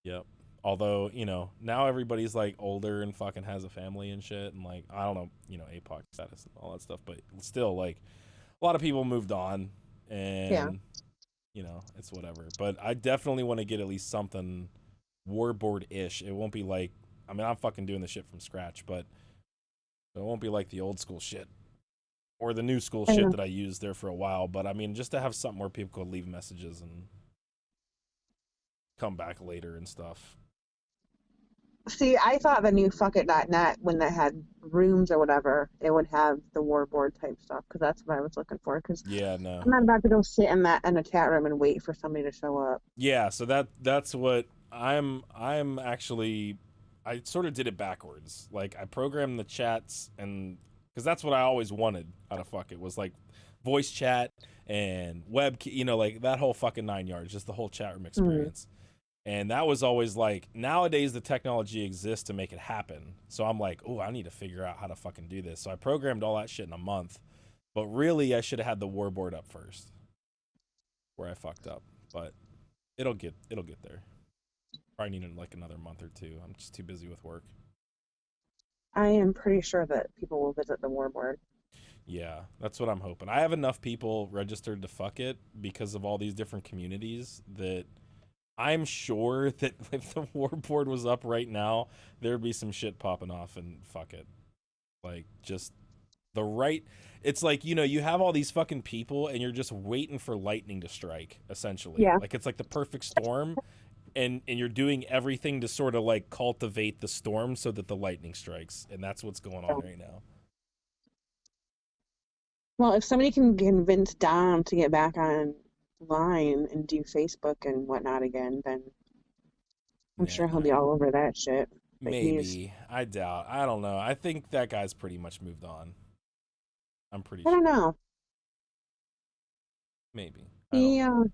Speaker 1: Yep. Although, you know, now everybody's like older and fucking has a family and shit, and like I don't know, you know, Apoc status and all that stuff, but still, like a lot of people moved on, and you know, it's whatever. But I definitely want to get at least something warboard-ish. It won't be like, I mean, I'm fucking doing the shit from scratch, but it won't be like the old school shit or the new school shit that I used there for a while. But I mean, just to have something where people could leave messages and come back later and stuff.
Speaker 4: See, I thought the new fuckit.net, when they had rooms or whatever, it would have the war board type stuff, because that's what I was looking for. Cause
Speaker 1: yeah, no,
Speaker 4: I'm not about to go sit in a chat room and wait for somebody to show up.
Speaker 1: Yeah, so that's what I'm actually. I sort of did it backwards. Like I programmed the chats, and because that's what I always wanted out of Fuck It, was like voice chat and web, you know, like that whole fucking 9 yards, just the whole chat room experience.
Speaker 3: And that was always like, nowadays the technology exists to make it happen. So I'm like, oh, I need to figure out how to fucking do this. So I programmed all that shit in a month. But really, I should have had the warboard up first, where I fucked up. But it'll get there. Probably need like another month or two. I'm just too busy with work.
Speaker 4: I am pretty sure that people will visit the warboard.
Speaker 3: Yeah, that's what I'm hoping. I have enough people registered to fuck it because of all these different communities that I'm sure that if the warboard was up right now, there'd be some shit popping off and fuck it. Like, just the right... It's like, you know, you have all these fucking people and you're just waiting for lightning to strike, essentially.
Speaker 4: Yeah.
Speaker 3: Like, it's like the perfect storm, and you're doing everything to sort of, like, cultivate the storm so that the lightning strikes. And that's what's going on right now.
Speaker 4: Well, if somebody can convince Dom to get back online and do Facebook and whatnot again, then I'm sure he'll be all over that shit. But
Speaker 3: Maybe. I doubt. I don't know. I think that guy's pretty much moved on. I'm pretty
Speaker 4: I
Speaker 3: sure.
Speaker 4: don't know.
Speaker 3: Maybe.
Speaker 4: Yeah.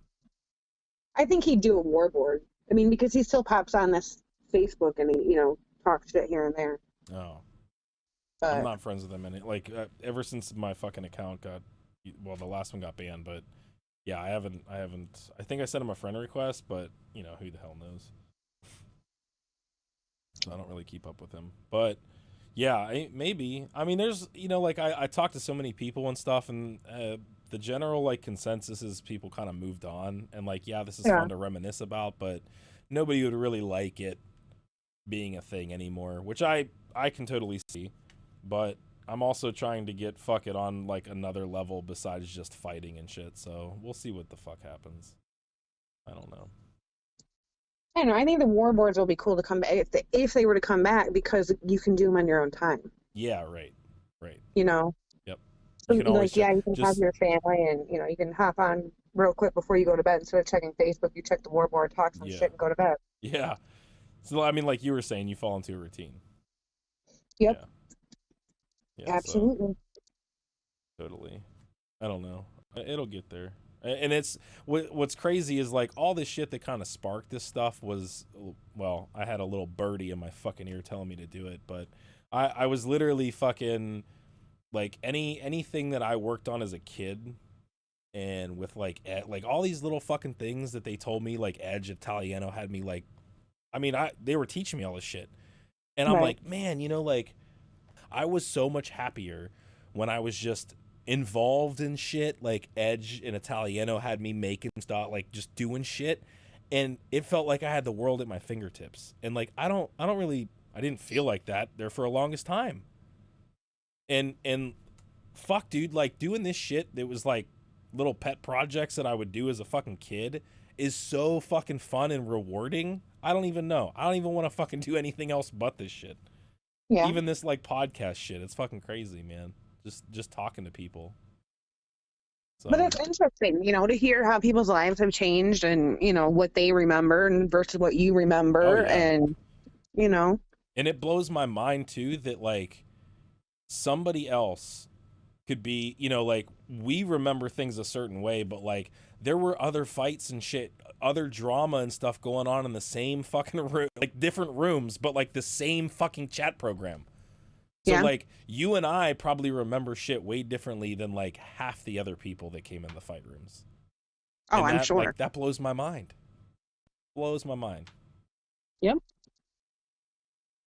Speaker 4: I think he'd do a warboard. I mean, because he still pops on this Facebook and he, you know, talks shit here and there.
Speaker 3: Oh.
Speaker 4: But
Speaker 3: I'm not friends with him like ever since my fucking account got, well, the last one got banned, but yeah, I haven't I think I sent him a friend request, but you know, who the hell knows. So I don't really keep up with him. But yeah, maybe. I mean, there's, you know, like I talked to so many people and stuff, and the general like consensus is people kind of moved on, and like, yeah, this is fun to reminisce about, but nobody would really like it being a thing anymore, which I can totally see. But I'm also trying to get fuck it on like another level besides just fighting and shit. So we'll see what the fuck happens. I don't know.
Speaker 4: I don't know. I think the warboards will be cool to come back if they were to come back, because you can do them on your own time.
Speaker 3: Yeah, right.
Speaker 4: You know.
Speaker 3: Yep.
Speaker 4: So,
Speaker 3: You can always
Speaker 4: like, you can have your family, and you know, you can hop on real quick before you go to bed. Instead of checking Facebook, you check the warboard, talk some shit, and go to bed.
Speaker 3: Yeah. So I mean, like you were saying, you fall into a routine.
Speaker 4: Yep.
Speaker 3: Yeah,
Speaker 4: absolutely.
Speaker 3: So, totally. I don't know. It'll get there. And it's what's crazy is like all this shit that kind of sparked this stuff was, well, I had a little birdie in my fucking ear telling me to do it, but I was literally fucking like anything that I worked on as a kid, and with like all these little fucking things that they told me, like Edge Italiano had me like, I mean, they were teaching me all this shit, and I'm like, man, you know, like I was so much happier when I was just involved in shit. Like Edge and Italiano had me making stuff, like just doing shit, and it felt like I had the world at my fingertips. And like I didn't feel like that there for a longest time. And fuck, dude, like doing this shit that was like little pet projects that I would do as a fucking kid is so fucking fun and rewarding. I don't even know. I don't even want to fucking do anything else but this shit. Yeah. Even this like podcast shit, it's fucking crazy, man. Just talking to people. So.
Speaker 4: But it's interesting, you know, to hear how people's lives have changed, and you know what they remember and versus what you remember, and you know.
Speaker 3: And it blows my mind too that like somebody else could be, you know, like we remember things a certain way, but like there were other fights and shit, other drama and stuff going on in the same fucking room, like different rooms, but like the same fucking chat program. So like you and I probably remember shit way differently than like half the other people that came in the fight rooms.
Speaker 4: Oh, I'm sure.
Speaker 3: Like, that blows my mind. Blows my mind.
Speaker 4: Yep.